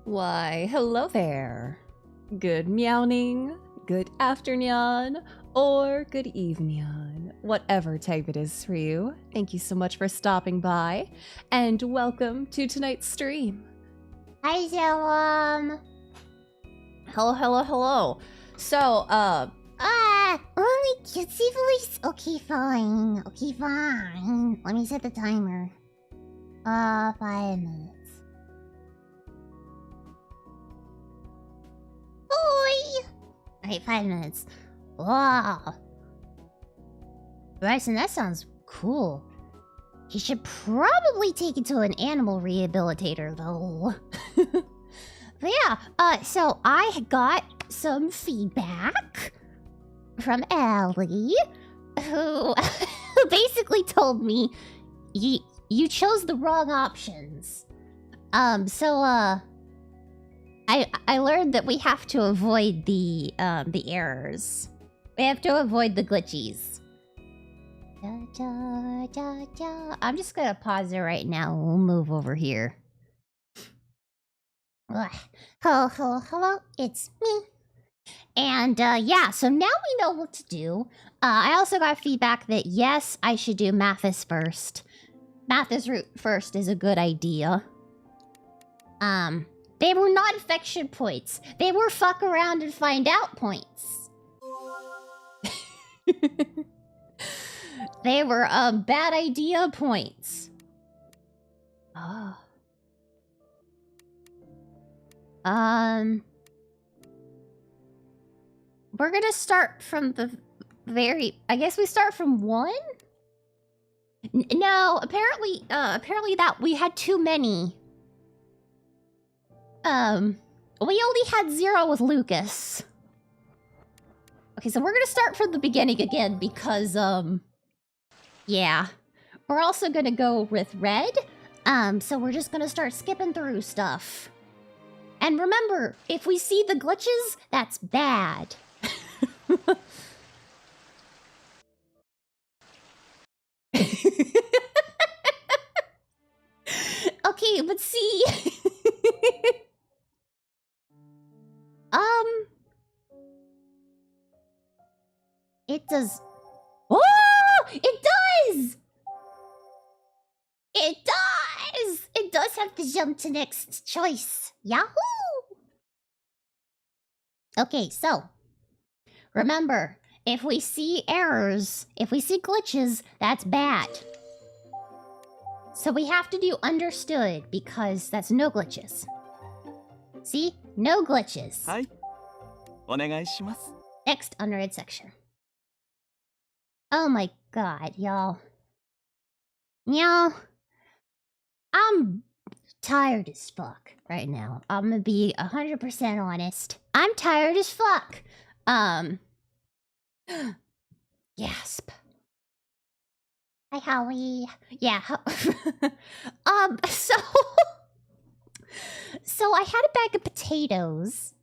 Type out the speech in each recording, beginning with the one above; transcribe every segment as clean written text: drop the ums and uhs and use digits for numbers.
Why, hello there. Good meowing, good afternoon, or good evening, whatever type it is for you. Thank you so much for stopping by, and welcome to tonight's stream. Hi, Zellum. Hello. So, only cutesy voice? Okay, fine. Let me set the timer. 5 minutes. Boy! Alright, 5 minutes. Wow. Bryson, that sounds cool. You should probably take it to an animal rehabilitator, though. But yeah, so I got some feedback from Allie, who basically told me you chose the wrong options. I learned that we have to avoid the errors. We have to avoid the glitchies. I'm just gonna pause it right now. We'll move over here. Hello, it's me. And yeah, so now we know what to do. I also got feedback that yes, I should do Mathis first. Mathis route first is a good idea. They were not affection points. They were fuck around and find out points. They were bad idea points. Oh. We're gonna start from the I guess we start from 1? No, apparently that we had too many. We only had 0 with Lucas. Okay, so we're gonna start from the beginning again because, yeah. We're also gonna go with red. So we're just gonna start skipping through stuff. And remember, if we see the glitches, that's bad. Okay, but see... It does... Oh! It does! It does! It does have to jump to next choice. Yahoo! Okay, so... Remember, if we see errors, if we see glitches, that's bad. So we have to do understood, because that's no glitches. See? No glitches. Hi. Onegaishimasu. Next unread section. Oh my god, y'all. Y'all, I'm tired as fuck right now. I'm gonna be 100% honest. I'm tired as fuck. Gasp. Hi, Howie. Yeah. So I had a bag of potatoes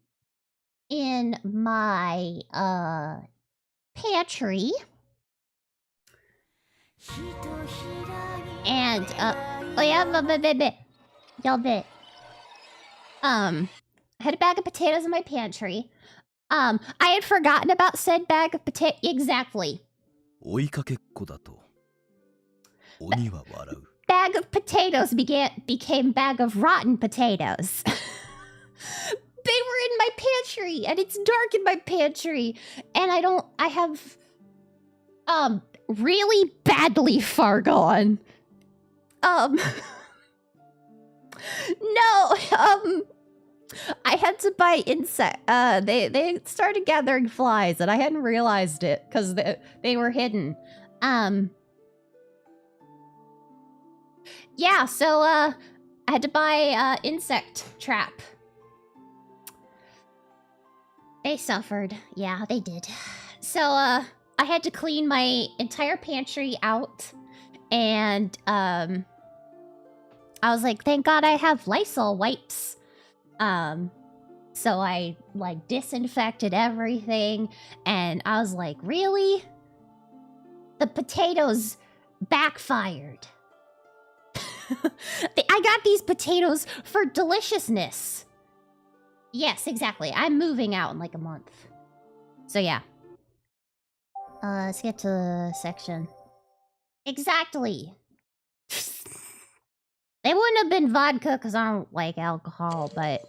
in my pantry. And oh yeah, y'all bit. I had a bag of potatoes in my pantry. I had forgotten about said bag of potato. Exactly. Bag of potatoes became bag of rotten potatoes. They were in my pantry, and it's dark in my pantry, and I have really badly far gone. No, I had to buy insect. They started gathering flies, and I hadn't realized it because they were hidden. Yeah, so I had to buy insect trap. They suffered. Yeah, they did. So I had to clean my entire pantry out, and I was like, thank God I have Lysol wipes. So I like disinfected everything, and I was like, really? The potatoes backfired. I got these potatoes for deliciousness. Yes, exactly. I'm moving out in like a month. So yeah. Let's get to the section. Exactly. They wouldn't have been vodka because I don't like alcohol, but,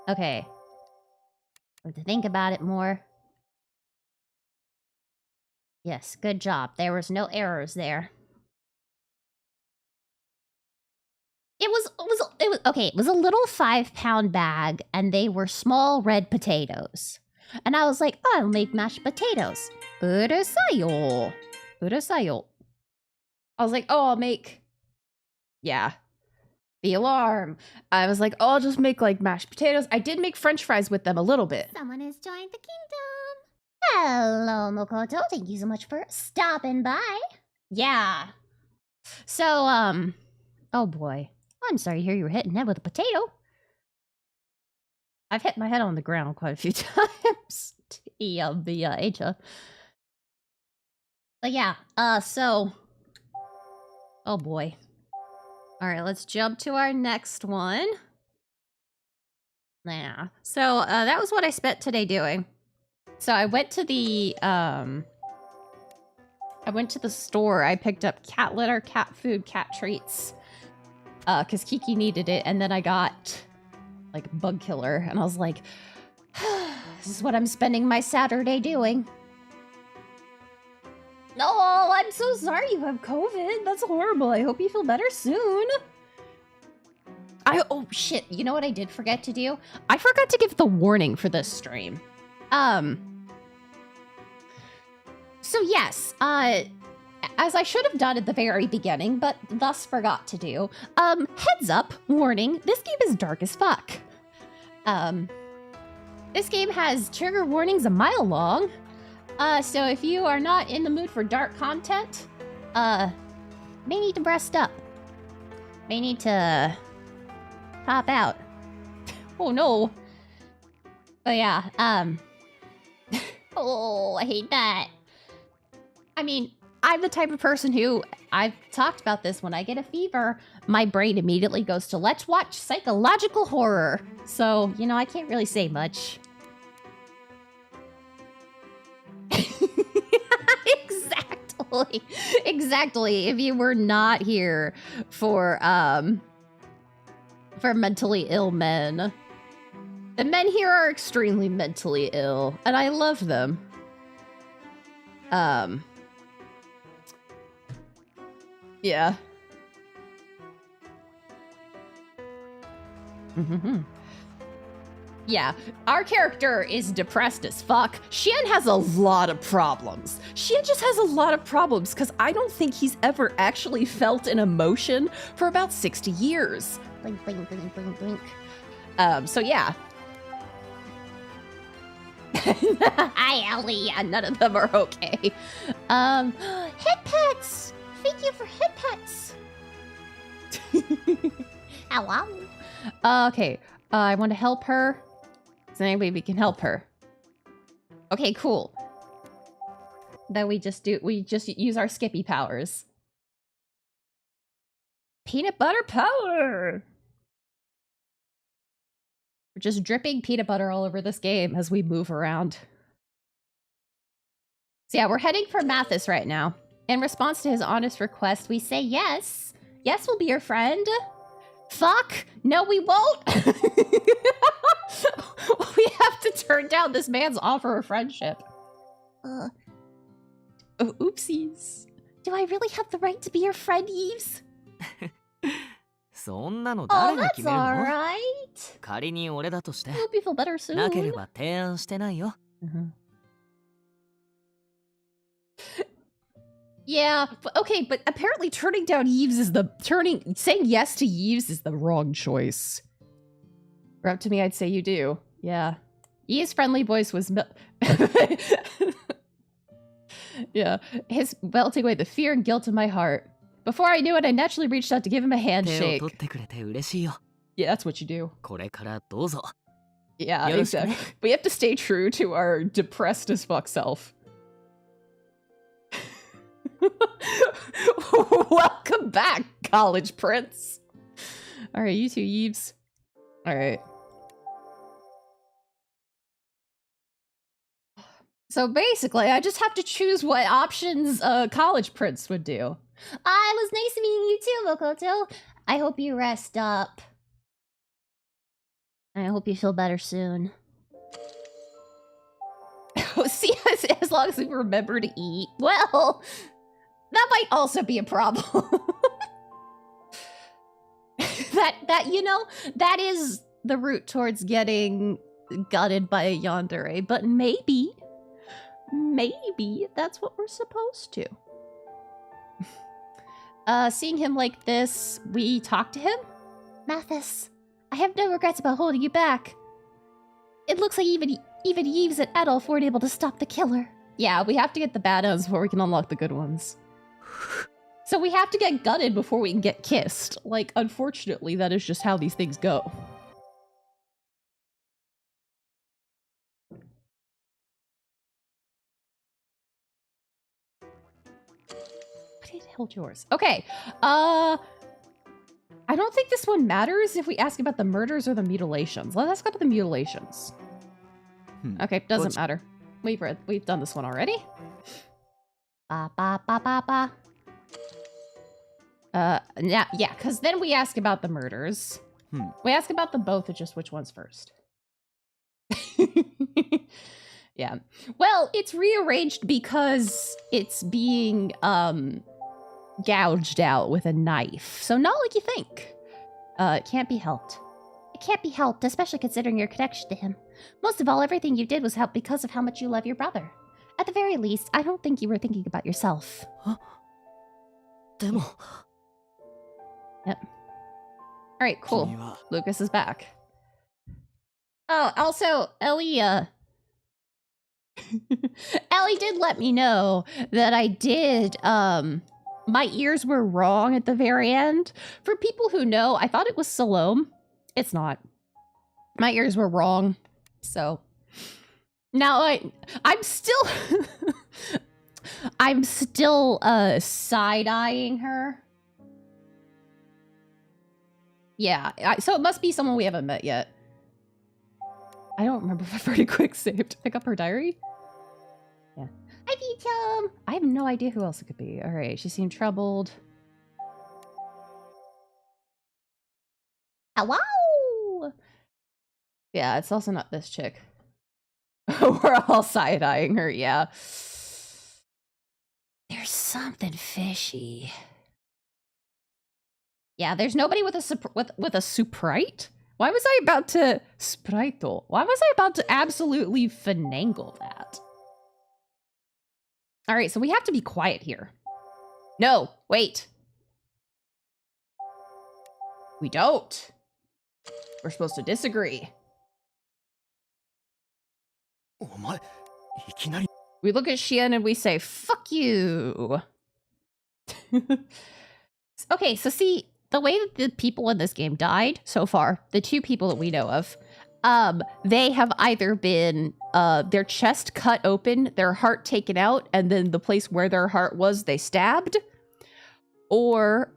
okay. I have to think about it more. Yes, good job. There was no errors there. It was okay, it was a little 5-pound bag, and they were small red potatoes. And I was like, I'll make mashed potatoes. Urusayo. Urusayo. I was like, oh, I'll make... Yeah. The alarm. I was like, oh, I'll just make, like, mashed potatoes. I did make french fries with them a little bit. Someone has joined the kingdom. Hello, Mokoto. Thank you so much for stopping by. Yeah. So, oh boy. I'm sorry to hear you were hitting head with a potato. I've hit my head on the ground quite a few times. But yeah, so... Oh boy. Alright, let's jump to our next one. Yeah. So, that was what I spent today doing. So I went to the, store. I picked up cat litter, cat food, cat treats. Because Kiki needed it. And then I got, like, bug killer. And I was like, this is what I'm spending my Saturday doing. Oh, I'm so sorry you have COVID. That's horrible. I hope you feel better soon. Oh, shit. You know what I did forget to do? I forgot to give the warning for this stream. So yes, as I should have done at the very beginning, but thus forgot to do, heads up, warning, this game is dark as fuck. This game has trigger warnings a mile long, so if you are not in the mood for dark content, may need to breast up. May need to pop out. Oh no. But yeah, oh, I hate that. I mean, I'm the type of person who, I've talked about this, when I get a fever, my brain immediately goes to, let's watch psychological horror. So, you know, I can't really say much. Exactly. Exactly. If you were not here for mentally ill men. The men here are extremely mentally ill, and I love them. Yeah. Yeah, our character is depressed as fuck. Xian has a lot of problems. Xian just has a lot of problems because I don't think he's ever actually felt an emotion for about 60 years. Blink, blink, blink, blink, blink. So yeah. Hi, Ellie. Yeah, none of them are okay. Head pets! Thank you for head pets! Hello? Okay, I want to help her. Is there any way we can help her? Okay, cool. Then we just use our Skippy powers. Peanut butter power! We're just dripping peanut butter all over this game as we move around. So yeah, we're heading for Mathis right now. In response to his honest request, we say yes. Yes, we'll be your friend. Fuck! No, we won't! We have to turn down this man's offer of friendship. Oh, oopsies. Do I really have the right to be your friend, Yves? そんなの Oh, 誰が that's 決めるの alright. 仮に俺だとして Hope you feel better soon. なければ提案してないよ Yeah, but okay, but apparently turning down Yves is saying yes to Yves is the wrong choice. Or up to me, I'd say you do. Yeah. Yves' friendly voice was yeah, his melting away the fear and guilt in my heart. Before I knew it, I naturally reached out to give him a 手を handshake. 取ってくれて嬉しいよ Yeah, that's what you do. これからどうぞ Yeah, よろしくね exactly. We have to stay true to our depressed as fuck self. Welcome back, college prince. All right, you two Yves. All right. So basically, I just have to choose what options a college prince would do. It was nice meeting you too, Mokoto. I hope you rest up. I hope you feel better soon. See, as long as we remember to eat. Well, that might also be a problem. that is the route towards getting gutted by a yandere, but maybe that's what we're supposed to. Seeing him like this, we talk to him? Mathis, I have no regrets about holding you back. It looks like even Yves and Edolf weren't able to stop the killer. Yeah, we have to get the bad ones before we can unlock the good ones. So we have to get gutted before we can get kissed. Like, unfortunately, that is just how these things go. What did hold yours? Okay. I don't think this one matters if we ask about the murders or the mutilations. Let's ask about the mutilations. Okay, doesn't matter. We've done this one already. Ba ba ba ba ba. Yeah, because then we ask about the murders. We ask about them both, it's just which one's first. Yeah. Well, it's rearranged because it's being gouged out with a knife. So not like you think. It can't be helped. It can't be helped, especially considering your connection to him. Most of all, everything you did was helped because of how much you love your brother. At the very least, I don't think you were thinking about yourself. Huh? Yep. Alright, cool. Lucas is back. Oh, also, Ellie, Ellie did let me know that I did, my ears were wrong at the very end. For people who know, I thought it was Salome. It's not. My ears were wrong. So now I'm still I'm still side-eyeing her. Yeah, so it must be someone we haven't met yet. I don't remember if I've already quick saved. Pick up her diary? Yeah. Hi, Vtum! I have no idea who else it could be. Alright, she seemed troubled. Hello! Yeah, it's also not this chick. We're all side-eyeing her, yeah. There's something fishy. Yeah, there's nobody with a Sprite? Why was I about to Sprito? Why was I about to absolutely finagle that? All right, so we have to be quiet here. No, wait. We don't. We're supposed to disagree. We look at Xian and we say, fuck you. Okay, so see, the way that the people in this game died so far, the two people that we know of, they have either been their chest cut open, their heart taken out, and then the place where their heart was, they stabbed, or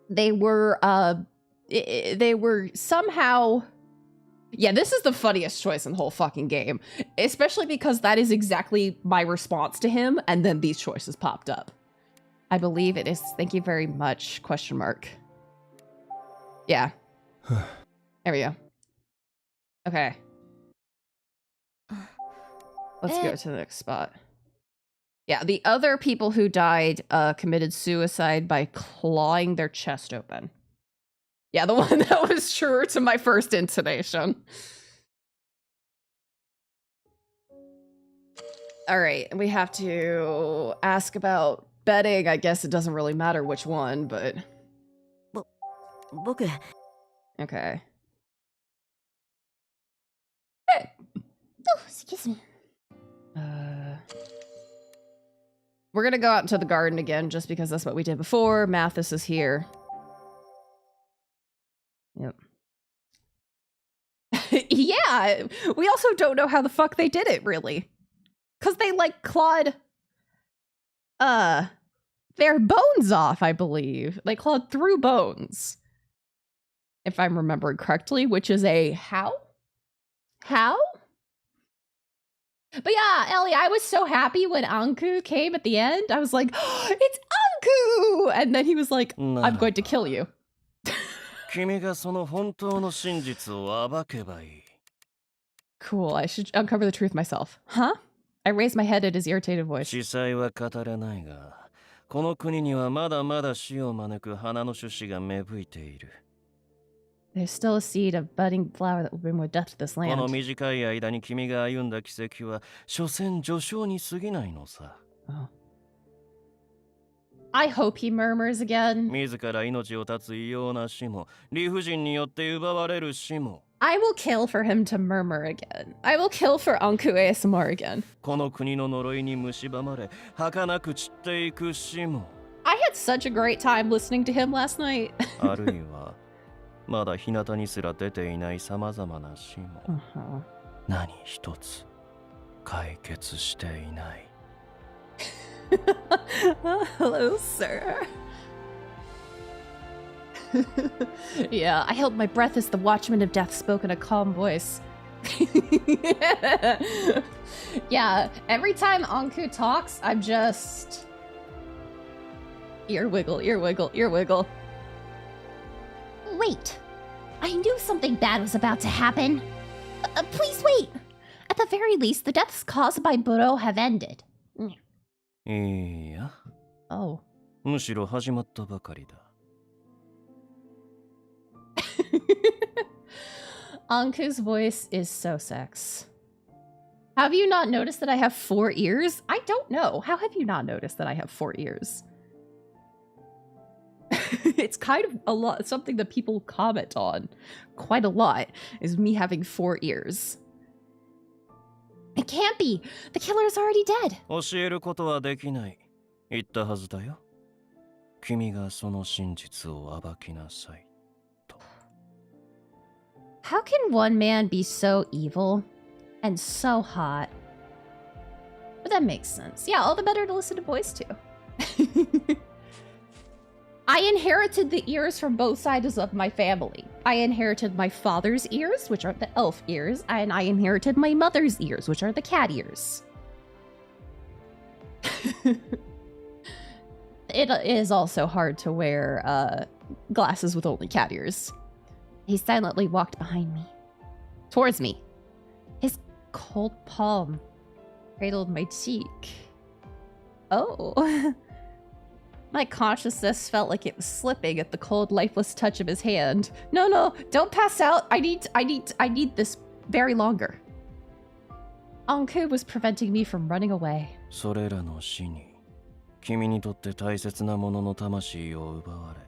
they were somehow. Yeah, this is the funniest choice in the whole fucking game, especially because that is exactly my response to him, and then these choices popped up. I believe it is. Thank you very much. Question mark. Yeah. There we go. Okay. Let's go to the next spot. Yeah, the other people who died committed suicide by clawing their chest open. Yeah, the one that was truer to my first intonation. All right, we have to ask about betting. I guess it doesn't really matter which one, but... Okay. Oh, excuse me. We're gonna go out into the garden again, just because that's what we did before. Mathis is here. Yep. Yeah, we also don't know how the fuck they did it, really. Because they, like, clawed, their bones off, I believe. They clawed through bones. If I'm remembering correctly, which is a how? How? But yeah, Ellie, I was so happy when Anku came at the end. I was like, oh, it's Anku! And then he was like, I'm going to kill you. 君がその本当の真実を暴けばいい。 Cool, I should uncover the truth myself. Huh? I raised my head at his irritated voice. 司祭は語れないが、この国にはまだまだ死を招く花の種子が芽吹いている。 There's still a seed of budding flower that will bring more death to this この land. 短い間に君が歩んだ奇跡は、所詮序章に過ぎないのさ。 Oh. I hope he murmurs again. 自ら命を絶つ異様な死も、理不尽によって奪われる死も。 I will kill for him to murmur again. I will kill for Anku ASMR again. この国の呪いに蝕まれ、儚く散っていく死も。 I had such a great time listening to him last night. あるいは、まだ日向にすら出ていない様々な死も、何一つ解決していない。 Hello, sir. Yeah, I held my breath as the watchman of death spoke in a calm voice. Yeah, every time Anku talks, I'm just... Ear wiggle, ear wiggle, ear wiggle. Wait. I knew something bad was about to happen. Please wait. At the very least, the deaths caused by Buro have ended. いや、 Oh. むしろ始まったばかりだ。 Anku's voice is so sex. Have you not noticed that I have 4 ears? I don't know. How have you not noticed that I have 4 ears? It's kind of a lot, something that people comment on quite a lot, is me having 4 ears. It can't be. The killer's already dead. 教えることはできない。言ったはずだよ。君がその真実を暴きなさい。 How can one man be so evil and so hot? But that makes sense. Yeah, all the better to listen to boys too. I inherited the ears from both sides of my family. I inherited my father's ears, which are the elf ears, and I inherited my mother's ears, which are the cat ears. It is also hard to wear glasses with only cat ears. He silently walked behind me, towards me. His cold palm cradled my cheek. Oh. My consciousness felt like it was slipping at the cold, lifeless touch of his hand. No, no, don't pass out. I need this very longer. Anku was preventing me from running away. それらの死に、君にとって大切なものの魂を奪われ。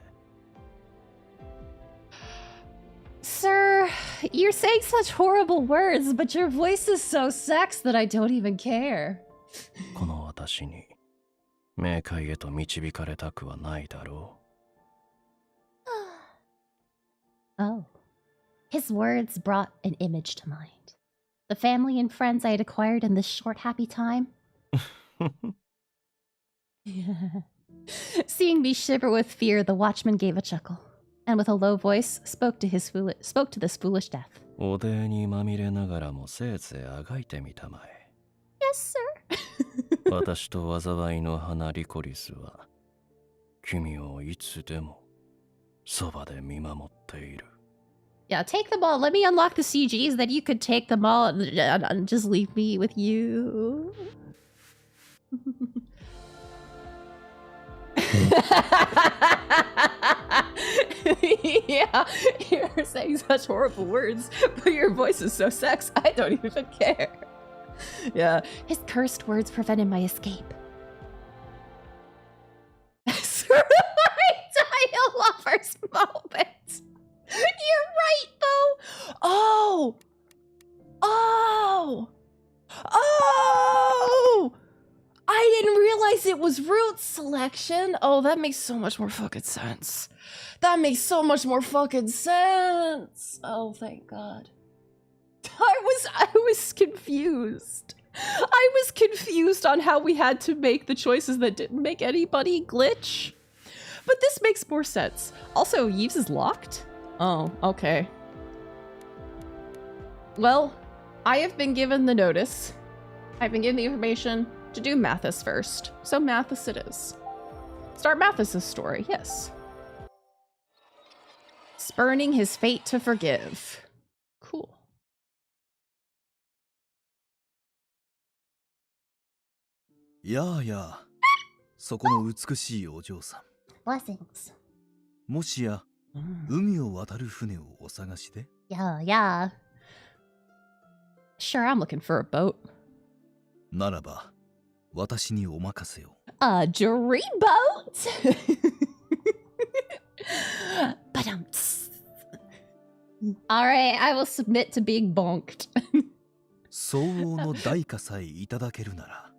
Sir, you're saying such horrible words, but your voice is so sex that I don't even care. この私に、冥界へと導かれたくはないだろう。Oh. His words brought an image to mind. The family and friends I had acquired in this short, happy time. Seeing me shiver with fear, the watchman gave a chuckle, and with a low voice spoke to this foolish death. おでにまみれながらもせいぜいあがいてみたまえ。 Yes, sir. 私と災いの花リコリスは、君をいつでもそばで見守っている。 Yeah, take them all. Let me unlock the CGs, then you could take them all and just leave me with you. Yeah, you're saying such horrible words, but your voice is so sex, I don't even care. Yeah, his cursed words prevented my escape. Dial first moment. You're right, though. Oh. I didn't realize it was root selection. Oh, that makes so much more fucking sense. That makes so much more fucking sense. Oh, thank God. I was confused. I was confused on how we had to make the choices that didn't make anybody glitch. But this makes more sense. Also, Yves is locked? Oh, okay. Well, I have been given the notice I've been given the information to do Mathis first. So Mathis it is. Start Mathis's story, yes. Spurning his fate to forgive. Cool. Yeah. そこの美しいお嬢さん。Blessings. もしや、海を渡る船をお探しで Yeah. Sure, I'm looking for a boat. ならば、私にお任せを。A dream boat? But alright, I will submit to being bonked. 相応の代価さえいただけるなら、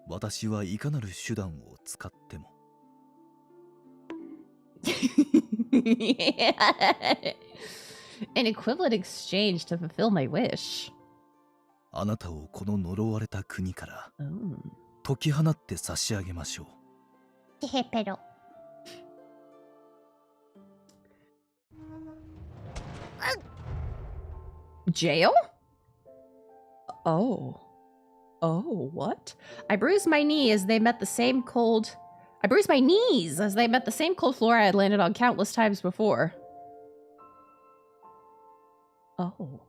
私はいかなる手段を使っても。An equivalent exchange to fulfill my wish. あなたをこの呪われた国から解き放って差し上げましょう。Pero. Jail? Oh, what? I bruised my knees as they met the same cold floor I had landed on countless times before. Oh.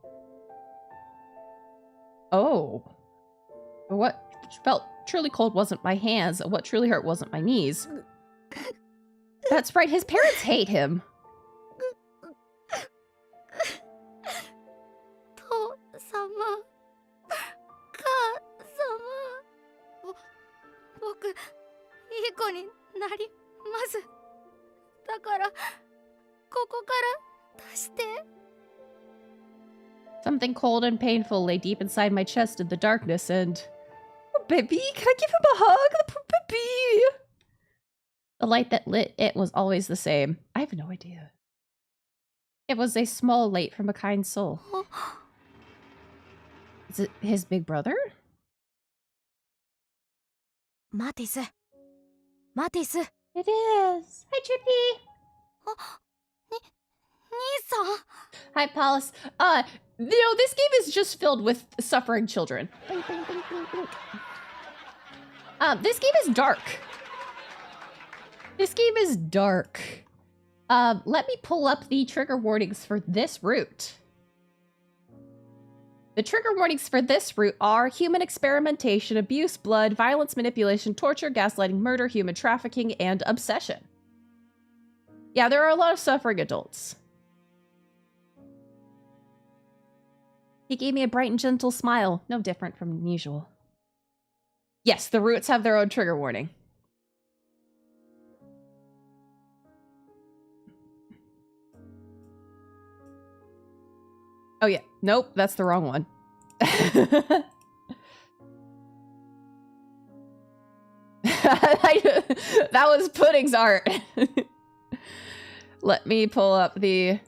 What felt truly cold wasn't my hands. What truly hurt wasn't my knees. That's right, his parents hate him. 僕、いい子になります。だから、ここから出して。Something cold and painful lay deep inside my chest in the darkness and... Oh, baby, can I give him a hug? The poor baby! The light that lit it was always the same. I have no idea. It was a small light from a kind soul. Is it his big brother? Mathis. It is. Hi, Trippy. 兄さん。 Hi, Paulus. This game is just filled with suffering children. This game is dark. Let me pull up the trigger warnings for this route. The trigger warnings for this route are human experimentation, abuse, blood, violence, manipulation, torture, gaslighting, murder, human trafficking, and obsession. Yeah, there are a lot of suffering adults. He gave me a bright and gentle smile, no different from usual. Yes, the routes have their own trigger warning. Oh yeah, nope, that's the wrong one. That was Pudding's art. Let me pull up the...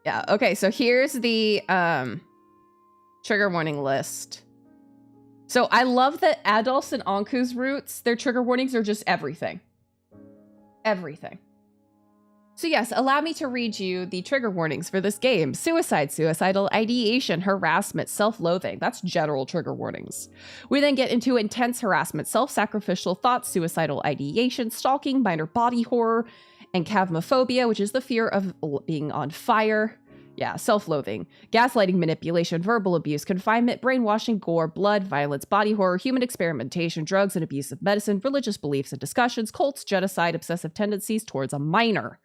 Yeah, okay, so here's the trigger warning list. So I love that Adolph's and Anku's routes, their trigger warnings are just everything. Everything. So yes, allow me to read you the trigger warnings for this game. Suicide, suicidal ideation, harassment, self-loathing. That's general trigger warnings. We then get into intense harassment, self-sacrificial thoughts, suicidal ideation, stalking, minor body horror, and cavmophobia, which is the fear of being on fire. Yeah, self-loathing, gaslighting, manipulation, verbal abuse, confinement, brainwashing, gore, blood, violence, body horror, human experimentation, drugs and abusive medicine, religious beliefs and discussions, cults, genocide, obsessive tendencies towards a minor.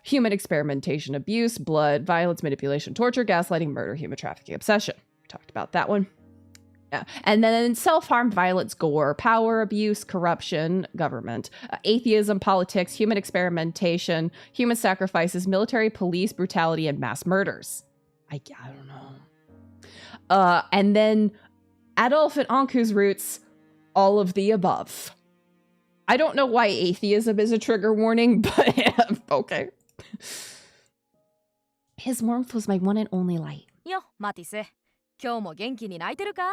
Human experimentation, abuse, blood, violence, manipulation, torture, gaslighting, murder, human trafficking, obsession. We talked about that one. Yeah. And then self-harm, violence, gore, power abuse, corruption, government, atheism, politics, human experimentation, human sacrifices, military, police, brutality, and mass murders. I don't know. And then Adolf and Anku's roots, all of the above. I don't know why atheism is a trigger warning, but okay. His warmth was my one and only light. Yo, Mathis. 今日も元気に泣いてるか?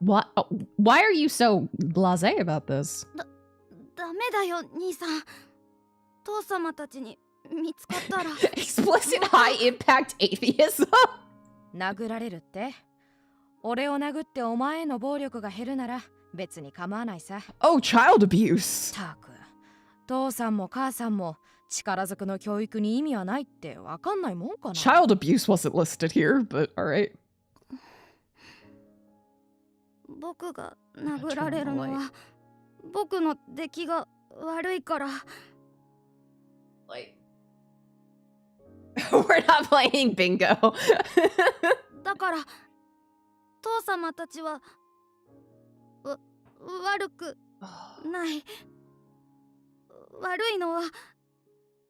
What? Oh, why are you so blasé about this? ダメだよ、兄さん。父様たちに見つかったら。Explicit high impact atheism? 殴られるって?俺を殴ってお前への暴力が減るなら別に構わないさ。 Oh, child abuse. たく、父さんも母さんも力ずくの教育に意味はないってわかんないもんかな。 Child abuse wasn't listed here, but alright. 僕が殴られるのは僕の出来が悪いから。Like, we're not playing bingo. だから父様たちは悪くない。悪いのは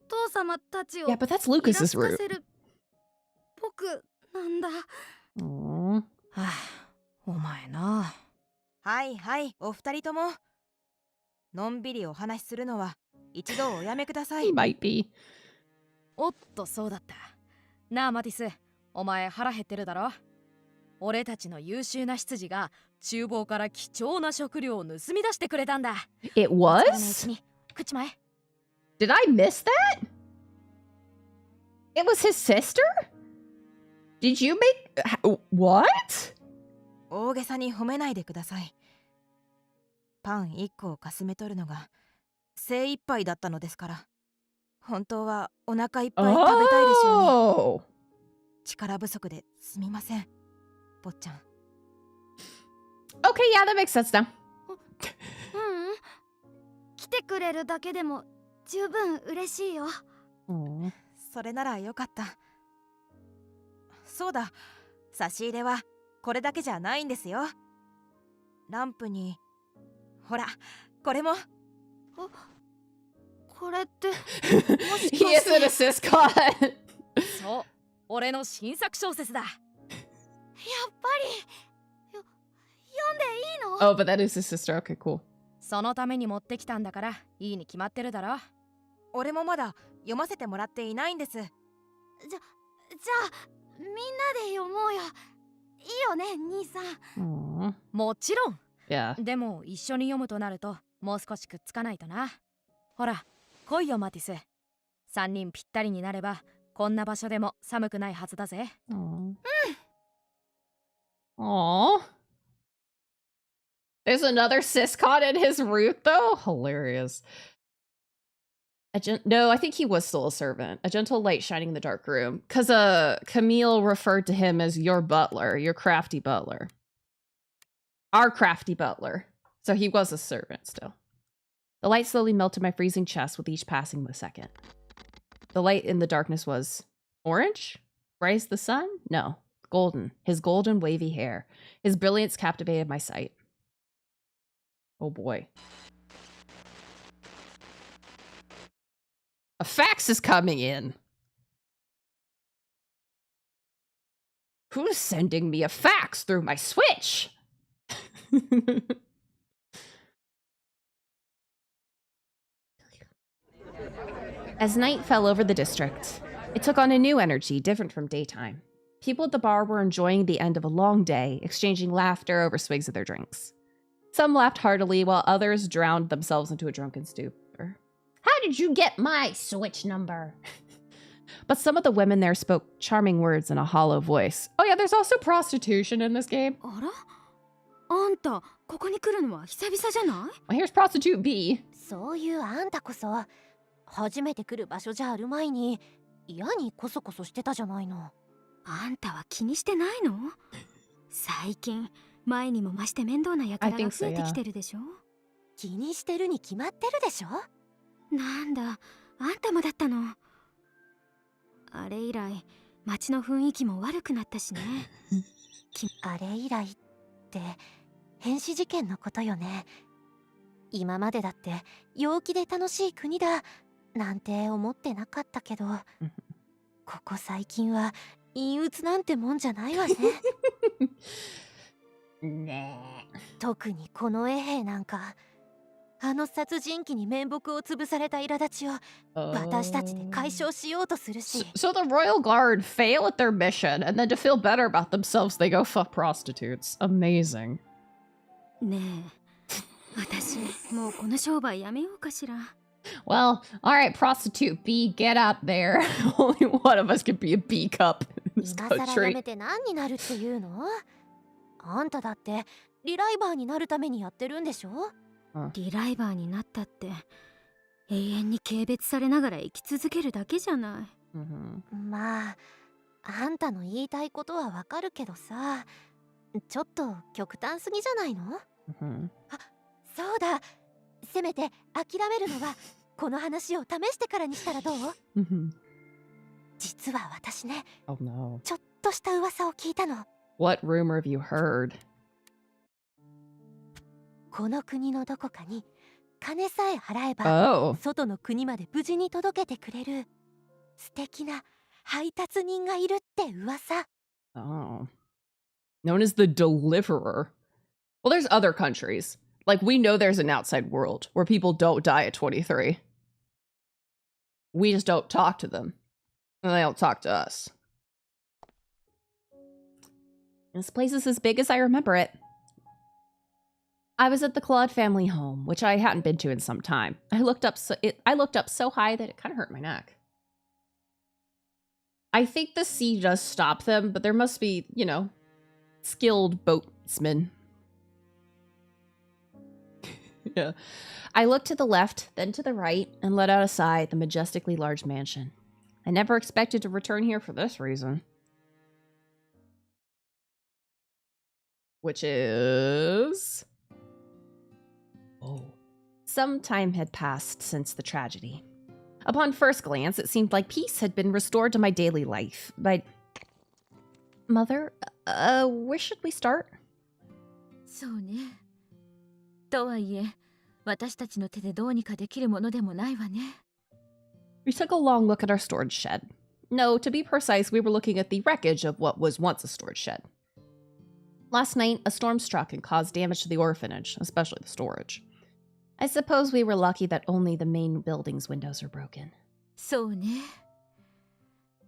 父様たちを Yeah, but that's イラ Lucas's つか route. せる僕なんだ。 Aww. はあ、お前な。はいはい、お二人とものんびりお話しするのは一度おやめください。 He might be. おっと、そうだったなあ。マティス、お前腹減ってるだろ。俺たちの優秀な執事が厨房から貴重な食料を盗み出してくれたんだ。 It お疲れないうち was? に口前。 Did I miss that? It was his sister? Did you make... What? 大げさに褒めないでください。パン1個をかすめ取るのが精一杯だったのですから。本当はお腹いっぱい食べたいでしょうに。 Oh. 力不足ですみません、坊ちゃん。 Okay, yeah, that makes sense now. 来てくれるだけでも十分嬉しいよ。 Aww. それならよかった。そうだ、差し入れはこれだけじゃないんですよ。ランプにほら、これも。これってもし He か is して an assist cut. そう、俺の新作小説だ。やっぱり読んでいいの？ Oh, but that is his sister. Okay, cool. そのために持ってきたんだからいいに決まってるだろ。俺もまだ読ませてもらっていないんです。じゃあみんなで読もうよ。いいよね、兄さん。 Aww. もちろん。 Yeah. でも一緒に読むとなるともう少しくっつかないとな。ほら来いよマティス。3人ぴったりになればこんな場所でも寒くないはずだぜ。 Aww. Aww. There's another syscon in his route, though? Hilarious. No, I think he was still a servant. A gentle light shining in the dark room. Because Camille referred to him as your butler, your crafty butler. Our crafty butler. So he was a servant still. The light slowly melted my freezing chest with each passing second. The light in the darkness was orange? Bright as the sun? No, golden. His golden wavy hair. His brilliance captivated my sight. Oh boy. A fax is coming in. Who's sending me a fax through my Switch? As night fell over the district, it took on a new energy different from daytime. People at the bar were enjoying the end of a long day, exchanging laughter over swigs of their drinks. Some laughed heartily, while others drowned themselves into a drunken stupor. How did you get my Switch number? But some of the women there spoke charming words in a hollow voice. Oh yeah, there's also prostitution in this game. あら？あんたここに来るのは久々じゃない？ Well, here's prostitute B. そういうあんたこそ初めて来る場所じゃあるまいに嫌にコソコソしてたじゃないの。あんたは気にしてないの？最近前にも増して面倒な輩が増えてきてるでしょ？気にしてるに決まってるでしょ。なんだ、あんたもだったの。あれ以来街の雰囲気も悪くなったしね。あれ以来って変死事件のことよね。今までだって陽気で楽しい国だなんて思ってなかったけどここ最近は陰鬱なんてもんじゃないわね。ねえ。特にこの衛兵なんかあの殺人鬼に面目を潰された苛立ちを私たちで解消しようとするし。So the Royal Guard fail at their mission, and then to feel better about themselves, they go fuck prostitutes. Amazing. ねえ、私もうこの商売やめようかしら。Well, alright, prostitute B, get out there. Only one of us can be a B cup in this 今更や country. めて何になるっていうの？あんただってリライバーになるためにやってるんでしょ？リライバーになったって永遠に軽蔑されながら生き続けるだけじゃない。まああんたの言いたいことはわかるけどさ、ちょっと極端すぎじゃないの？あ、そうだ、せめて諦めるのはこの話を試してからにしたらどう？実は私ね、ちょっとした噂を聞いたの。 What rumor have you heard? この国のどこかに金さえ払えば、外の国まで無事に届けてくれる素敵な配達人がいるって噂。Oh. Known as the deliverer. Well, there's other countries. Like, we know there's an outside world where people don't die at 23. We just don't talk to them. And they don't talk to us. This place is as big as I remember it. I was at the Claude family home, which I hadn't been to in some time. I looked up so high that it kind of hurt my neck. I think the sea does stop them, but there must be, you know, skilled boatsmen. Yeah. I looked to the left, then to the right, and let out a sigh at the majestically large mansion. I never expected to return here for this reason. Which is... Oh. Some time had passed since the tragedy. Upon first glance, it seemed like peace had been restored to my daily life, but... Mother, where should we start? そうね。とはいえ、私たちの手でどうにかできるものでもないわね。We took a long look at our storage shed. No, to be precise, we were looking at the wreckage of what was once a storage shed. Last night, a storm struck and caused damage to the orphanage, especially the storage. I suppose we were lucky that only the main building's windows are broken. そうね。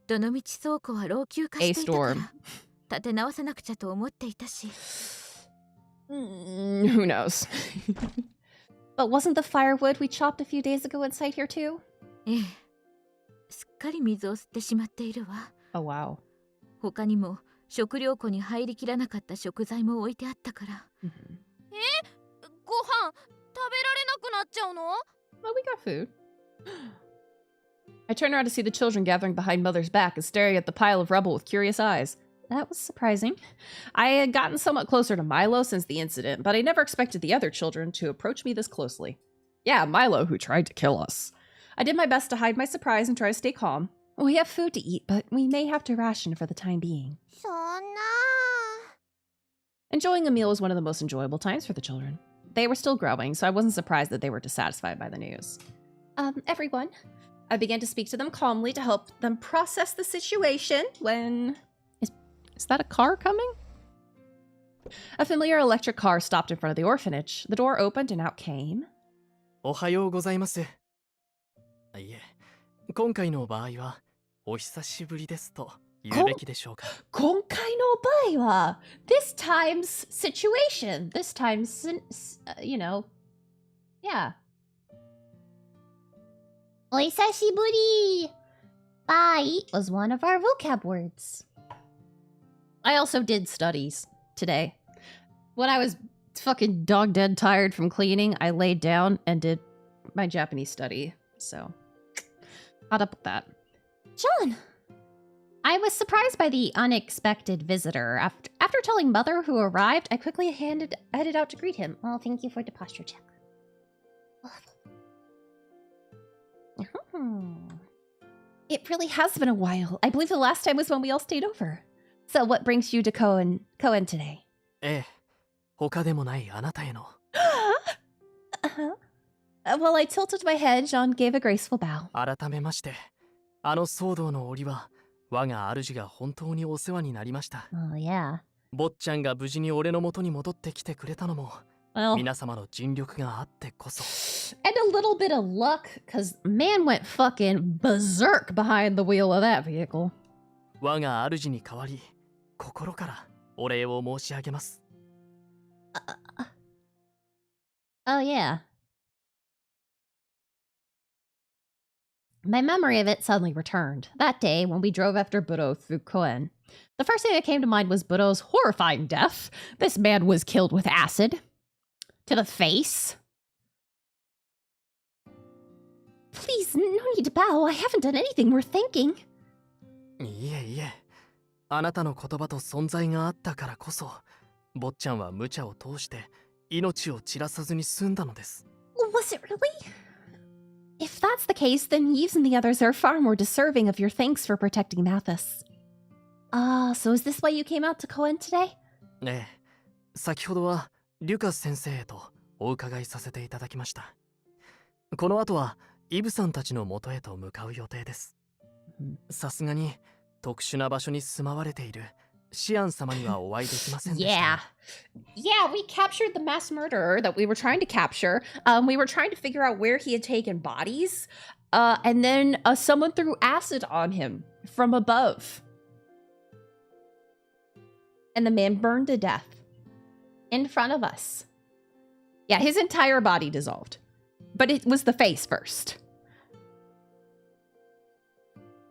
どのみち倉庫は老朽化していたから、立て直さなくちゃと思っていたし。Who knows? But wasn't the firewood we chopped a few days ago inside here too? ええ。すっかり水を吸ってしまっているわ。Oh, wow. 他にも食料庫に入りきらなかった食材も置いてあったから。ご飯食べられなくなっちゃうの？ Well, we got food. I turned around to see the children gathering behind Mother's back and staring at the pile of rubble with curious eyes. That was surprising. I had gotten somewhat closer to Milo since the incident, but I never expected the other children to approach me this closely. Yeah, Milo, who tried to kill us. I did my best to hide my surprise and try to stay calm. We have food to eat, but we may have to ration for the time being. そんな。 Enjoying a meal was one of the most enjoyable times for the children. They were still growing, so I wasn't surprised that they were dissatisfied by the news. Everyone. I began to speak to them calmly to help them process the situation when... Is that a car coming? A familiar electric car stopped in front of the orphanage. The door opened and out came... おはようございます。いえ、今回の場合はお久しぶりですと言うべきでしょうか。今回の場合は this time's situation. This time's, you know, yeah. お久しぶり Bye was one of our vocab words. I also did studies today. When I was fucking dog dead tired from cleaning, I laid down and did my Japanese study. So, caught up with that. John! I was surprised by the unexpected visitor. After telling Mother who arrived, I quickly headed out to greet him. Oh, thank you for the posture check. It really has been a while. I believe the last time was when we all stayed over. So what brings you to Koen today? ええ、他でもないあなたへの。Well, I tilted my head. Jean gave a graceful bow. 改めまして、あの騒動の折は、我が主が本当にお世話になりました。Oh, yeah. 坊ちゃんが無事に俺の元に戻ってきてくれたのも、well, 皆様の尽力があってこそ。And a little bit of luck, because man went fucking berserk behind the wheel of that vehicle. 我が主に代わり、心からお礼を申し上げます。Oh, yeah. My memory of it suddenly returned. That day, when we drove after Budo through Koen, the first thing that came to mind was Budo's horrifying death. This man was killed with acid. To the face. Please, no need to bow. I haven't done anything worth thanking. いえいえ、あなたの言葉と存在があったからこそ、坊ちゃんは無茶を通して命を散らさずに済んだのです。Was it really? If that's the case, then Yves and the others are far more deserving of your thanks for protecting Mathis. So is this why you came out to Koen today? ええ、先ほどはリュカス先生へとお伺いさせていただきました。この後はイブさんたちの元へと向かう予定です。さすがに特殊な場所に住まわれているシアン様にはお会いできませんでした。Yeah, we captured the mass murderer that we were trying to capture. We were trying to figure out where he had taken bodies. And then someone threw acid on him from above. And the man burned to death in front of us. Yeah, his entire body dissolved. But it was the face first.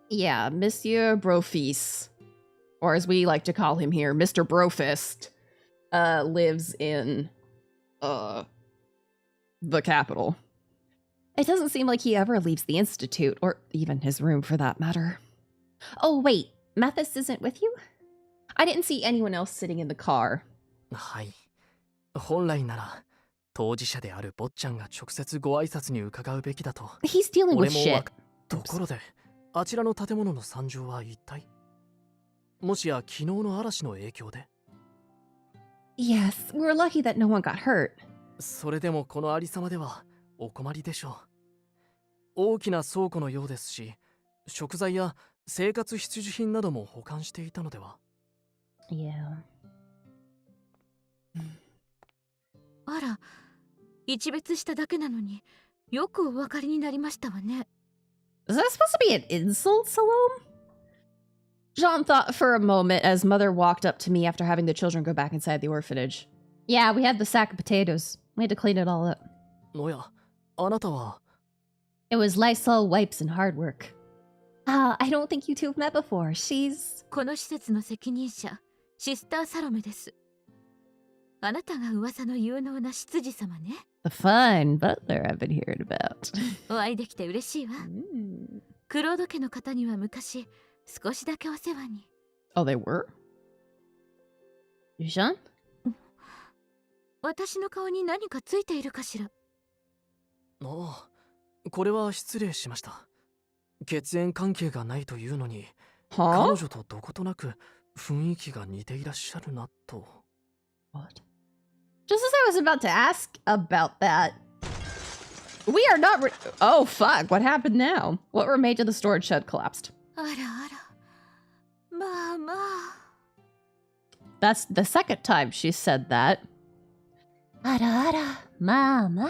Yeah, Monsieur Brofist, or as we like to call him here, Mr. Brofist, lives in the capital. It doesn't seem like he ever leaves the Institute, or even his room for that matter. Oh, wait, Mathis isn't with you? I didn't see anyone else sitting in the car. はい。本来なら当事者である坊ちゃんが直接ご挨拶に伺うべきだと。He's dealing with shit. ところで、あちらの建物の惨状は一体？もしや昨日の嵐の影響で？ Yes, we're lucky that no one got hurt. それでもこのありさまではお困りでしょう。大きな倉庫のようですし、食材や生活必需品なども保管していたのでは？ Yeah. あら、一別しただけなのによくお分かりになりましたわね。Is that supposed to be an insult, Salome? Jean thought for a moment as Mother walked up to me after having the children go back inside the orphanage. Yeah, we had the sack of potatoes. We had to clean it all up. おや、あなたは？ It was Lysol wipes and hard work. I don't think you two have met before. She's... この施設の責任者、シスターサロメです。あなたが噂の有能な執事様ね。The fine butler I've been hearing about. お会いできて嬉しいわ。クロード家の方には昔、少しだけお世話に。Oh, they were? Jean? 私の顔に何かついているかしら。ああ、これは失礼しました。血縁関係がないというのに、彼女とどことなく雰囲気が似ていらっしゃるなと。What? Just as I was about to ask about that, we are not. Oh fuck! What happened now? What remained of the storage shed collapsed. あらあら、まあまあ。That's the second time she said that. あらあら、まあまあ。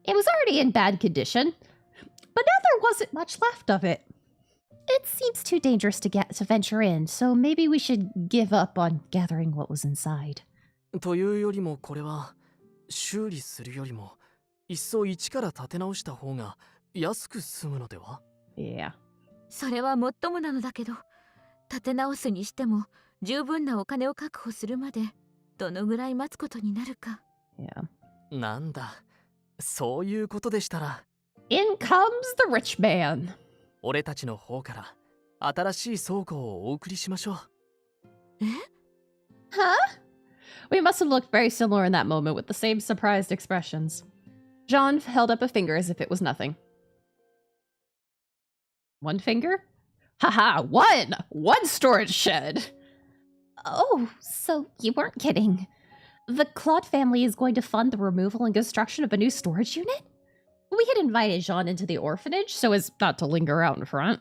It was already in bad condition, but now there wasn't much left of it. It seems too dangerous to venture in, so maybe we should give up on gathering what was inside. というよりもこれは修理するよりも一層一から立て直した方が安く済むのでは？ Yeah. それはもっともなのだけど、立て直すにしても十分なお金を確保するまでどのぐらい待つことになるか。Yeah. なんだ、そういうことでしたら。In comes the rich man. 俺たちの方から新しい倉庫をお送りしましょう。え？ Huh? We must have looked very similar in that moment with the same surprised expressions. Jean held up a finger as if it was nothing. One finger? Haha, one! One storage shed! Oh, so you weren't kidding. The Claude family is going to fund the removal and construction of a new storage unit? We had invited Jean into the orphanage so as not to linger out in front.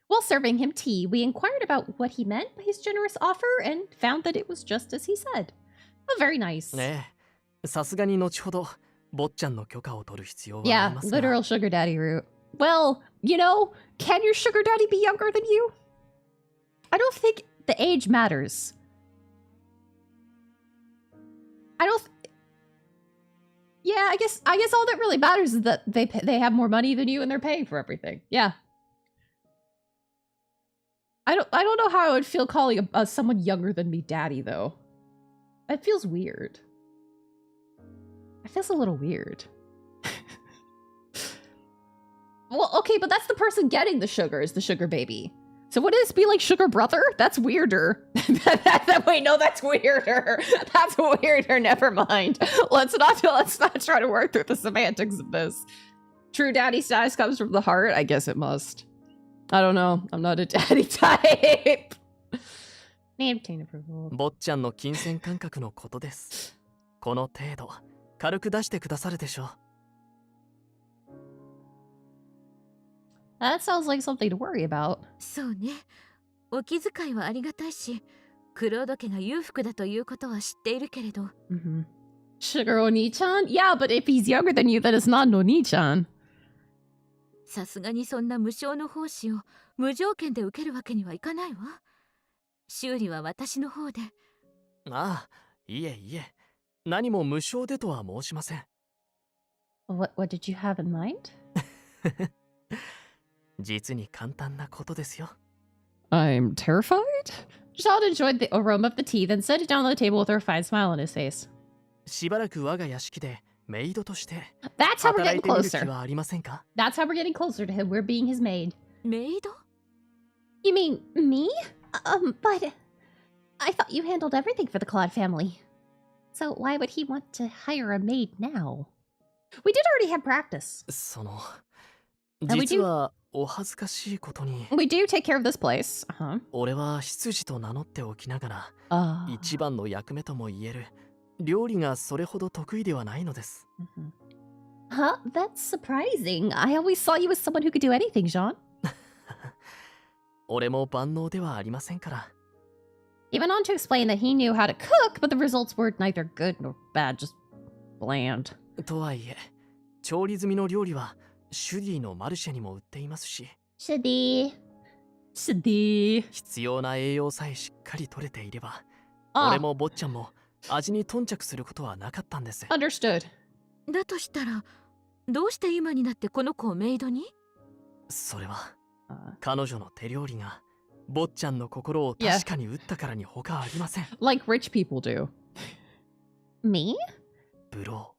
While serving him tea, we inquired about what he meant by his generous offer and found that it was just as he said. Oh, very nice. ねえ、さすがに後ほど坊ちゃんの許可を取る必要はありますが。Yeah, literal sugar daddy route. Well, you know, can your sugar daddy be younger than you? I don't think the age matters. Yeah, I guess all that really matters is that they have more money than you and they're paying for everything. Yeah. I don't know how I would feel calling someone younger than me daddy though. It feels weird. It feels a little weird. Well, okay, but that's the person getting the sugar is the sugar baby. So would this be like sugar brother? That's weirder. Wait, no, that's weirder. That's weirder. Never mind. Let's not try to work through the semantics of this. True daddy status comes from the heart. I guess it must. I don't know. I'm not a daddy type. Name obtain approval. 坊ちゃんの金銭感覚のことです。この程度軽く出してくださるでしょう。That sounds like something to worry about. そうね。お気遣いはありがたいし、クロード家が裕福だということは知っているけれど。Sugar Oni-chan? Yeah, but if he's younger than you, then it's not an Oni-chan. さすがにそんな無償の奉仕を無条件で受けるわけにはいかないわ。修理は私の方で。ああ、いえいえ。何も無償でとは申しません。What did you have in mind? 実に簡単なことですよ。I'm terrified? Jean enjoyed the aroma of the tea, then set it down on the table with a refined smile on his face. しばらく我が屋敷でメイドとして That's how we're 働 getting いてみる気 closer. はありませんか？ That's how we're getting closer to him. We're being his maid. メイド？ You mean me? But I thought you handled everything for the Claude family. So why would he want to hire a maid now? We did already have practice. その we 実はお恥ずかしいことに We do take care of this place. 俺は執事と名乗っておきながら Uh. 一番の役目とも言える料理がそれほど得意ではないのです。Huh? That's surprising. I always saw you as someone who could do anything, Jean. 俺も万能ではありませんから。He went on to explain that he knew how to cook, but the results were neither good nor bad, just bland. とはいえ、調理済みの料理はシュディのマルシェにも売っていますし、Shadi. 必要な栄養さえしっかり取れていれば、Ah. 俺も坊ちゃんも味に頓着することはなかったんです。Understood. だとしたら、どうして今になってこの子をメイドに？それは、彼女の手料理が坊ちゃんの心を確かに打ったからに他ありません。Like rich people do. Me? ブロ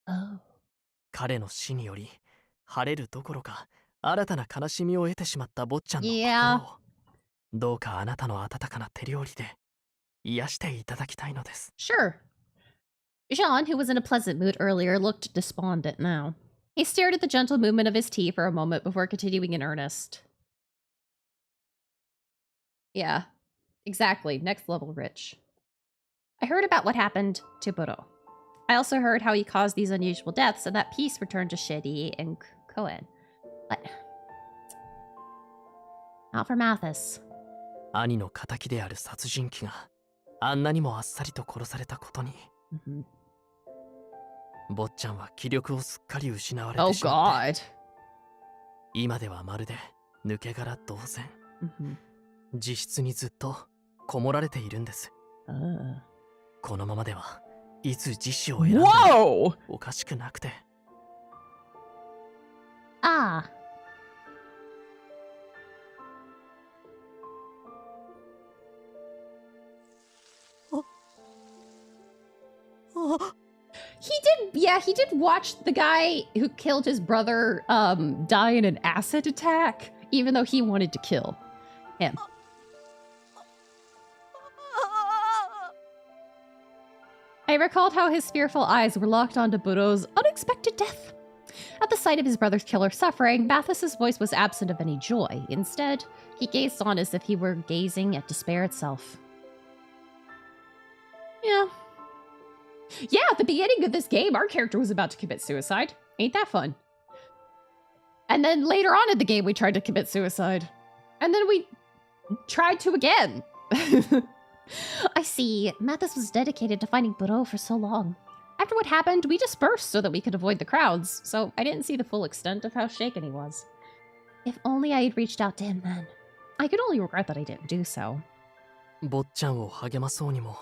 ー。Oh. 彼の死により晴れるどころか新たな悲しみを得てしまった坊ちゃんの心を、どうかあなたの温かな手料理で癒していただきたいのです。Sure. Jean, who was in a pleasant mood earlier, looked despondent now. He stared at the gentle movement of his tea for a moment before continuing in earnest. Yeah, exactly. Next level rich. I heard about what happened to Buro. I also heard how he caused these unusual deaths and that peace returned to Shidi and Koen. But not for Mathis. 兄の仇である殺人鬼があんなにもあっさりと殺されたことに、坊ちゃんは気力をすっかり失われてしまって、今ではまるで抜け殻同然、自室にずっとこもられているんです。このままではいつ自死を選んでもおかしくなくて。Ah. He did watch the guy who killed his brother die in an acid attack, even though he wanted to kill him. I recalled how his fearful eyes were locked onto Buro's unexpected death. At the sight of his brother's killer suffering, Mathis's voice was absent of any joy. Instead, he gazed on as if he were gazing at despair itself. Yeah. Yeah, at the beginning of this game, our character was about to commit suicide. Ain't that fun? And then later on in the game, we tried to commit suicide. And then we tried to again. I see. Mathis was dedicated to finding Buro for so long. After what happened, we dispersed so that we could avoid the crowds, so I didn't see the full extent of how shaken he was. If only I had reached out to him then. I could only regret that I didn't do so. 坊ちゃんを励まそうにも、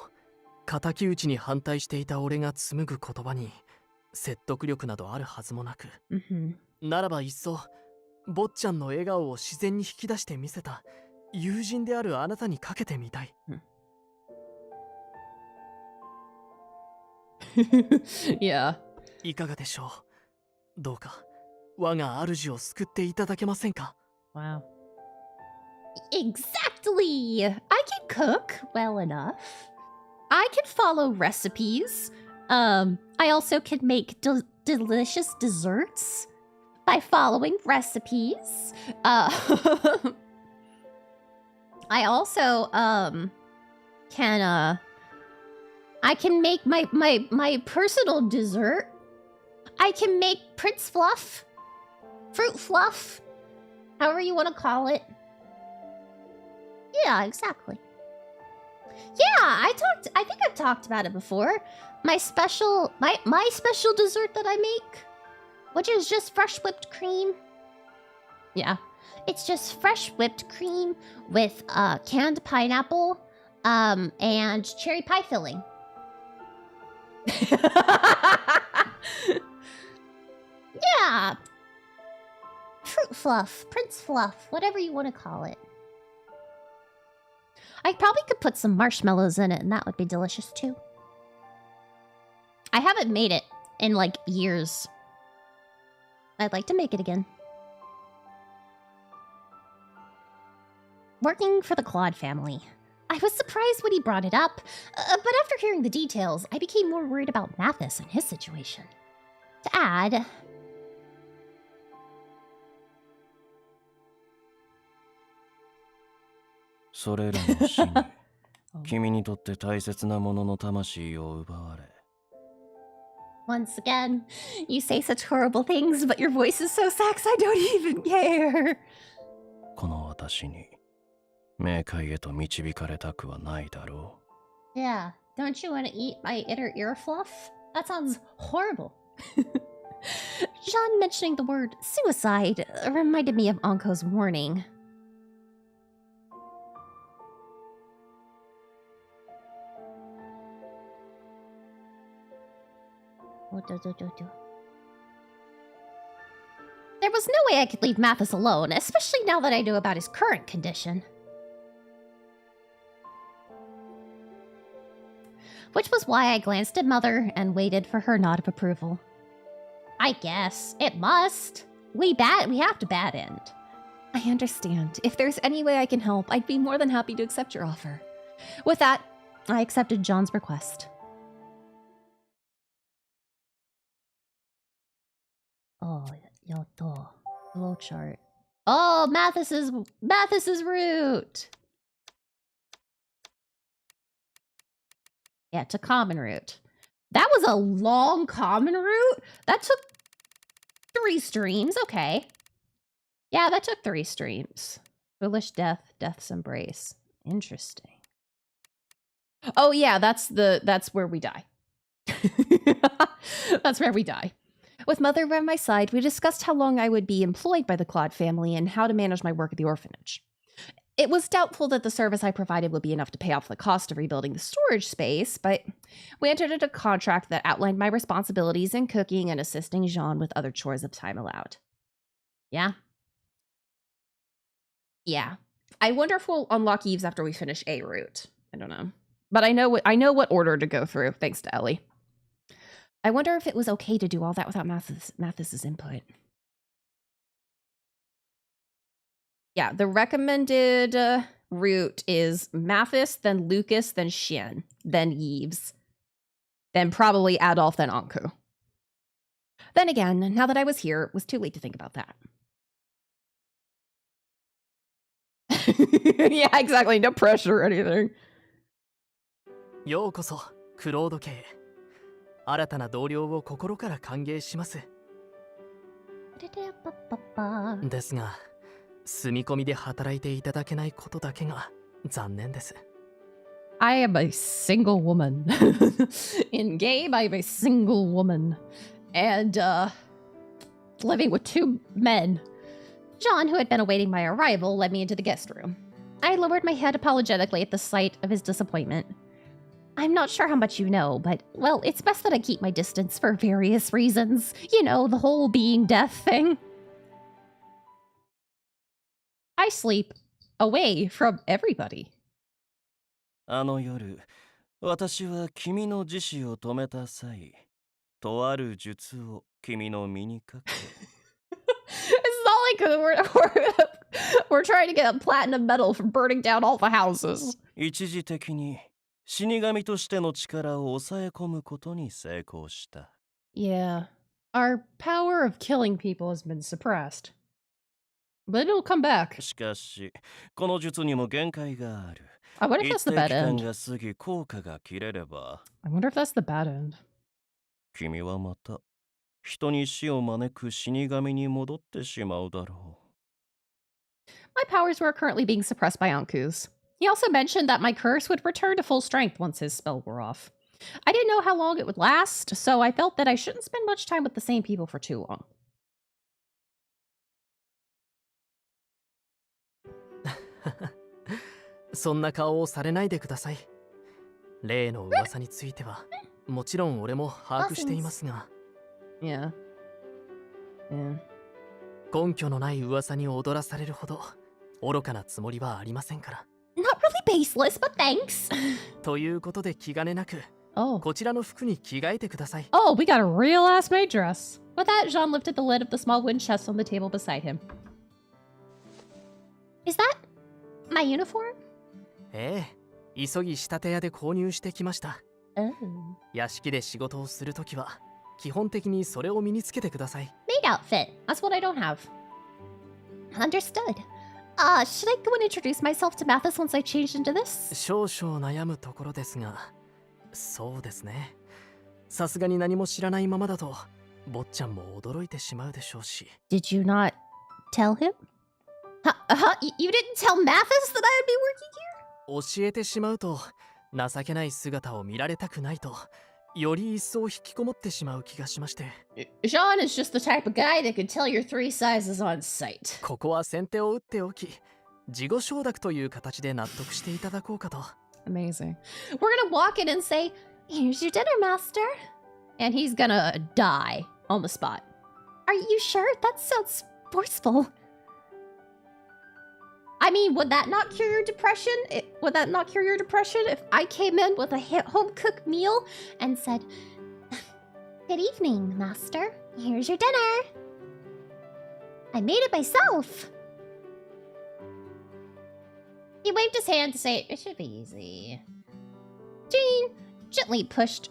敵討ちに反対していた俺が紡ぐ言葉に説得力などあるはずもなく、Mm-hmm. ならばいっそ坊ちゃんの笑顔を自然に引き出してみせた友人であるあなたにかけてみたい。Yeah. いかがでしょう。どうか我が主を救っていただけませんか。 Wow. Exactly! I can cook well enough. I can follow recipes. I also can make delicious desserts by following recipes. I also can I can make my personal dessert. I can make Prince Fluff, Fruit Fluff, however you want to call it. Yeah, exactly. Yeah, I think I've talked about it before. My special dessert that I make, which is just fresh whipped cream. Yeah, it's just fresh whipped cream with canned pineapple, and cherry pie filling. Yeah, Fruit Fluff, Prince Fluff, whatever you want to call it. I probably could put some marshmallows in it, and that would be delicious too. I haven't made it in like years. I'd like to make it again. Working for the Claude family. I was surprised when he brought it up, but after hearing the details, I became more worried about Mathis and his situation. To add... それらの死に君にとって大切なものの魂を奪われ Once again, you say such horrible things, but your voice is so sax I don't even care. この私に冥界へと導かれたくはないだろう Yeah, don't you want to eat my inner ear fluff? That sounds horrible. Jean mentioning the word suicide reminded me of Anko's warning. There was no way I could leave Mathis alone, especially now that I knew about his current condition. Which was why I glanced at Mother and waited for her nod of approval. I guess. It must. We have to bad end. I understand. If there's any way I can help, I'd be more than happy to accept your offer. With that, I accepted John's request. Oh, Yoto. Flowchart. Oh, Mathis's route! Yeah, to common route. That was a long common route? That took 3 streams, okay. Yeah, that took 3 streams. Foolish Death, Death's Embrace. Interesting. Oh yeah, that's where we die. That's where we die. With Mother by my side, we discussed how long I would be employed by the Claude family and how to manage my work at the orphanage. It was doubtful that the service I provided would be enough to pay off the cost of rebuilding the storage space, but we entered into a contract that outlined my responsibilities in cooking and assisting Jean with other chores if time allowed. Yeah? Yeah. I wonder if we'll unlock Eves after we finish a route. I don't know. But I know what order to go through, thanks to Ellie. I wonder if it was okay to do all that without Mathis's input. Yeah, the recommended route is Mathis, then Lucas, then Xian, then Eves, then probably Adolf, then Anku. Then again, now that I was here, it was too late to think about that. Yeah, exactly. No pressure or anything. ようこそクロード家へ。新たな同僚を心から歓迎します。ですが、住み込みで働いていただけないことだけが残念です。I am a single woman. In game, I am a single woman. And, living with 2 men. John, who had been awaiting my arrival, led me into the guest room. I lowered my head apologetically at the sight of his disappointment. I'm not sure how much you know, but, well, it's best that I keep my distance for various reasons. You know, the whole being death thing. I sleep away from everybody. あの夜、私は君の自死を止めた際、とある術を君の身にかけ。It's not like we're trying to get a platinum medal for burning down all the houses. 一時的に死神としての力を抑え込むことに成功した。Yeah. Our power of killing people has been suppressed. But it'll come back. しかし、この術にも限界がある。 I wonder if that's the bad 一定期間 end. が過ぎ効果が切れれば、 I wonder if that's the bad end. 君はまた人に死を招く死神に戻ってしまうだろう。 My powers were currently being suppressed by Anku's. He also mentioned that my curse would return to full strength once his spell wore off. I didn't know how long it would last, so I felt that I shouldn't spend much time with the same people for too long. そんな顔をされないでください。例の噂については、もちろん俺も把握していますが。Yeah. Yeah. 根拠のない噂に踊らされるほど愚かなつもりはありませんから。Not really baseless, but thanks. ということで気兼ねなく、Oh. こちらの服に着替えてください。Oh, we got a real ass maid dress. With that, Jean lifted the lid of the small wooden chest on the table beside him. Is that my uniform? ええ、急ぎ仕立て屋で購入してきました。Oh. 屋敷で仕事をするときは、基本的にそれを身につけてください。Maid outfit. That's what I don't have. Understood. Should I go and introduce myself to Mathis once I change into this? 少々悩むところですが、そうですね。さすがに何も知らないままだと、坊ちゃんも驚いてしまうでしょうし。Did you not tell him? You didn't tell Mathis that I would be working here? 教えてしまうと、情けない姿を見られたくないと、より一層引きこもってしまう気がしまして。Jean is just the type of guy that could tell your 3 sizes on sight. ここは先手を打っておき、事後承諾という形で納得していただこうかと。Amazing. We're gonna walk in and say, "Here's your dinner, master." And he's gonna die on the spot. Are you sure? That sounds forceful. I mean, would that not cure your depression? Would that not cure your depression if I came in with a home-cooked meal and said, Good evening, master. Here's your dinner. I made it myself. He waved his hand to say it should be easy. Jean gently pushed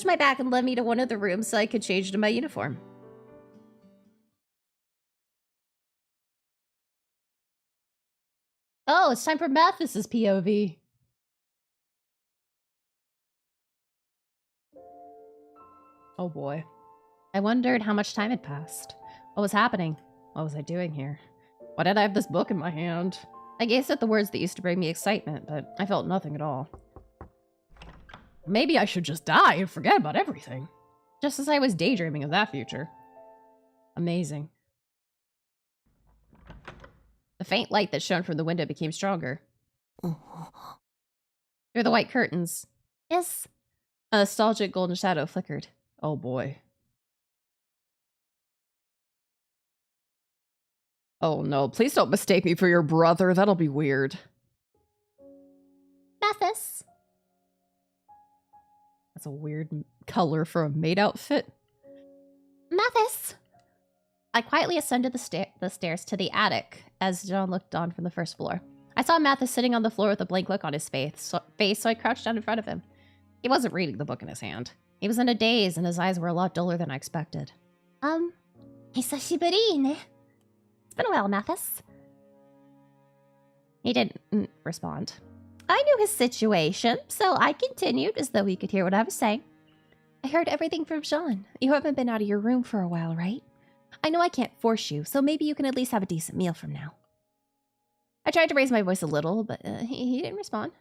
my back and led me to one of the rooms so I could change into my uniform. Oh, it's time for Mathis's POV. Oh boy. I wondered how much time had passed. What was happening? What was I doing here? Why did I have this book in my hand? I gazed at the words that used to bring me excitement, but I felt nothing at all. Maybe I should just die and forget about everything. Just as I was daydreaming of that future. Amazing. The faint light that shone from the window became stronger. Through the white curtains. Yes. A nostalgic golden shadow flickered. Oh boy. Oh no, please don't mistake me for your brother. That'll be weird. Mathis. That's a weird color for a maid outfit. Mathis. I quietly ascended the stairs to the attic as John looked on from the first floor. I saw Mathis sitting on the floor with a blank look on his face, so I crouched down in front of him. He wasn't reading the book in his hand. He was in a daze, and his eyes were a lot duller than I expected. Hisashiburi ne. It's been a while, Mathis. He didn't respond. I knew his situation, so I continued as though he could hear what I was saying. I heard everything from Jean. You haven't been out of your room for a while, right? I know I can't force you, so maybe you can at least have a decent meal from now. I tried to raise my voice a little, but he didn't respond.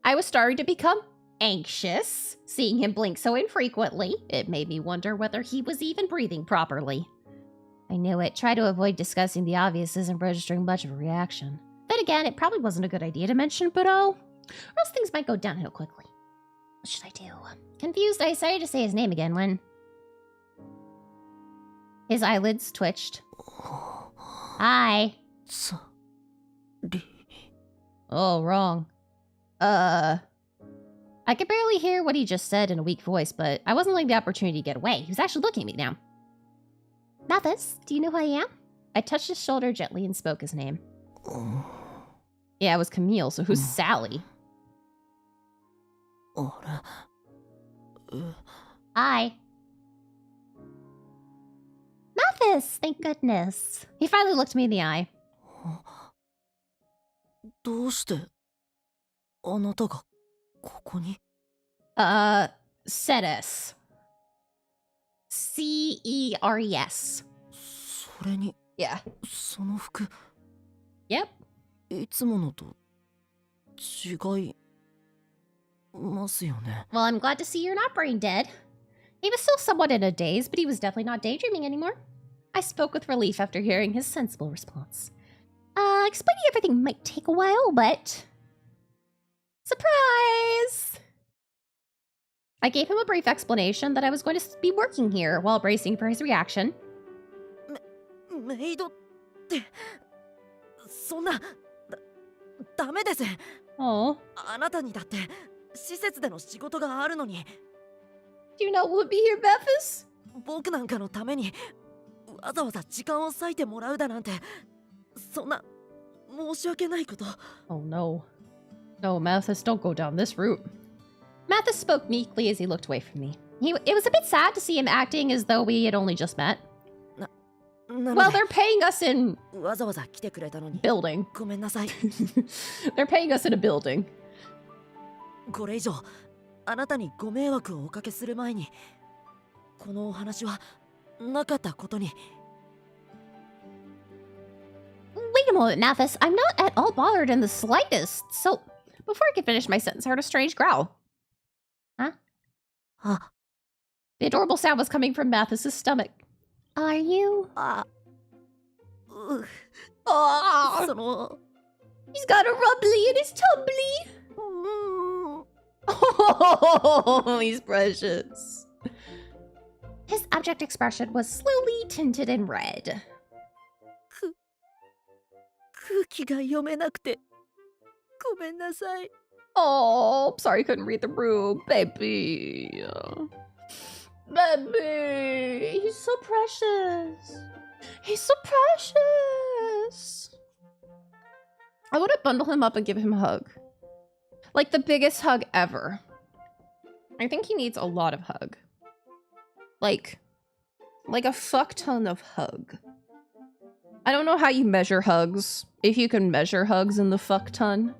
I was starting to become anxious. Seeing him blink so infrequently, it made me wonder whether he was even breathing properly. I knew it. Try to avoid discussing the obvious isn't registering much of a reaction. But again, it probably wasn't a good idea to mention Budo, or else things might go downhill quickly. What should I do? Confused, I decided to say his name again when his eyelids twitched. Hi. Oh, wrong. I could barely hear what he just said in a weak voice, but I wasn't letting the opportunity to get away. He was actually looking at me now. Mathis, do you know who I am? I touched his shoulder gently and spoke his name. Yeah, it was Camille, so who's Sally? Hi. Mathis, thank goodness. He finally looked me in the eye. どうしてあなたがここに Ceres. C-E-R-E-S. それに Yeah. その服 Yep. いつものと違いますよね Well, I'm glad to see you're not brain dead. He was still somewhat in a daze, but he was definitely not daydreaming anymore. I spoke with relief after hearing his sensible response. Explaining everything might take a while, but... Surprise! I gave him a brief explanation that I was going to be working here while bracing for his reaction. メイドって、そんな、ダメです。Oh. あなたにだって施設での仕事があるのに。Do you not want me here, Mathis? 僕なんかのためにわざわざ時間を割いてもらうだなんて、そんな申し訳ないこと。Oh no. No, Mathis, don't go down this route. Mathis spoke meekly as he looked away from me. It was a bit sad to see him acting as though we had only just met. Well, they're paying us in... わざわざ来てくれたのに。building. ごめんなさい。They're paying us in a building. これ以上あなたにご迷惑をおかけする前に、このお話はなかったことに。Wait a moment, Mathis. I'm not at all bothered in the slightest. So, before I could finish my sentence, I heard a strange growl. Huh? The adorable sound was coming from Mathis's stomach. Are you? So... He's got a rubbly in his tumbly. Oh, he's precious. His abject expression was slowly tinted in red. 空気が読めなくてごめんなさい。Oh, sorry, couldn't read the room, baby. Baby, he's so precious. He's so precious. I want to bundle him up and give him a hug. Like the biggest hug ever. I think he needs a lot of hug. Like a fuck ton of hug. I don't know how you measure hugs. If you can measure hugs in the fuck ton.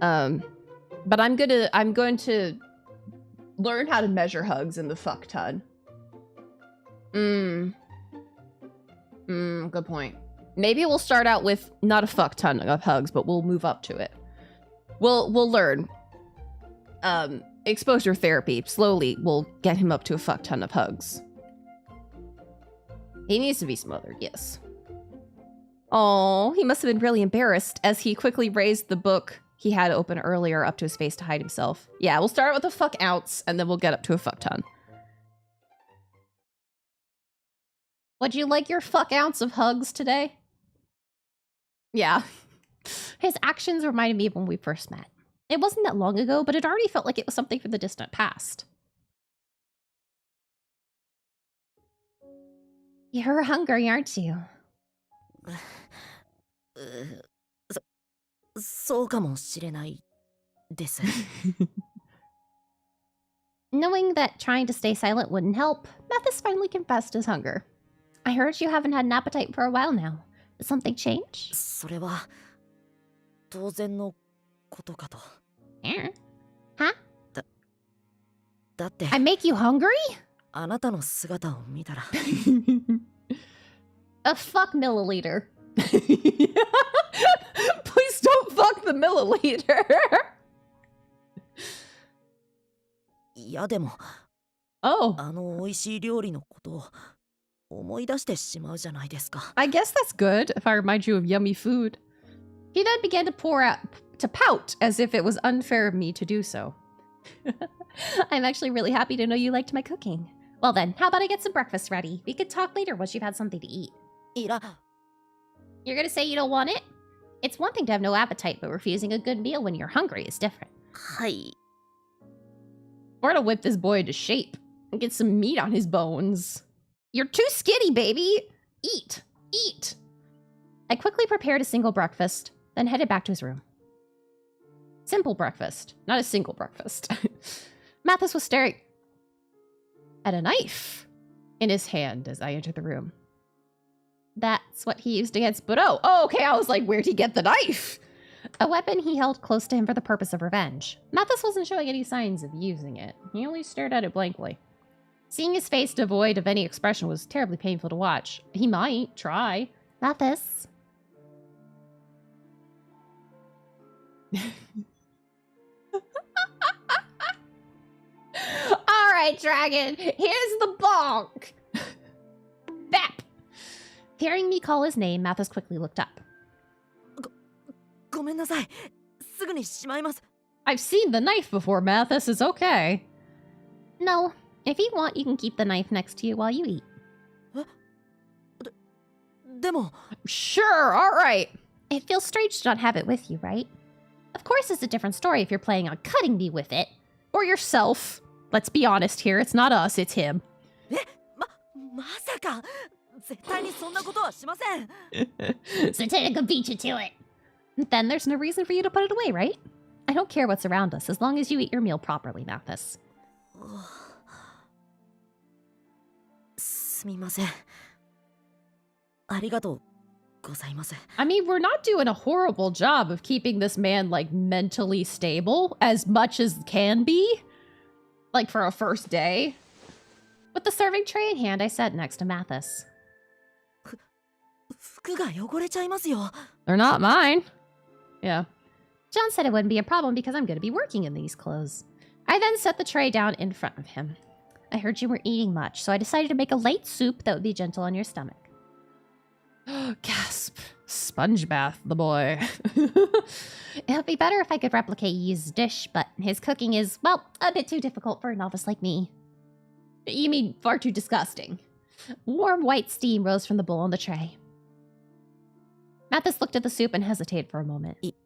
But I'm going to learn how to measure hugs in the fuck ton. Good point. Maybe we'll start out with not a fuck ton of hugs, but we'll move up to it. We'll learn. Exposure therapy. Slowly, we'll get him up to a fuck ton of hugs. He needs to be smothered, yes. Oh, he must have been really embarrassed as he quickly raised the book he had open earlier up to his face to hide himself. Yeah, we'll start with a fuck ounce, and then we'll get up to a fuck ton. Would you like your fuck ounce of hugs today? Yeah. His actions reminded me of when we first met. It wasn't that long ago, but it already felt like it was something from the distant past. You're hungry, aren't you? そうかもしれないです。Knowing that trying to stay silent wouldn't help, Mathis finally confessed his hunger. I heard you haven't had an appetite for a while now. Did something change? それは当然のことかと。Huh? だって I make you hungry? あなたの姿を見たら A fuck milliliter. Please don't fuck the milliliter. いやでも Oh. あの美味しい料理のことを思い出してしまうじゃないですか。I guess that's good if I remind you of yummy food. He then began to pout as if it was unfair of me to do so. I'm actually really happy to know you liked my cooking. Well then, how about I get some breakfast ready? We could talk later once you've had something to eat. You're gonna say you don't want it? It's one thing to have no appetite, but refusing a good meal when you're hungry is different. Or to whip this boy into shape and get some meat on his bones. You're too skinny, baby! Eat! Eat! I quickly prepared a single breakfast, then headed back to his room. Simple breakfast, not a single breakfast. Mathis was staring at a knife in his hand as I entered the room. That's what he used against Budo. Oh, okay, I was like, where'd he get the knife? A weapon he held close to him for the purpose of revenge. Mathis wasn't showing any signs of using it. He only stared at it blankly. Seeing his face devoid of any expression was terribly painful to watch. He might try. Mathis. All right, dragon. Here's the bonk. Bap. Hearing me call his name, Mathis quickly looked up. I've seen the knife before, Mathis. It's okay. No. If you want, you can keep the knife next to you while you eat. Sure, all right. It feels strange to not have it with you, right? Of course, it's a different story if you're planning on cutting me with it. Or yourself. Let's be honest here. It's not us, it's him. Satanic beat you to it. Then there's no reason for you to put it away, right? I don't care what's around us as long as you eat your meal properly, Mathis. I mean, we're not doing a horrible job of keeping this man, like, mentally stable as much as can be. Like, for a first day. With the serving tray in hand, I sat next to Mathis. They're not mine. Yeah. John said it wouldn't be a problem because I'm going to be working in these clothes. I then set the tray down in front of him. I heard you weren't eating much, so I decided to make a light soup that would be gentle on your stomach. Gasp. Sponge bath, the boy. It would be better if I could replicate Yi's dish, but his cooking is, well, a bit too difficult for a novice like me. You mean far too disgusting. Warm white steam rose from the bowl on the tray. Mathis looked at the soup and hesitated for a moment. He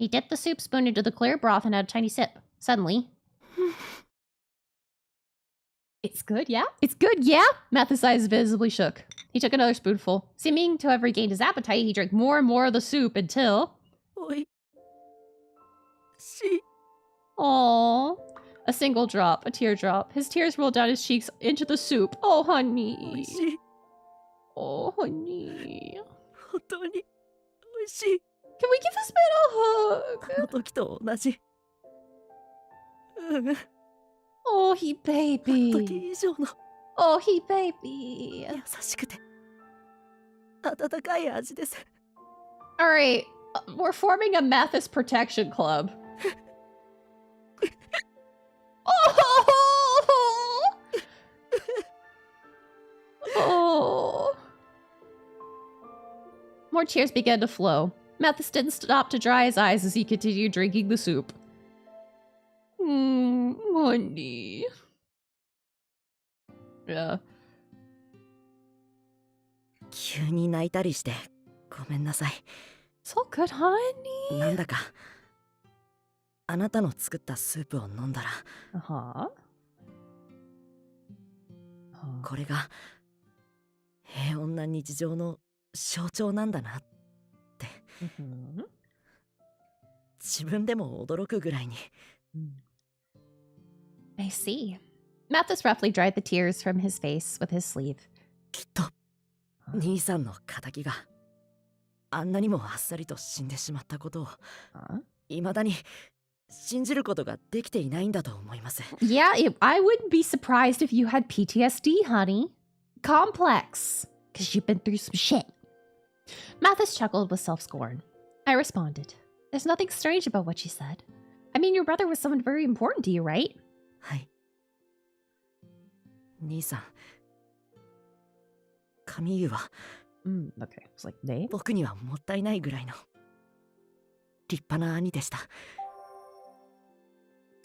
dipped the soup spoon into the clear broth and had a tiny sip. Suddenly... It's good, yeah? It's good, yeah? Mathis' eyes visibly shook. He took another spoonful. Seeming to have regained his appetite, he drank more and more of the soup until... Aww. A single drop, a teardrop. His tears rolled down his cheeks into the soup. Oh, honey. Oh, honey. Can we give this man a hug? Oh, he baby. Oh, he baby. Alright, we're forming a Mathis protection club. Oh! Oh! More tears began to flow. Mathis didn't stop to dry his eyes as he continued drinking the soup. Honey. Yeah. It's all good, honey. Uh-huh. これが平穏な日常の象徴なんだなって自分でも驚くぐらいに I see. Mathis roughly dried the tears from his face with his sleeve. きっと兄さんの仇があんなにもあっさりと死んでしまったことを未だに信じることができていないんだと思います。Yeah, I wouldn't be surprised if you had PTSD, honey. Complex. Because you've been through some shit. Mathis chuckled with self-scorn. I responded. There's nothing strange about what she said. I mean, your brother was someone very important to you, right? はい。兄さん、神湯は、okay. It's like they? 僕にはもったいないぐらいの立派な兄でした。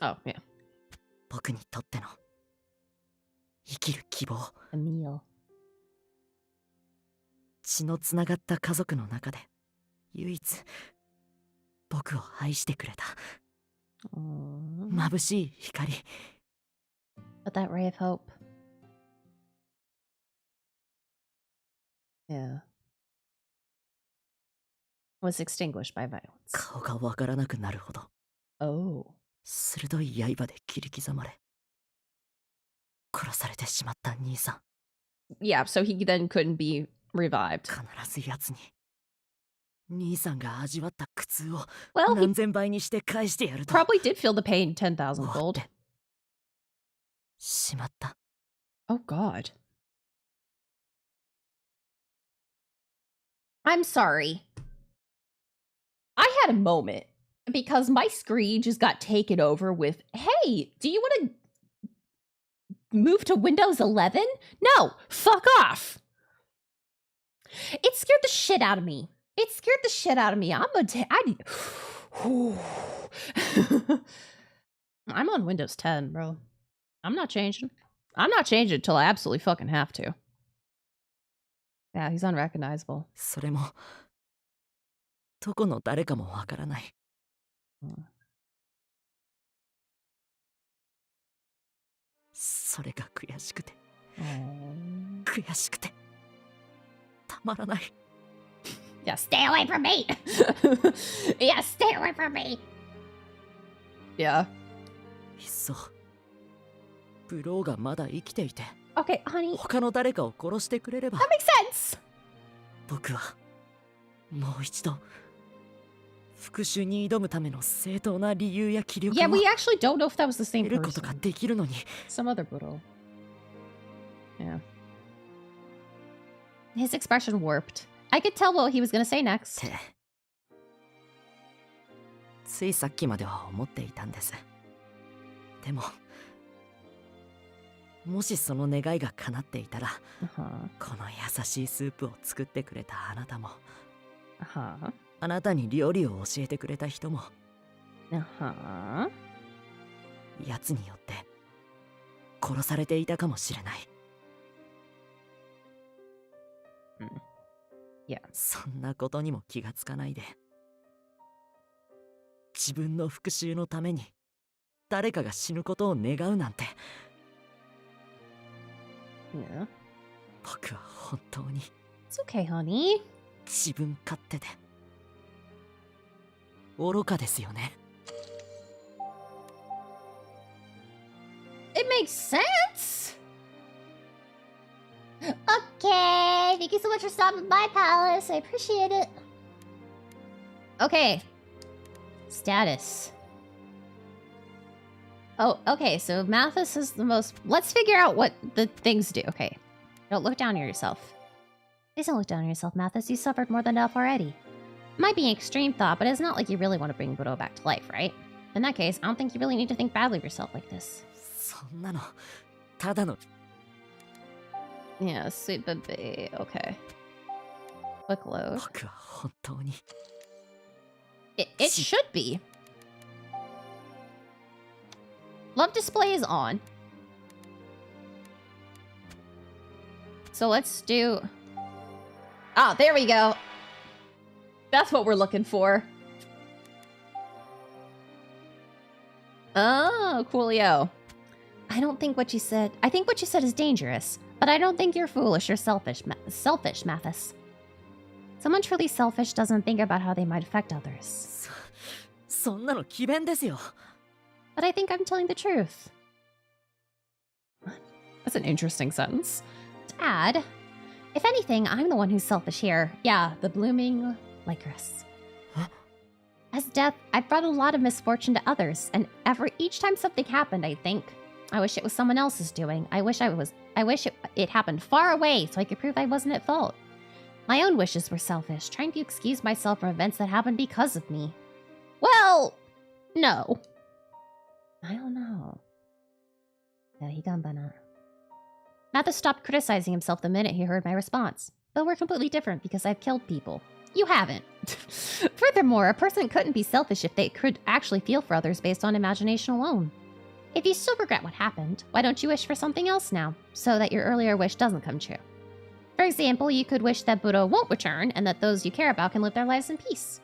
Oh, yeah. 僕にとっての生きる希望。Emil. 血のつながった家族の中で唯一僕を愛してくれた眩しい光。 But that ray of hope. Yeah. Was extinguished by violence. 顔がわからなくなるほど Oh. 鋭い刃で切り刻まれ殺されてしまった兄さん。 Yeah, so he then couldn't be revived. 必ず奴に兄さんが味わった苦痛を Well, he 何千倍にして返してやると probably did feel the pain 10,000 fold. しまった。 Oh god. I'm sorry. I had a moment because my screen just got taken over with, hey, do you want to move to Windows 11? No, fuck off. It scared the shit out of me. It scared the shit out of me. I'm on Windows 10, bro. I'm not changing. I'm not changing until I absolutely fucking have to. Yeah, he's unrecognizable. それもどこの誰かもわからない。それが悔しくて悔しくてたまらない。 Yeah, stay away from me! Yeah, stay away from me! Yeah. いっそブローがまだ生きていて Okay, honey. 他の誰かを殺してくれれば That makes sense! 僕はもう一度復讐に挑むための正当な理由や気力を Yeah, we actually don't know if that was the same 得ることが person. できるのに Some other Budo. Yeah. His expression warped. I could tell what he was gonna say next. ってついさっきまでは思っていたんです。でももしその願いが叶っていたら、この優しいスープを作ってくれたあなたも、あなたに料理を教えてくれた人も、奴によって殺されていたかもしれない。いや、そんなことにも気がつかないで、自分の復讐のために誰かが死ぬことを願うなんて。Yeah. 僕は本当に It's okay, honey. 自分勝手で愚かですよね。 It makes sense! Okay, thank you so much for stopping by, Palace. I appreciate it. Okay. Status. Oh, okay, so Mathis is the most... Let's figure out what the things do. Okay. Don't look down on yourself. Please don't look down on yourself, Mathis. You suffered more than enough already. Might be an extreme thought, but it's not like you really want to bring Budo back to life, right? In that case, I don't think you really need to think badly of yourself like this. そんなのただの Yeah, sweet baby. Okay. Quick load. 僕は本当に It should be. Love display is on. So let's do... Ah, there we go. That's what we're looking for. Oh, coolio. I don't think what you said... I think what you said is dangerous. But I don't think you're foolish or selfish, Mathis. Someone truly selfish doesn't think about how they might affect others. そんなの詭弁ですよ。 But I think I'm telling the truth. That's an interesting sentence. To add, if anything, I'm the one who's selfish here. Yeah, the blooming lycris. Huh? As death, I've brought a lot of misfortune to others, and each time something happened, I think, I wish it was someone else's doing. I wish it happened far away so I could prove I wasn't at fault. My own wishes were selfish, trying to excuse myself from events that happened because of me. Well, no. I don't know. Mathis stopped criticizing himself the minute he heard my response. But we're completely different because I've killed people. You haven't. Furthermore, a person couldn't be selfish if they could actually feel for others based on imagination alone. If you still regret what happened, why don't you wish for something else now, so that your earlier wish doesn't come true? For example, you could wish that Buddha won't return and that those you care about can live their lives in peace.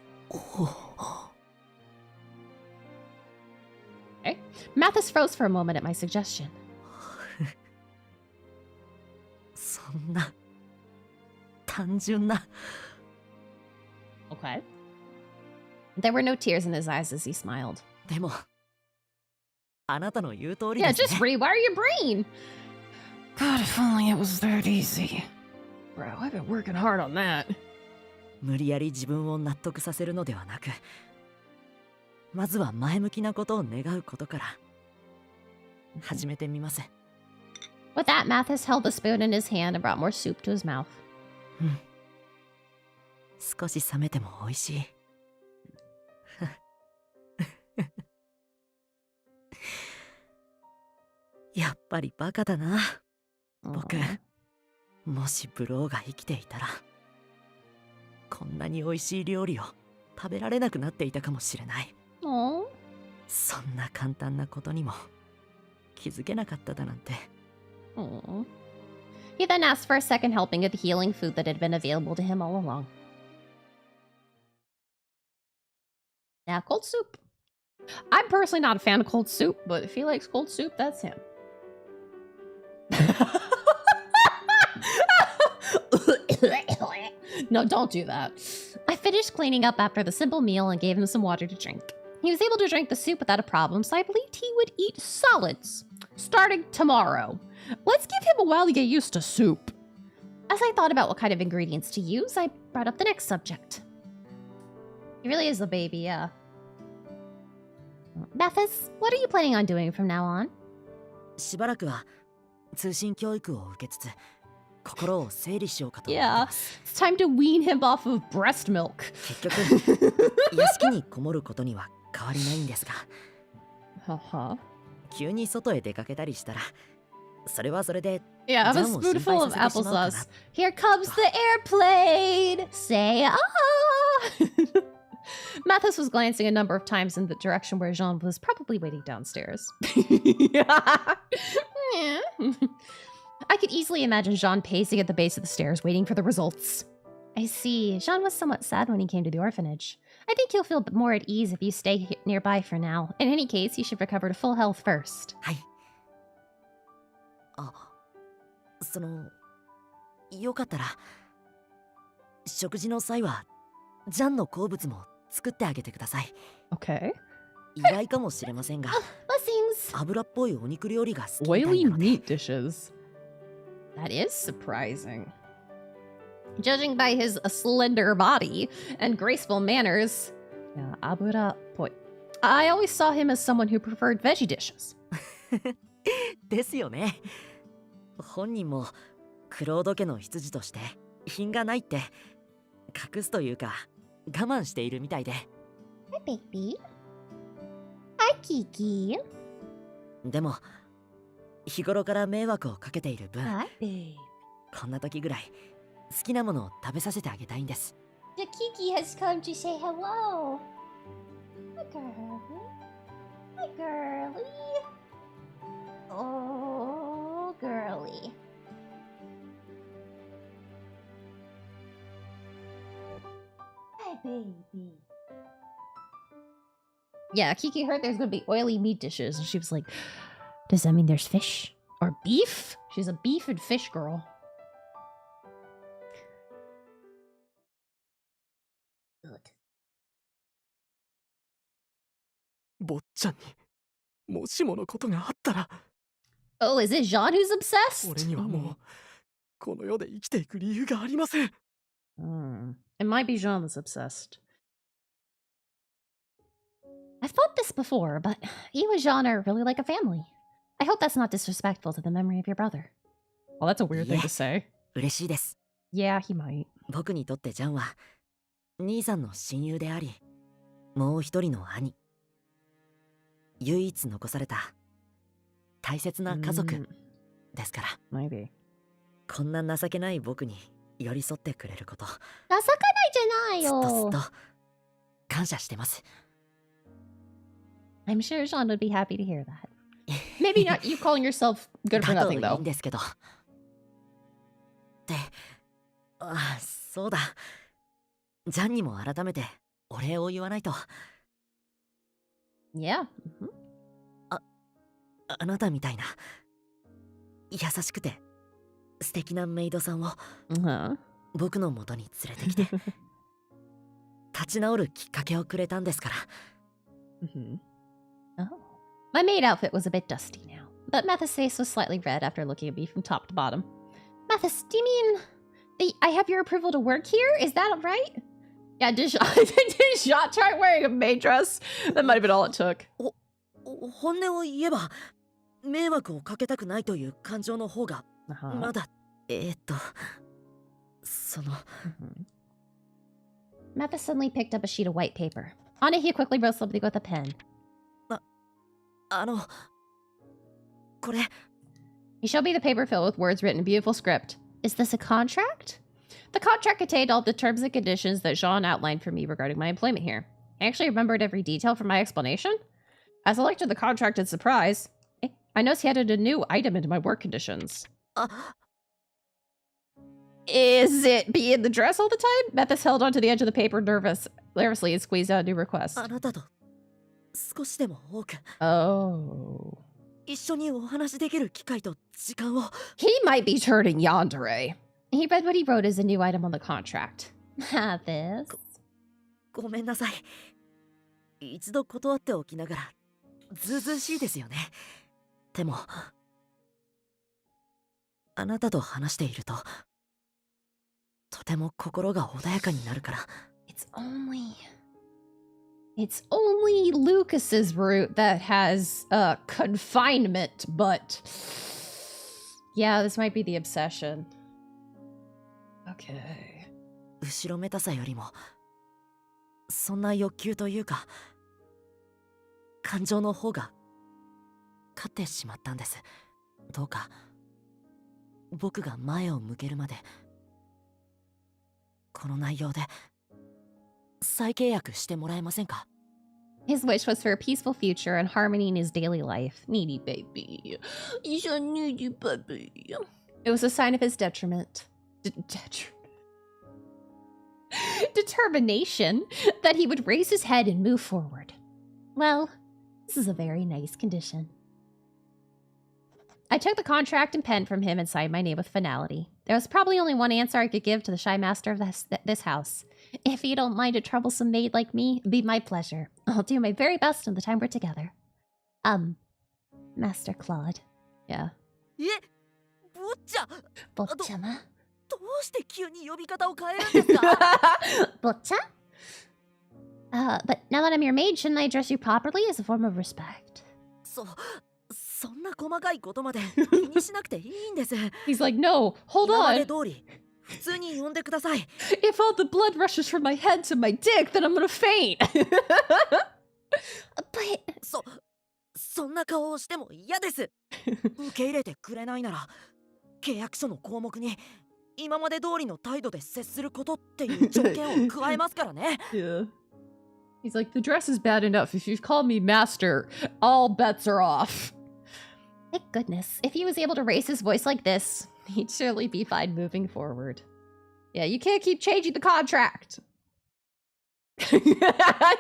Okay. Mathis froze for a moment at my suggestion. そんな単純な Okay. There were no tears in his eyes as he smiled. でもあなたの言う通り Yeah, ですね just rewire your brain. God, if only it was that easy. Bro, I've been working hard on that. 無理やり自分を納得させるのではなくまずは前向きなことを願うことから始めてみます With that, Mathis held the spoon in his hand and brought more soup to his mouth. 少し冷めても美味しいやっぱりバカだな僕もしブローが生きていたらこんなに美味しい料理を食べられなくなっていたかもしれない Aww. そんな簡単なことにも気づけなかっただなんて Aww. He then asked for a second helping of the healing food that had been available to him all along. Now, cold soup. I'm personally not a fan of cold soup, but if he likes cold soup, that's him. No, don't do that. I finished cleaning up after the simple meal and gave him some water to drink. He was able to drink the soup without a problem, so I believed he would eat solids, starting tomorrow. Let's give him a while to get used to soup. As I thought about what kind of ingredients to use, I brought up the next subject. He really is a baby, yeah. Mathis, what are you planning on doing from now on? しばらくは通信教育を受けつつ心を整理しようかと思ってま Yeah, す it's time to wean him off of breast milk. 結局屋敷にこもることには変わりないんですが Haha. 急に外へ出かけたりしたらそれはそれで Yeah, I have a Jam will spoonful of 心配させてしまうかな。 applesauce. Here comes the airplane! Say ah! Mathis was glancing a number of times in the direction where Jean was probably waiting downstairs. Yeah. I could easily imagine Jean pacing at the base of the stairs, waiting for the results. I see. Jean was somewhat sad when he came to the orphanage. I think he'll feel more at ease if you stay nearby for now. In any case, he should recover to full health first. はいあそのよかったら食事の際はジャンの好物も作ってあげてください Okay. 意外かもしれませんが Blessings! 油っぽいお肉料理が好きみたい Oily なので meat dishes. That is surprising. Judging by his slender body and graceful manners, Yeah, abura poi. I always saw him as someone who preferred veggie dishes. ですよね本人もクロード家の羊として品がないって隠すというか我慢しているみたいで Hi, baby. Hi, Kiki. でも日頃から迷惑をかけている分 Hi, babe. こんな時ぐらい好きなものを食べさせてあげたいんです The Kiki has come to say hello. Hi, girlie. Hi, girlie. Oh, girlie. Hi, baby. Yeah, Kiki heard there's gonna be oily meat dishes, and she was like, does that mean there's fish? Or beef? She's a beef and fish girl. Good. 坊ちゃんにもしものことがあったら Oh, is it Jean who's obsessed? 俺にはもうこの世で生きていく理由がありません It might be Jean that's obsessed. I've thought this before, but you and Jean are really like a family. I hope that's not disrespectful to the memory of your brother. Well, that's a weird thing Yeah. to say. 嬉しいです Yeah, he might. 僕にとってジャンは兄さんの親友でありもう一人の兄唯一残された大切な家族ですから Maybe. こんな情けない僕に寄り添ってくれること、情けないじゃないよ。ずっと感謝してます。I'm sure Jean would be happy to hear that. Maybe not you calling yourself good for nothing, だといい though. んですけど。で、そうだ。ジャンにも改めてお礼を言わないと。Yeah. あなたみたいな優しくて素敵なメイドさんを僕の元に連れてきて立ち直るきっかけをくれたんですから。Oh. My maid outfit was a bit dusty now, but Mathis' face was slightly red after looking at me from top to bottom. Mathis, do you mean I have your approval to work here? Is that right? Yeah, did Jean try wearing a maid dress? That might have been all it took. 本音を言えば迷惑をかけたくないという感情の方がまだその。Mathis suddenly picked up a sheet of white paper. On it, he quickly wrote something with a pen. これ。He showed me the paper filled with words written in beautiful script. Is this a contract? The contract contained all the terms and conditions that Jean outlined for me regarding my employment here. I actually remembered every detail from my explanation. As I looked at the contract in surprise, I noticed he added a new item into my work conditions. Is it be in the dress all the time? Mathis held onto the edge of the paper nervously and squeezed out a new request. あなたと少しでも多く。Oh. 一緒にお話しできる機会と時間を。He might be turning yandere. He read what he wrote as a new item on the contract. Mathis. ごめんなさい。一度断っておきながらずうずうしいですよね。でもあなたと話しているととても心が穏やかになるから。It's only Lucas's route that has confinement, but yeah, this might be the obsession. Okay. 後ろめたさよりもそんな欲求というか感情の方が勝ってしまったんです。どうか僕が前を向けるまでこの内容で再契約してもらえませんか？ His wish was for a peaceful future and harmony in his daily life. Needy baby. He's a needy baby. It was a sign of his determination that he would raise his head and move forward. Well, this is a very nice condition. I took the contract and pen from him and signed my name with finality. There was probably only one answer I could give to the shy master of this house. If you don't mind a troublesome maid like me, it'd be my pleasure. I'll do my very best in the time we're together. Master Claude. Yeah. 坊ちゃん。坊ちゃま。どうして急に呼び方を変えるんですか？坊ちゃん? But now that I'm your maid, shouldn't I address you properly as a form of respect? そんな細かいことまで気にしなくていいんです。He's like, no, hold 今まで on. 通り普通に呼んでください。If all the blood rushes from my head to my dick, then I'm gonna faint. But そんな顔をしても嫌です。受け入れてくれないなら契約書の項目に今まで通りの態度で接することっていう条件を加えますからね。Yeah. He's like, the dress is bad enough. If you've called me master, all bets are off. thank goodness, if he was able to raise his voice like this, he'd surely be fine moving forward. Yeah, you can't keep changing the contract. He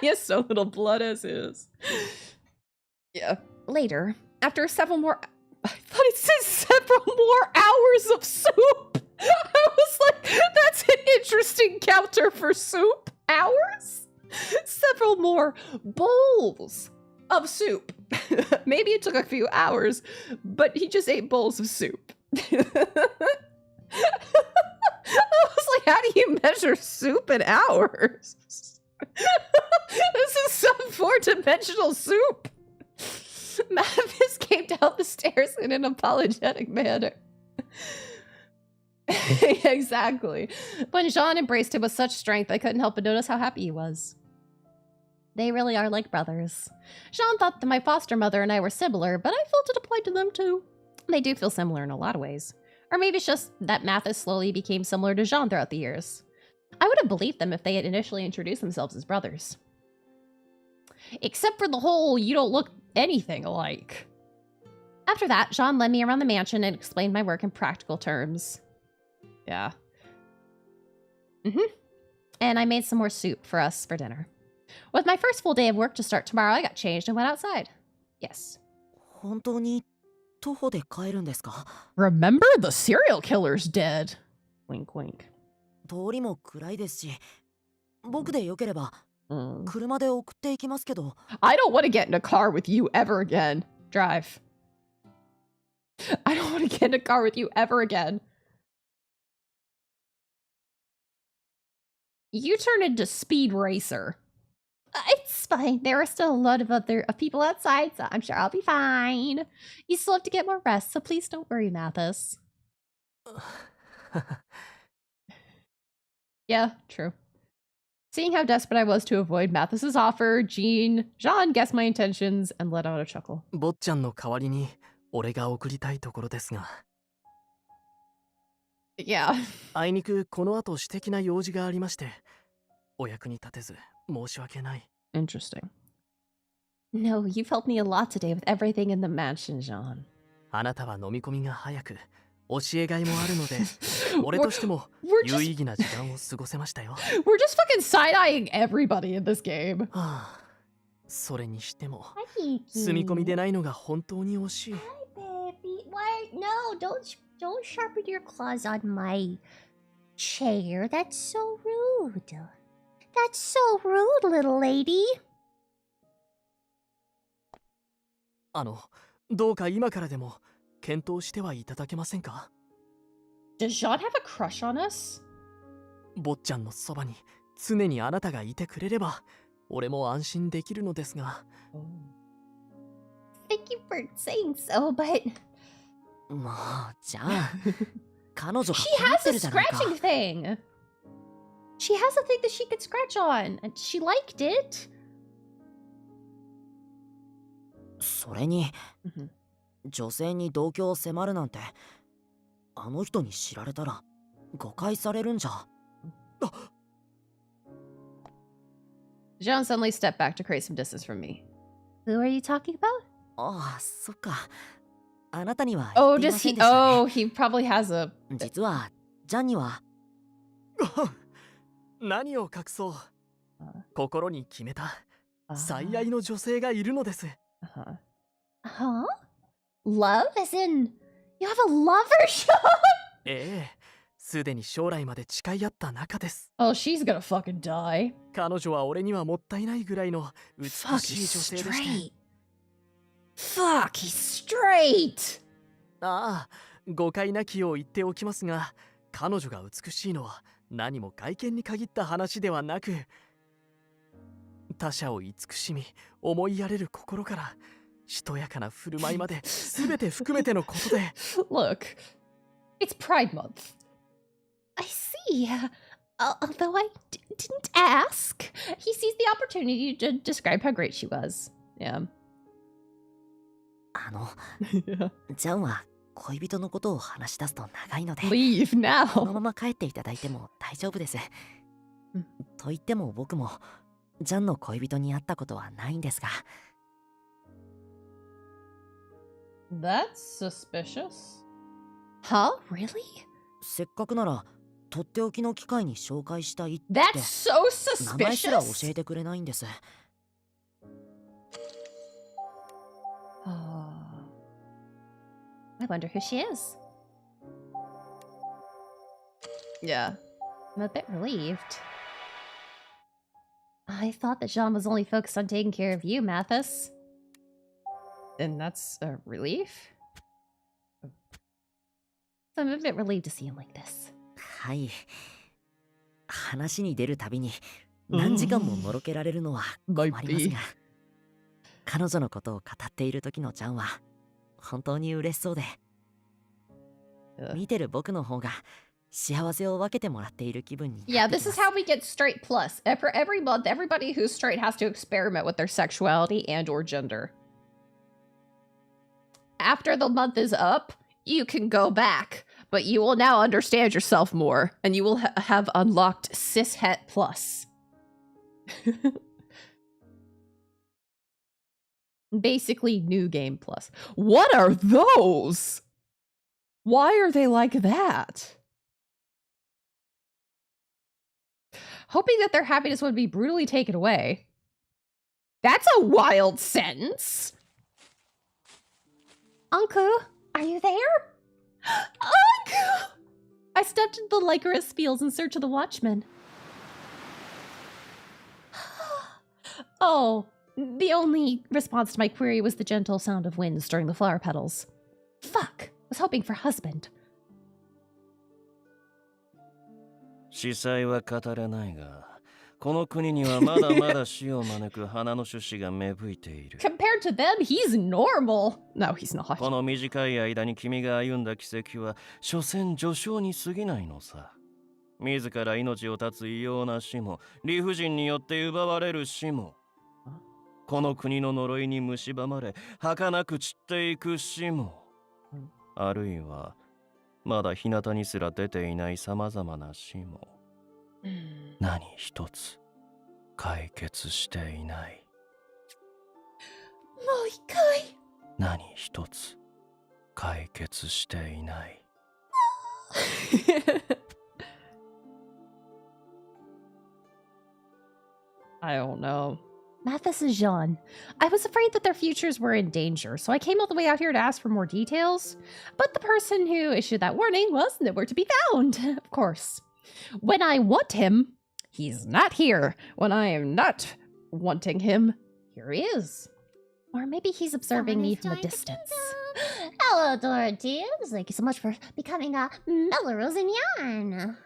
has so little blood as is. Yeah. Later, after several more... I thought it said several more hours of soup. I was like, that's an interesting counter for soup. Hours? Several more bowls of soup. Maybe it took a few hours, but he just ate bowls of soup. I was like, how do you measure soup in hours? This is some 4-dimensional soup. Mathis came down the stairs in an apologetic manner. Exactly. When Jean embraced him with such strength, I couldn't help but notice how happy he was. They really are like brothers. Jean thought that my foster mother and I were similar, but I felt it applied to them too. They do feel similar in a lot of ways. Or maybe it's just that Mathis slowly became similar to Jean throughout the years. I would have believed them if they had initially introduced themselves as brothers. Except for the whole, you don't look anything alike. After that, Jean led me around the mansion and explained my work in practical terms. Yeah. And I made some more soup for us for dinner. With my first full day of work to start tomorrow, I got changed and went outside. Yes. 本当に徒歩で帰るんですか? Remember, the serial killer's dead. Wink, wink. 通りも暗いですし、僕でよければ車で送っていきますけど。I don't want to get in a car with you ever again. Drive. I don't want to get in a car with you ever again. You turned into Speed Racer. It's fine. There are still a lot of other people outside, so I'm sure I'll be fine. You still have to get more rest, so please don't worry, Mathis. Yeah, true. Seeing how desperate I was to avoid Mathis's offer, Jean guessed my intentions and let out a chuckle. 坊ちゃんの代わりに俺が送りたいところですが。Yeah. あいにくこの後私的な用事がありまして、お役に立てず申し訳ない。Interesting. No, you've helped me a lot today with everything in the mansion, Jean. あなたは飲み込みが早く、教えがいもあるので、俺としても有意義な時間を過ごせましたよ。We're just fucking side-eyeing everybody in this game. はあ、それにしても、住み込みでないのが本当に惜しい。Hi, baby. What? No, don't sharpen your claws on my chair. That's so rude. That's so rude, little lady. どうか今からでも検討してはいただけませんか? Does Jean have a crush on us? 坊ちゃんのそばに常にあなたがいてくれれば、俺も安心できるのですが。Thank you for saying so, but... もう、じゃあ、彼女が She 困っ has て a るじゃないか。 scratching thing. She has a thing that she could scratch on, and she liked it. それに、女性に同居を迫るなんて、あの人に知られたら誤解されるんじゃ。Jean suddenly stepped back to create some distance from me. Who are you talking about? ああ、そっか。あなたには Oh, 言っていま does せん he? でしたね。Oh, he probably has a. 実は、ジャンには。何を隠そう。心に決めた最愛の女性がいるのです。Huh? Love? As in, you have a lover, Sean? ええ、すでに将来まで誓い合った仲です。Oh, she's gonna fucking die. 彼女は俺にはもったいないぐらいの美しい女性でして。Fuck, he's straight. ああ、誤解なきよう言っておきますが、彼女が美しいのは何も外見に限った話ではなく、他者を慈しみ思いやれる心からしとやかな振る舞いまで全て含めてのことで。Look, it's Pride Month. I see. Although I didn't ask. He sees the opportunity to describe how great she was. Yeah. ジャンは恋人のことを話し出すと長いので、 Leave この now. まま帰っていただいても大丈夫です。と言っても僕もジャンの恋人に会ったことはないんですが。That's suspicious. Huh? Really? せっかくならとっておきの機会に紹介したいって。 That's so 名前すら教 suspicious. えてくれないんです。I wonder who she is. Yeah. I'm a bit relieved. I thought that Jean was only focused on taking care of you, Mathis. And that's a relief? So I'm a bit relieved to see him like this. はい。話に出るたびに何時間ものろけられるのは困りますが、彼女のことを語っている時のジャンは本当に嬉しそうで、見てる僕の方が幸せを分けてもらっている気分に。 Yeah, this is how we get straight plus. Every month, everybody who's straight has to experiment with their sexuality and or gender. After the month is up, you can go back. But you will now understand yourself more, and you will have unlocked cishet plus. Basically, new game plus. What are those? Why are they like that? Hoping that their happiness would be brutally taken away. That's a wild sentence. Anku, are you there? Anku! I stepped into the Lycoris fields in search of the watchman. Oh, the only response to my query was the gentle sound of wind stirring the flower petals. Fuck, was hoping for husband. 司祭は語れないが、この国にはまだまだ死を招く花の種子が芽吹いている。Compared to them, he's normal. No, he's not. この短い間に君が歩んだ軌跡は、所詮序章に過ぎないのさ。自ら命を絶つ異様な死も、理不尽によって奪われる死も、この国の呪いに蝕まれ、儚く散っていく死も、あるいは、まだ日向にすら出ていない様々な死も、何一つ解決していない。もう一回。何一つ解決していない。I don't know. Mathis and Jean. I was afraid that their futures were in danger, so I came all the way out here to ask for more details. But the person who issued that warning was nowhere to be found, of course. When I want him, he's not here. When I am not wanting him, here he is. Or maybe he's observing me from a distance. Hello, Dorothy. Thank you so much for becoming a Melrose and Yarn.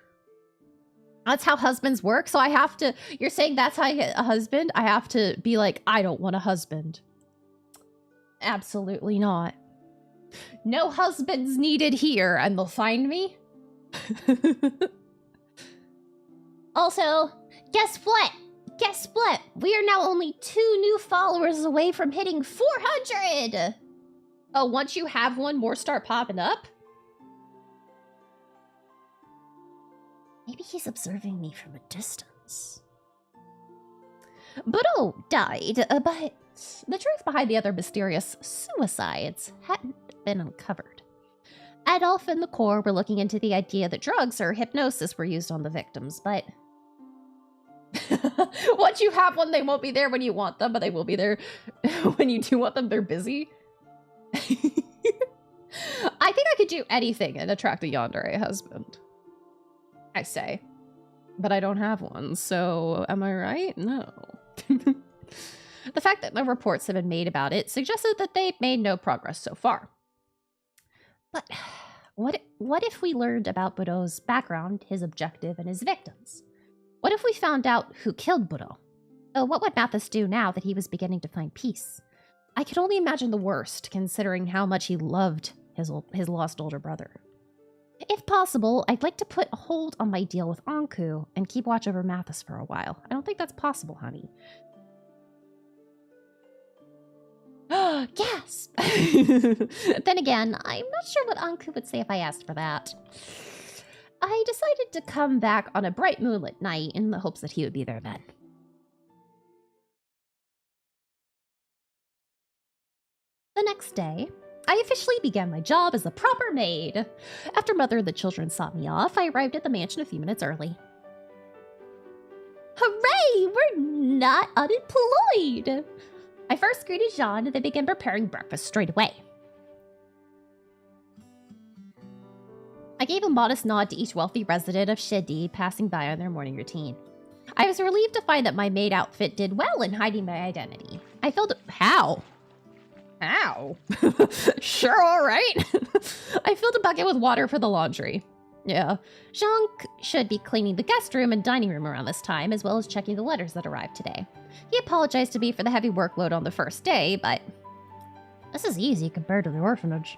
That's how husbands work, so I have to... You're saying that's how I get a husband? I have to be like, I don't want a husband. Absolutely not. No husbands needed here, and they'll find me? Also, guess what? Guess what? We are now only 2 new followers away from hitting 400! Oh, once you have one, more start popping up? Maybe he's observing me from a distance. Budo died, but the truth behind the other mysterious suicides hadn't been uncovered. Adolf and the Corps were looking into the idea that drugs or hypnosis were used on the victims, but... Once you have one, they won't be there when you want them, but they will be there when you do want them. They're busy. I think I could do anything and attract a yandere husband. I say. But I don't have one, so am I right? No. The fact that no reports have been made about it suggested that they've made no progress so far. But what if we learned about Budo's background, his objective, and his victims? What if we found out who killed Budo? What would Mathis do now that he was beginning to find peace? I could only imagine the worst, considering how much he loved his lost older brother. If possible, I'd like to put a hold on my deal with Anku and keep watch over Mathis for a while. I don't think that's possible, honey. Yes! Then again, I'm not sure what Anku would say if I asked for that. I decided to come back on a bright moonlit night in the hopes that he would be there then. The next day, I officially began my job as a proper maid. After Mother and the children saw me off, I arrived at the mansion a few minutes early. Hooray! We're not unemployed! I first greeted Jean and they began preparing breakfast straight away. I gave a modest nod to each wealthy resident of Shidi passing by on their morning routine. I was relieved to find that my maid outfit did well in hiding my identity. I felt... How? How? Sure, all right. I filled a bucket with water for the laundry. Yeah. Jean should be cleaning the guest room and dining room around this time, as well as checking the letters that arrived today. He apologized to me for the heavy workload on the first day, but... This is easy compared to the orphanage.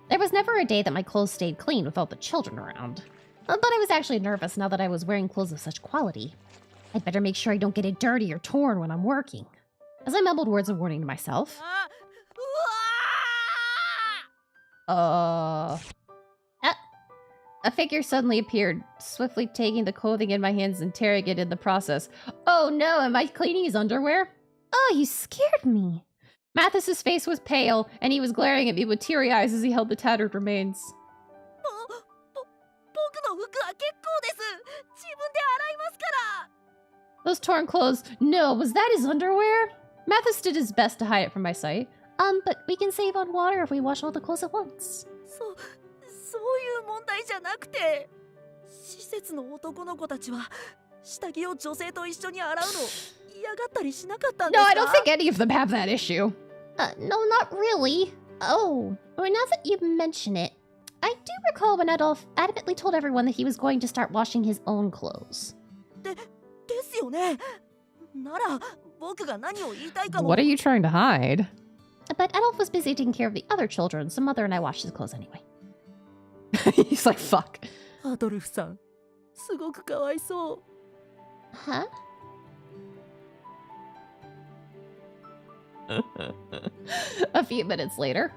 There was never a day that my clothes stayed clean without the children around. But I was actually nervous now that I was wearing clothes of such quality. I'd better make sure I don't get it dirty or torn when I'm working. As I mumbled words of warning to myself... A figure suddenly appeared, swiftly taking the clothing in my hands and tearing it in the process. Oh no, am I cleaning his underwear? Oh, you scared me. Mathis's face was pale, and he was glaring at me with teary eyes as he held the tattered remains. Those torn clothes. No, was that his underwear? Mathis did his best to hide it from my sight. But we can save on water if we wash all the clothes at once. そういう問題じゃなくて、施設の男の子たちは下着を女性と一緒に洗うの嫌がったりしなかったんですか? No, I don't think any of them have that issue. No, not really. Oh, well, now that you mention it, I do recall when Adolf adamantly told everyone that he was going to start washing his own clothes. ですよね。なら僕が何を言いたいかも。 What are you trying to hide? But Adolf was busy taking care of the other children, so Mother and I washed his clothes anyway. He's like, fuck. アドルフさん、すごくかわいそう。Huh? A few minutes later.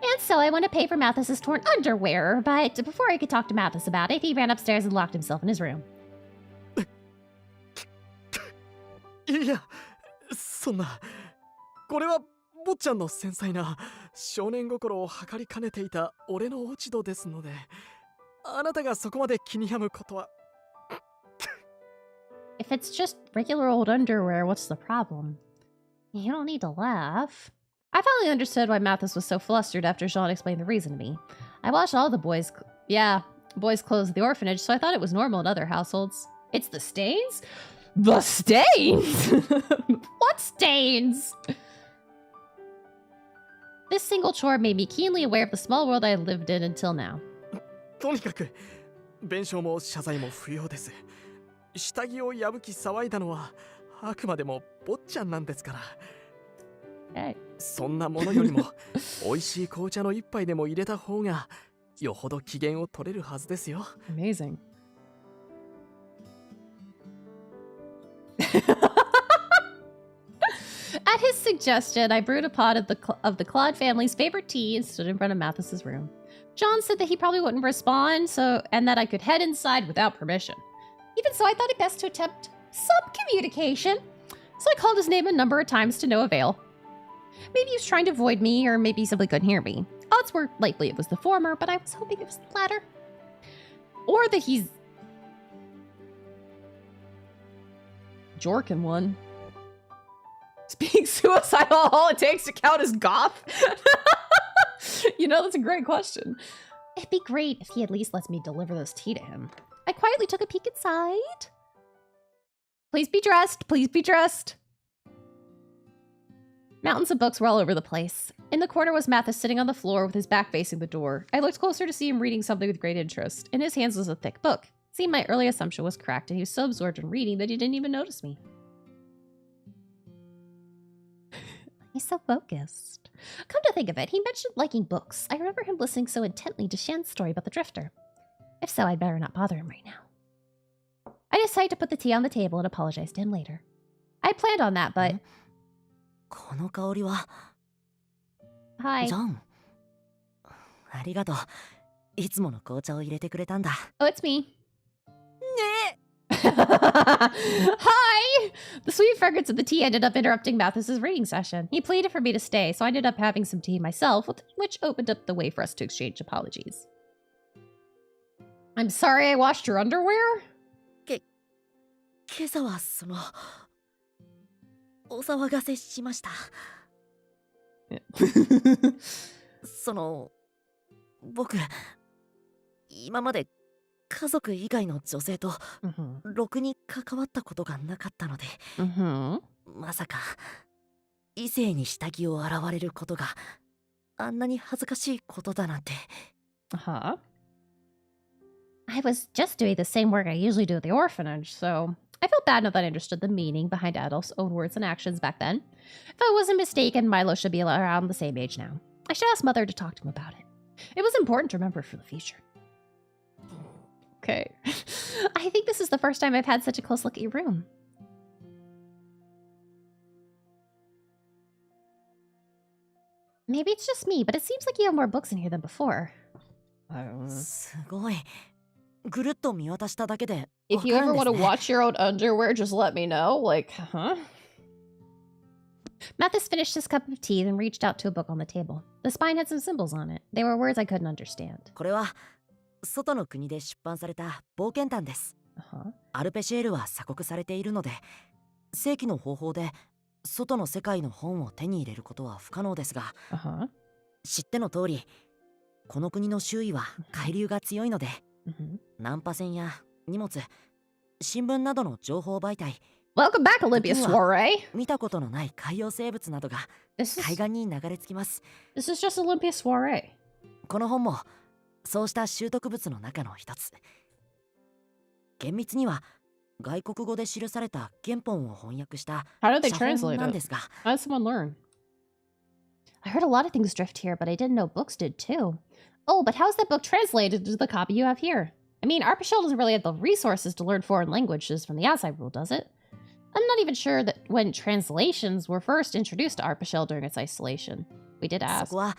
And so I went to pay for Mathis's torn underwear, but before I could talk to Mathis about it, he ran upstairs and locked himself in his room. いや、そんな。これは坊ちゃんの繊細な少年心を測りかねていた俺の落ち度ですので、あなたがそこまで気に病むことは。If it's just regular old underwear, what's the problem? You don't need to laugh. I finally understood why Mathis was so flustered after Jean explained the reason to me. I washed all the boys' clothes at the orphanage, so I thought it was normal in other households. It's the stains? The stains? What stains? This single chore made me keenly aware of the small world I had lived in until now. とにかく弁償も謝罪も不要です。下着を破き騒いだのはあくまでも坊ちゃんなんですから。そんなものよりも美味しい紅茶の一杯でも入れた方がよほど機嫌を取れるはずですよ。Amazing. At his suggestion, I brewed a pot of the Claude family's favorite tea and stood in front of Mathis's room. John said that he probably wouldn't respond, and that I could head inside without permission. Even so, I thought it best to attempt some communication. So I called his name a number of times to no avail. Maybe he was trying to avoid me, or maybe he simply couldn't hear me. Odds were likely it was the former, but I was hoping it was the latter. Or that he's... Jorkin one. Being suicidal, all it takes to count as goth? You know, that's a great question. It'd be great if he at least lets me deliver this tea to him. I quietly took a peek inside. Please be dressed. Please be dressed. Mountains of books were all over the place. In the corner was Mathis sitting on the floor with his back facing the door. I looked closer to see him reading something with great interest. In his hands was a thick book. See, my early assumption was correct, and he was so absorbed in reading that he didn't even notice me. He's so focused. Come to think of it, he mentioned liking books. I remember him listening so intently to Shan's story about the Drifter. If so, I'd better not bother him right now. I decided to put the tea on the table and apologize to him later. I planned on that, but... この香りは... Hi. ジョン。ありがとう。いつもの紅茶を入れてくれたんだ。Oh, it's me. ねえ Hi! The sweet fragrance of the tea ended up interrupting Mathis's reading session. He pleaded for me to stay, so I ended up having some tea myself, which opened up the way for us to exchange apologies. I'm sorry I washed your underwear? 今朝はお騒がせしました。僕、今まで家族以外の女性とろくに関わったことがなかったので、まさか異性に下着を洗われることがあんなに恥ずかしいことだなんて。I was just doing the same work I usually do at the orphanage, so I felt bad now that I understood the meaning behind Adolf's own words and actions back then. If I wasn't mistaken, Milo should be around the same age now. I should ask Mother to talk to him about it. It was important to remember for the future. Okay. I think this is the first time I've had such a close look at your room. Maybe it's just me, but it seems like you have more books in here than before. すごい。ぐるっと見渡しただけで If you わかる ever んです want to ね。 watch your own underwear, just let me know. Like, huh? Mathis finished his cup of tea, then reached out to a book on the table. The spine had some symbols on it. They were words I couldn't understand. これは外の国で出版された冒険譚です。アルペシエルは鎖国されているので、正規の方法で外の世界の本を手に入れることは不可能ですが、知っての通り、この国の周囲は海流が強いので、ナンパ船や荷物、新聞などの情報媒体、 Welcome back, Olympia Soiree. 見たことのない海洋生物などが海岸に流れ着きます。This is just Olympia Soiree. この本もそうした習得物の中の一つ。厳密には外国語で記された原本を翻訳した How did they 写本 translate なん it? ですが、 How did someone learn? I heard a lot of things drift here, but I didn't know books did too. Oh, but how's that book translated to the copy you have here? I mean, Arpachel doesn't really have the resources to learn foreign languages from the outside world, does it? I'm not even sure that when translations were first introduced to Arpachel during its isolation. We did そ ask. こは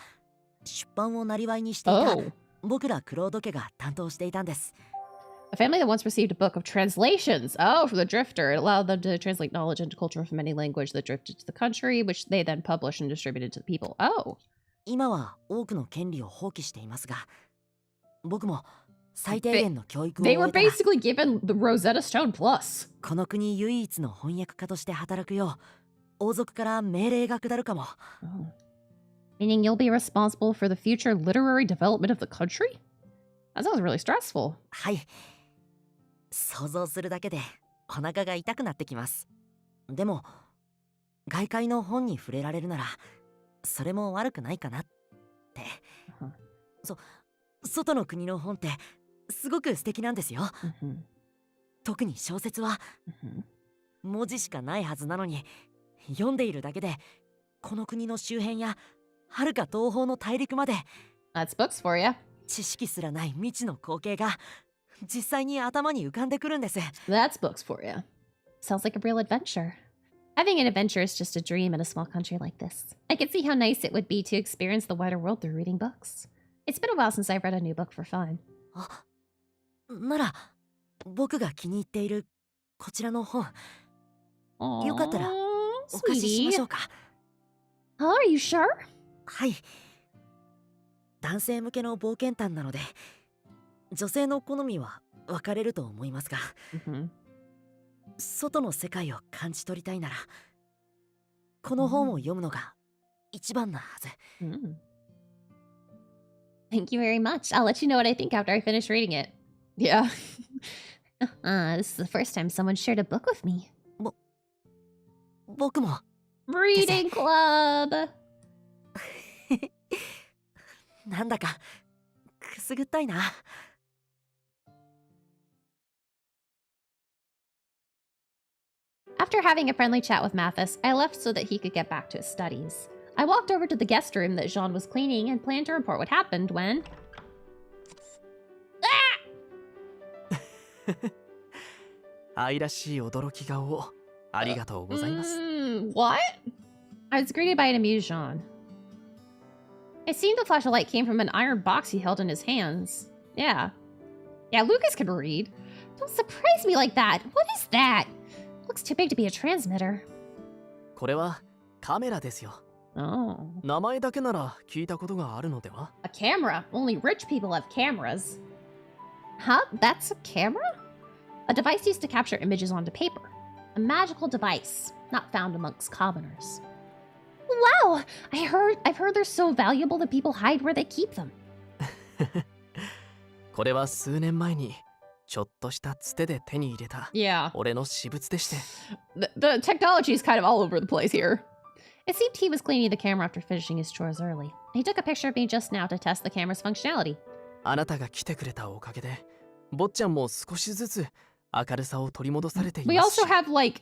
出版をなりわいにしていた Oh. 僕らクロード家が担当していたんです。 A family that once received a book of translations. Oh, from the Drifter. It allowed them to translate knowledge and culture from any language that drifted to the country, which they then published and distributed to the people. Oh. 今は多くの権利を放棄していますが、僕も最低限の教育を They 終 were えたら basically given the Rosetta Stone Plus. この国唯一の翻訳家として働くよう王族から命令が下るかも。 Meaning you'll be responsible for the future Literary development of the country? That sounds really stressful. はい。想像するだけでお腹が痛くなってきます。でも外界の本に触れられるならそれも悪くないかなって。外の国の本ってすごく素敵なんですよ。特に小説は文字しかないはずなのに、読んでいるだけでこの国の周辺や遥か東方の大陸まで That's books for you. 知識すらない未知の光景が実際に頭に浮かんでくるんです。 That's books for you. sounds like a real adventure. Having an adventure is just a dream in a small country like this. I can see how nice it would be to experience the wider world through reading books. It's been a while since I've read a new book for fun. あ、なら僕が気に入っているこちらの本、よかったらお貸ししましょうか。 Oh, are you sure? はい。男性向けの冒険譚なので女性の好みは分かれると思いますが、外の世界を感じ取りたいならこの本を読むのが一番なはず。Thank you very much. I'll let you know what I think after I finish reading it. Yeah. This is the first time someone shared a book with me. 僕も Reading club! なんだかくすぐったいな。After having a friendly chat with Mathis, I left so that he could get back to his studies. I walked over to the guest room that Jean was cleaning and planned to report what happened when... 愛らしい驚き顔をありがとうございます。What? I was greeted by an amused Jean. It seemed the flash of light came from an iron box he held in his hands. Yeah. Yeah, Lucas can read. Don't surprise me like that! What is that? Looks too big to be a transmitter. これはカメラですよ。Oh. 名前だけなら聞いたことがあるのでは？ A camera. Only rich people have cameras. Huh? That's a camera? A device used to capture images onto paper. A magical device, not found amongst commoners. Wow! I've heard they're so valuable that people hide where they keep them. これは数年前にちょっとしたつてで手に入れた Yeah. 俺の私物でして。The technology is kind of all over the place here. It seemed he was cleaning the camera after finishing his chores early. He took a picture of me just now to test the camera's functionality. あなたが来てくれたおかげで、坊ちゃんも少しずつ明るさを取り戻されてい We ますし。 also have like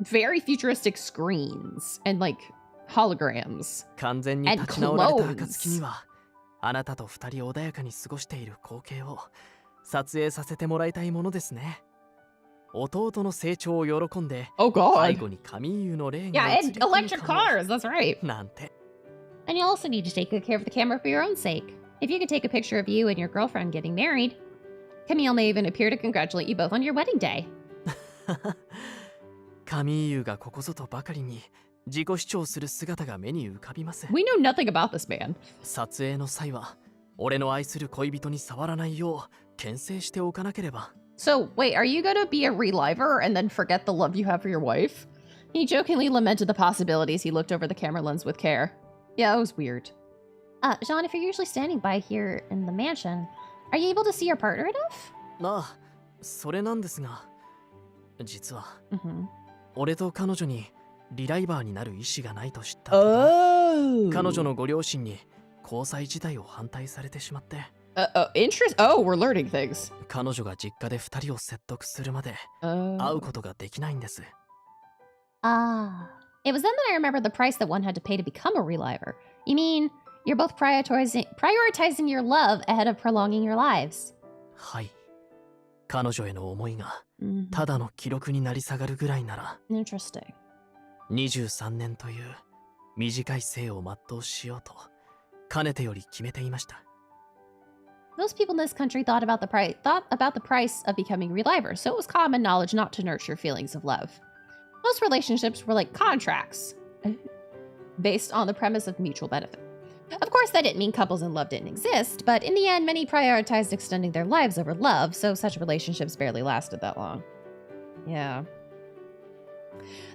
very futuristic screens and like holograms. 完全に立ち直られた暁には、あなたと二人穏やかに過ごしている光景を撮影させてもらいたいものですね。弟の成長を喜んで、 Oh god. 最後にカミーユの霊が Yeah, 移 and り込む electric かも cars. That's right. なんて。 And you also need to take good care of the camera for your own sake. If you could take a picture of you and your girlfriend getting married, Camille may even appear to congratulate you both on your wedding day. カミーユがここぞとばかりに自己主張する姿が目に浮かびます。We know nothing about this man. 撮影の際は俺の愛する恋人に触らないよう牽制しておかなければ。So, wait, are you gonna be a reliver and then forget the love you have for your wife? He jokingly lamented the possibilities. He looked over the camera lens with care. Yeah, it was weird. Jean, if you're usually standing by here in the mansion, are you able to see your partner enough? ああ、それなんですが、実は、俺と彼女にリライバーになる意思がないと知った途端、彼女のご両親に交際自体を反対されてしまって。Interest? Oh, we're learning things. 彼女が実家で2人を説得するまで会うことができないんです。It was then that I remembered the price that one had to pay to become a reliver. You mean, you're both prioritizing your love ahead of prolonging your lives. はい。彼女への思いがただの記録になり下がるぐらいなら、Interesting. 23年という短い生を全うしようとかねてより決めていました。Most people in this country thought about the price of becoming relivers, so it was common knowledge not to nurture feelings of love. Most relationships were like contracts, based on the premise of mutual benefit. Of course, that didn't mean couples in love didn't exist, but in the end, many prioritized extending their lives over love, so such relationships barely lasted that long. Yeah.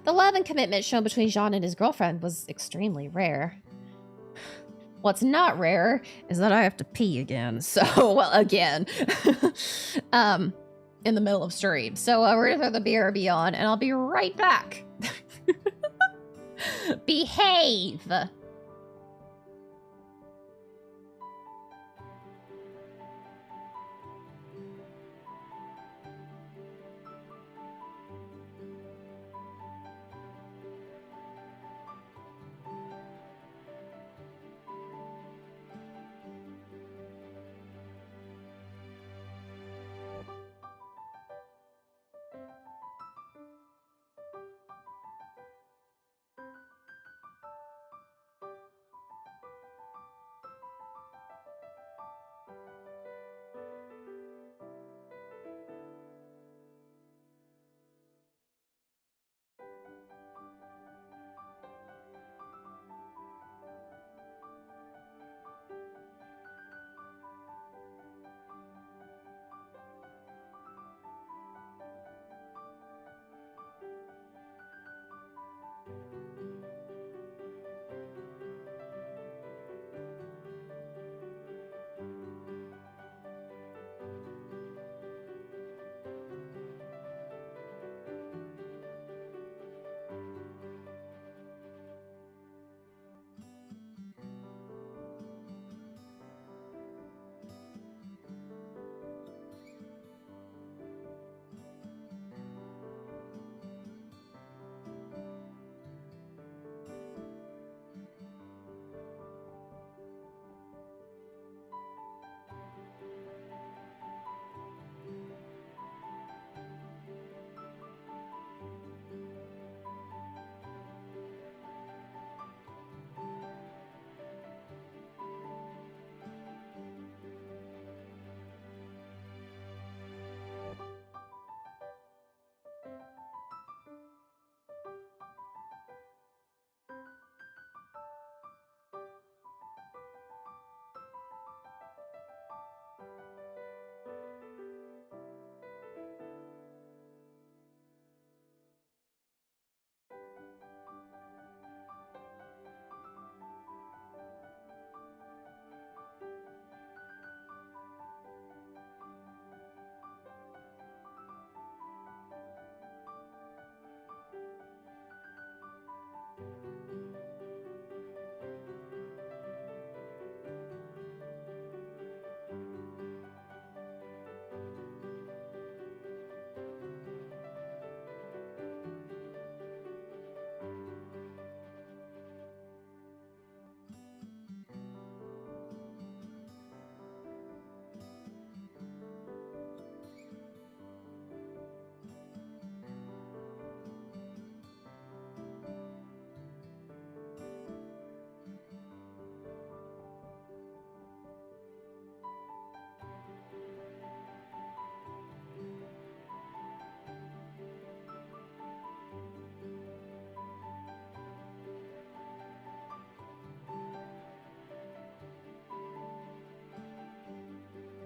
The love and commitment shown between Jean and his girlfriend was extremely rare. What's not rare is that I have to pee again. So, well, again. In the middle of stream. So we're gonna throw the BRB on and I'll be right back. Behave!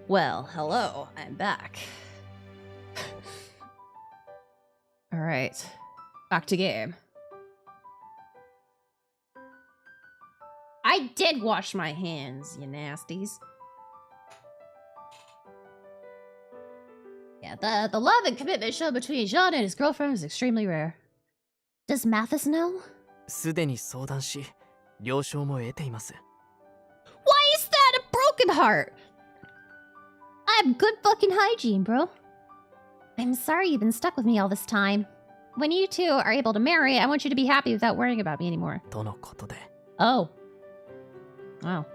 Well, hello, I'm back. Alright, back to game. I did wash my hands, you nasties. Yeah, the love and commitment shown between Jean and his girlfriend is extremely rare. Does Mathis know? すでに相談し、了承も得ています。Why is that a broken heart? I have good fucking hygiene, bro. I'm sorry you've been stuck with me all this time. When you two are able to marry, I want you to be happy without worrying about me anymore. とのことで。Oh. Wow.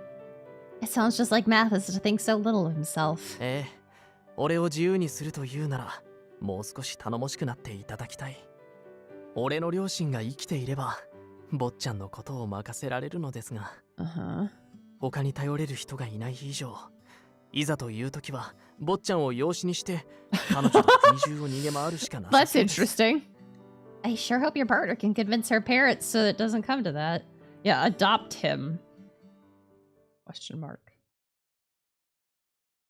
It sounds just like Mathis to think so little of himself. ええ、俺を自由にするというなら、もう少し頼もしくなっていただきたい。俺の両親が生きていれば、坊ちゃんのことを任せられるのですが、他に頼れる人がいない以上、いざという時は、坊ちゃんを養子にして、彼女と国中を逃げ回るしかない。That's interesting. I sure hope your partner can convince her parents so it doesn't come to that. Yeah, adopt him. Question mark.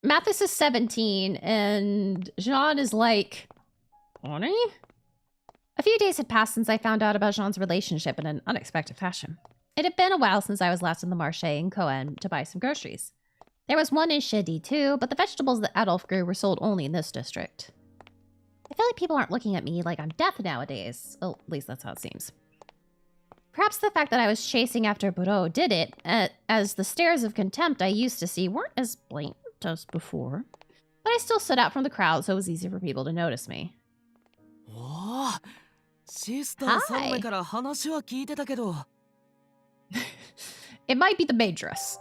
Mathis is 17 and Jean is like 20? A few days had passed since I found out about Jean's relationship in an unexpected fashion. It had been a while since I was last in the marché in Coen to buy some groceries. There was one in Shidi too, but the vegetables that Adolf grew were sold only in this district. I feel like people aren't looking at me like I'm deaf nowadays. Well, at least that's how it seems. Perhaps the fact that I was chasing after Bureau did it, as the stares of contempt I used to see weren't as blatant as before. But I still stood out from the crowd, so it was easy for people to notice me. Hi. シスター3名から話は聞いてたけど。It might be the maid dress.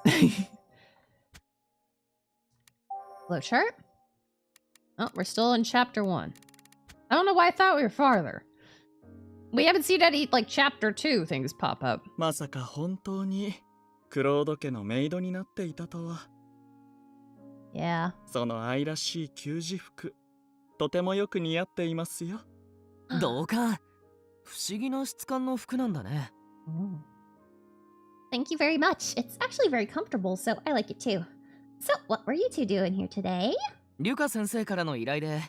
Hello, chart? Oh, we're still in chapter 1. I don't know why I thought we were farther. We haven't seen any, like, chapter 2 things pop up. まさか本当にクロード家のメイドになっていたとは。Yeah. その愛らしい給仕服、とてもよく似合っていますよ。同感。不思議な質感の服なんだね。Thank you very much. It's actually very comfortable, so I like it too. So, what were you two doing here today? リュカ先生からの依頼で、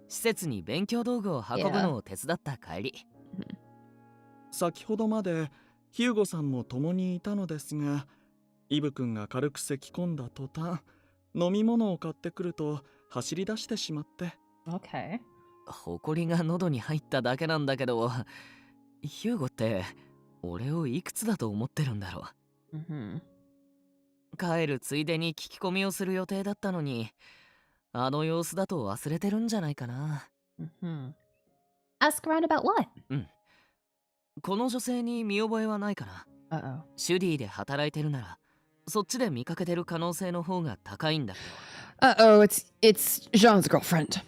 施設に勉強道具を運ぶのを手伝った帰り。先ほどまでヒューゴさんも共にいたのですが、イブ君が軽く咳き込んだ途端、飲み物を買ってくると走り出してしまって。Okay. ほこりが喉に入っただけなんだけど、ヒューゴって俺をいくつだと思ってるんだろう。帰るついでに聞き込みをする予定だったのに、あの様子だと忘れてるんじゃないかな。Ask around about what? この女性に見覚えはないかな。シュディで働いてるなら、そっちで見かけてる可能性の方が高いんだけど。it's Jean's girlfriend.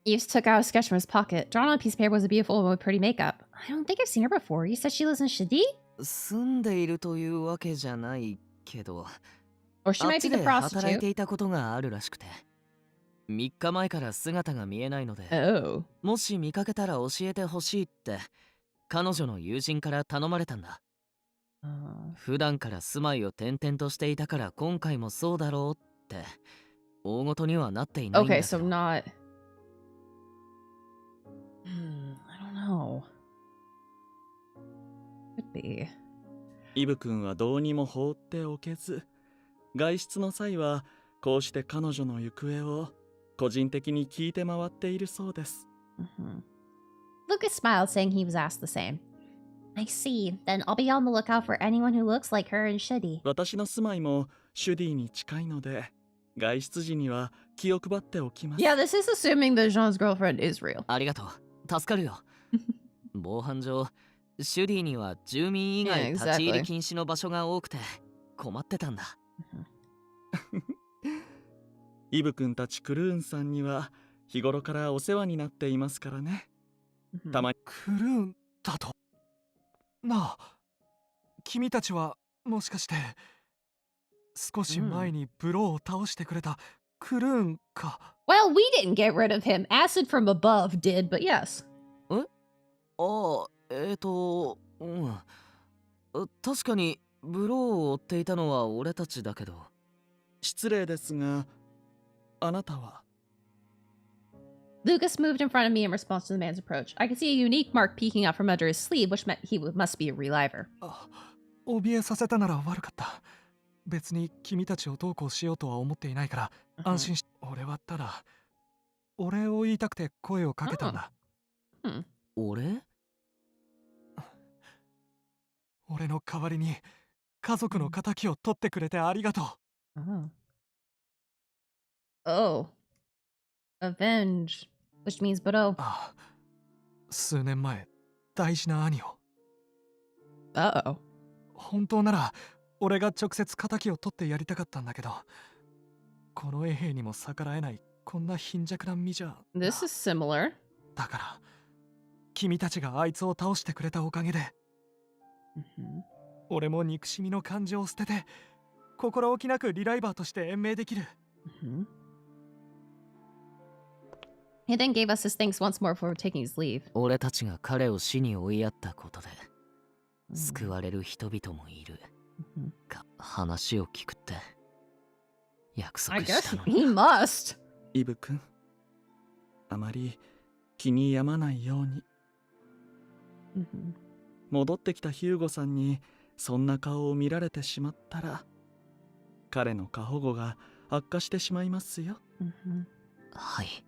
Yves took out a sketch from his pocket. Drawn on a piece of paper was a beautiful woman with pretty makeup. I don't think I've seen her before. You said she lives in Shidi? 住んでいるというわけじゃないけど、Or she might be the あっちで働い prostitute. ていたことがあるらしくて、3日前から姿が見えないので、もし見かけたら教えてほしいって彼女の友人から頼まれたんだ。普段から住まいを転々としていたから今回もそうだろうって大ごとにはなっていないんだけど。Okay, so not. I don't know. Could be. イブ君はどうにも放っておけず、外出の際はこうして彼女の行方を個人的に聞いて回っているそうです。Lucas smiled, saying he was asked the same. I see. Then I'll be on the lookout for anyone who looks like her in Shidi. 私の住まいもシュディに近いので、外出時には気を配っておきます。Yeah, this is assuming that Jean's girlfriend is real. ありがとう。助かるよ。防犯上、シュディには住民以外立ち入り禁止の場所が多くて困ってたんだ。イブ君たちクルーンさんには日頃からお世話になっていますからね。たまにクルーンだと。なあ、君たちはもしかして少し前にブローを倒してくれたクルーンか。Well, we didn't get rid of him. Acid from above did, but yes. 確かにブローを追っていたのは俺たちだけど。失礼ですが、あなたは Lucas moved in front of me in response to the man's approach. I could see a unique mark peeking out from under his sleeve, which meant he must be a reliver. 怯えさせたなら悪かった。別に君たちをどうこうしようとは思っていないから、安心し、俺はただ、お礼を言いたくて声をかけたんだ。お礼？俺の代わりに家族の仇を取ってくれてありがとう。Oh. Avenge. Which means but oh. 数年前、大事な兄を。Uh-oh. 本当なら、俺が直接仇を取ってやりたかったんだけど、この衛兵にも逆らえないこんな貧弱な身じゃ。This is similar. だから、君たちがあいつを倒してくれたおかげで、俺も憎しみの感情を捨てて、心置きなくリライバーとして延命できる。He then gave us his thanks once more before taking his leave. 俺たちが彼を死に追いやったことで、救われる人々もいる。が話を聞くって約束したのに。I guess he must. イブ君、あまり気に病まないように。戻ってきたヒューゴさんにそんな顔を見られてしまったら、彼の過保護が悪化してしまいますよ。はい。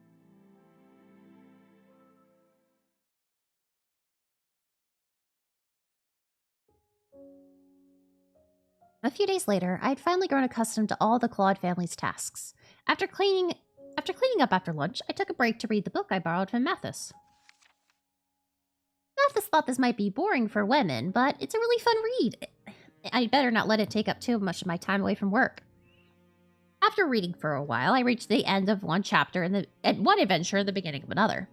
A few days later, I had finally grown accustomed to all the Claude family's tasks. After cleaning up after lunch, I took a break to read the book I borrowed from Mathis. Mathis thought this might be boring for women, but it's a really fun read. I'd better not let it take up too much of my time away from work. After reading for a while, I reached the end of one chapter and one adventure and the beginning of another.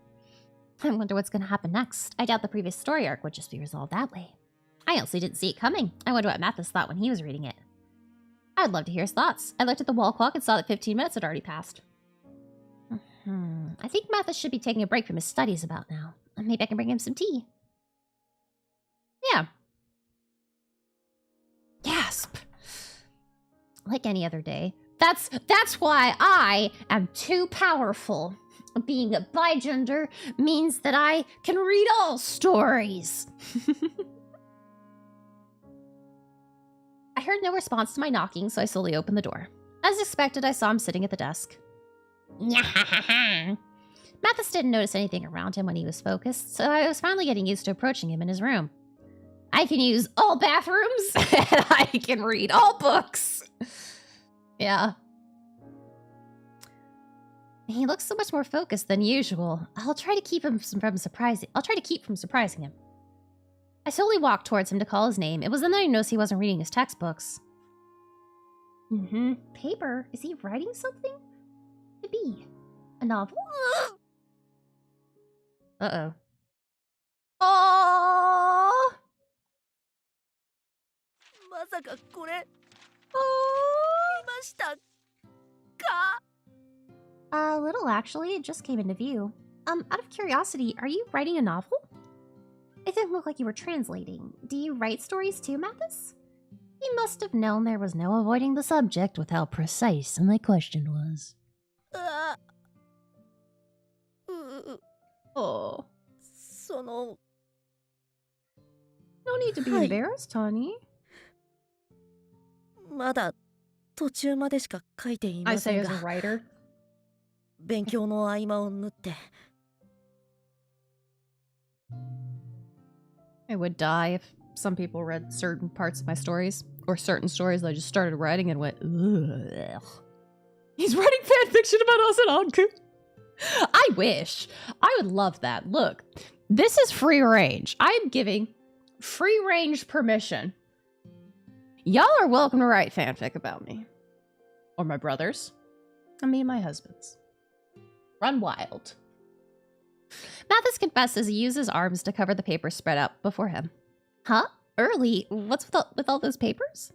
I wonder what's going to happen next. I doubt the previous story arc would just be resolved that way. I honestly didn't see it coming. I wonder what Mathis thought when he was reading it. I'd love to hear his thoughts. I looked at the wall clock and saw that 15 minutes had already passed. I think Mathis should be taking a break from his studies about now. Maybe I can bring him some tea. Yeah. Gasp. Like any other day. That's why I am too powerful. Being a bigender means that I can read all stories. I heard no response to my knocking, so I slowly opened the door. As expected, I saw him sitting at the desk. Mathis didn't notice anything around him when he was focused, so I was finally getting used to approaching him in his room. I can use all bathrooms, and I can read all books. Yeah. He looks so much more focused than usual. I'll try to keep from surprising him. I slowly walked towards him to call his name. It was then that I noticed he wasn't reading his textbooks. Paper? Is he writing something? Could be. A novel? Uh-oh. Oh! まさかこれ、見ましたか? A little, actually. It just came into view. Out of curiosity, are you writing a novel? It didn't look like you were translating. Do you write stories too, Mathis? He must have known there was no avoiding the subject with how precise my question was. Oh. その No need to be embarrassed, honey. まだ途中までしか書いてい I ませ say ん as a が、 writer. 勉強の合間を縫って。I would die if some people read certain parts of my stories, or certain stories that I just started writing and went, ugh. He's writing fanfiction about us and Anku. I wish. I would love that. Look, this is free range. I am giving free range permission. Y'all are welcome to write fanfic about me. Or my brothers. And me and my husbands. Run wild. Mathis confesses he used his arms to cover the papers spread out before him. Huh? Early? What's with all those papers?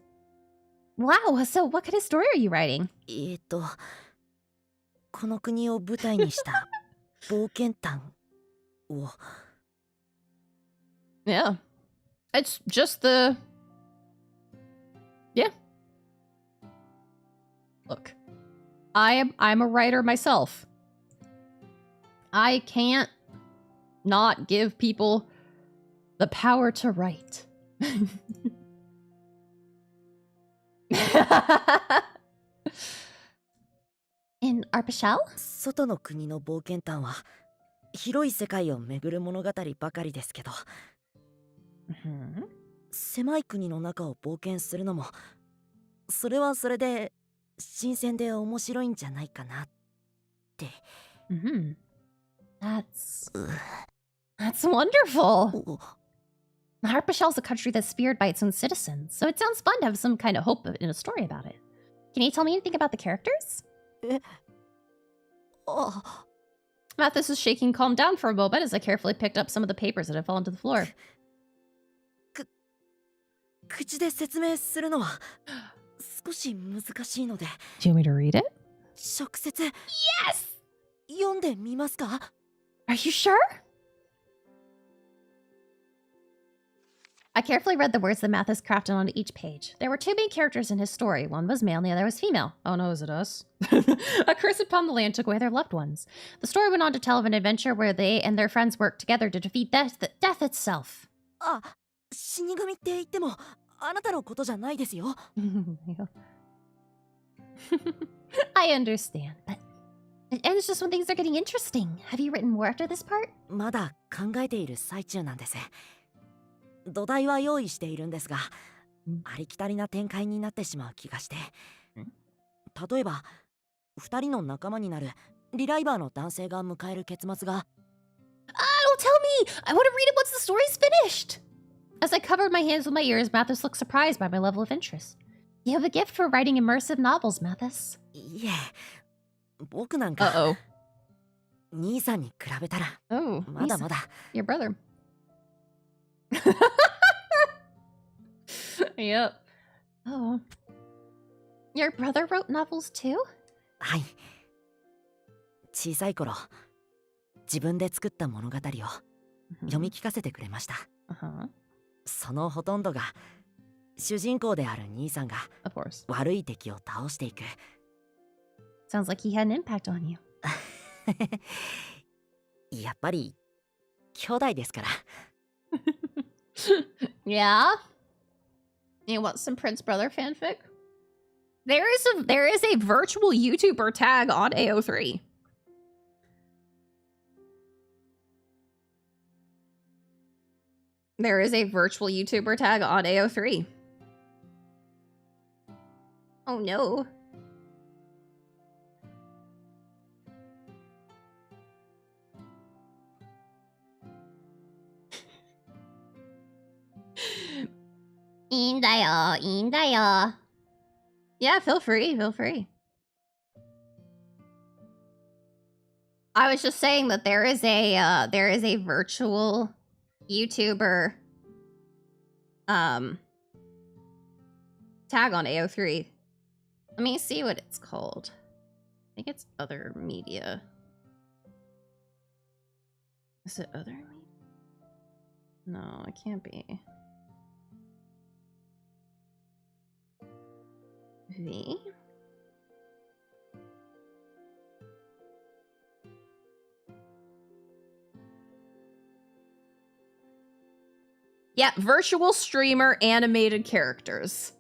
Wow, so what kind of story are you writing? この国を舞台にした冒険譚を。Yeah. It's just the... Yeah. Look. I'm a writer myself. I can't not give people the power to write. In Arpachel? 外の国の冒険譚は広い世界を巡る物語ばかりですけど、狭い国の中を冒険するのもそれはそれで新鮮で面白いんじゃないかなって。That's wonderful. Harpachel's a country that's speared by its own citizens, so it sounds fun to have some kind of hope in a story about it. Can you tell me anything about the characters? Mathis was shaking calm down for a moment as I carefully picked up some of the papers that had fallen to the floor. 口で説明するのは少し難しいので。Do you want me to read it? 直接 Yes! 読んでみますか? Are you sure? I carefully read the words that Mathis crafted onto each page. There were two main characters in his story. One was male and the other was female. Oh no, is it us? A curse upon the land took away their loved ones. The story went on to tell of an adventure where they and their friends worked together to defeat death itself. 死神って言ってもあなたのことじゃないですよ。I understand, but it ends just when things are getting interesting. Have you written more after this part? まだ考えている最中なんです。土台は用意しているんですが、ありきたりな展開になってしまう気がして。例えば、二人の仲間になるリライバーの男性が迎える結末が。Don't tell me! I want to read it once the story's finished! As I covered my hands with my ears, Mathis looked surprised by my level of interest. You have a gift for writing immersive novels, Mathis. いえ、僕なんか兄さんに比べたらまだまだ。Your brother. Yep. Oh. Your brother wrote novels too? はい。小さい頃、自分で作った物語を読み聞かせてくれました。そのほとんどが主人公である兄さんが悪い敵を倒していく。Sounds like he had an impact on you. やっぱり兄弟ですから。Yeah? You want some Prince Brother fanfic? There is a virtual YouTuber tag on AO3. There is a virtual YouTuber tag on AO3. Oh no. 인다요. Yeah, feel free. I was just saying that there is a virtual YouTuber tag on AO3. Let me see what it's called. I think it's other media. Is it other media? No, it can't be. V? Yeah, virtual streamer animated characters.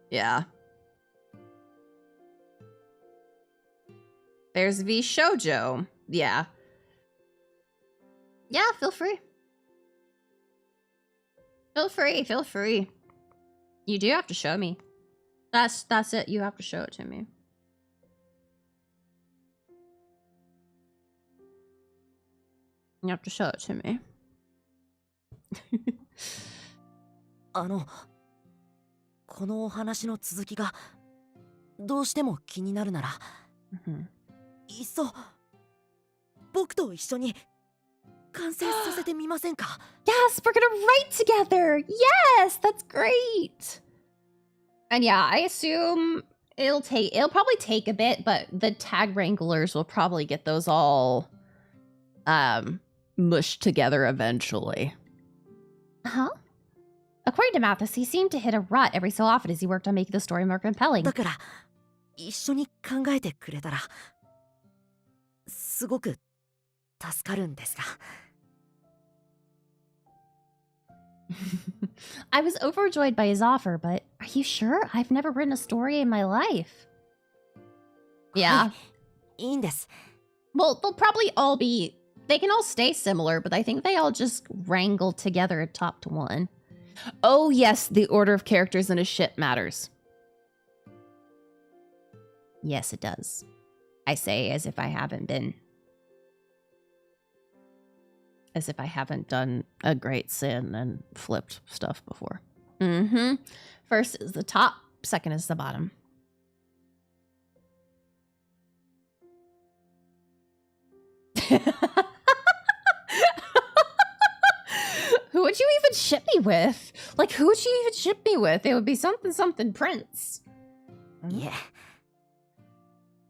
Yeah. There's V Shoujo. Yeah. Yeah, feel free. Feel free. You do have to show me. That's it. You have to show it to me. You have to show it to me. このお話の続きがどうしても気になるなら、いっそ僕と一緒に完成させてみませんか? Yes, we're gonna write together. Yes, that's great. And yeah, I assume it'll probably take a bit, but the tag wranglers will probably get those all mushed together eventually. Huh? According to Mathis, he seemed to hit a rut every so often as he worked on making the story more compelling. だから一緒に考えてくれたらすごく助かるんですが。I was overjoyed by his offer, but are you sure? I've never written a story in my life. Yeah. いいんです。 Well, they'll probably all be... They can all stay similar, but I think they all just wrangle together atop to one. Oh yes, the order of characters in a ship matters. Yes, it does. I say as if I haven't been... As if I haven't done a great sin and flipped stuff before. Mm-hmm. First is the top, second is the bottom. Who would you even ship me with? Like, who would you even ship me with? It would be something something Prince. Yeah.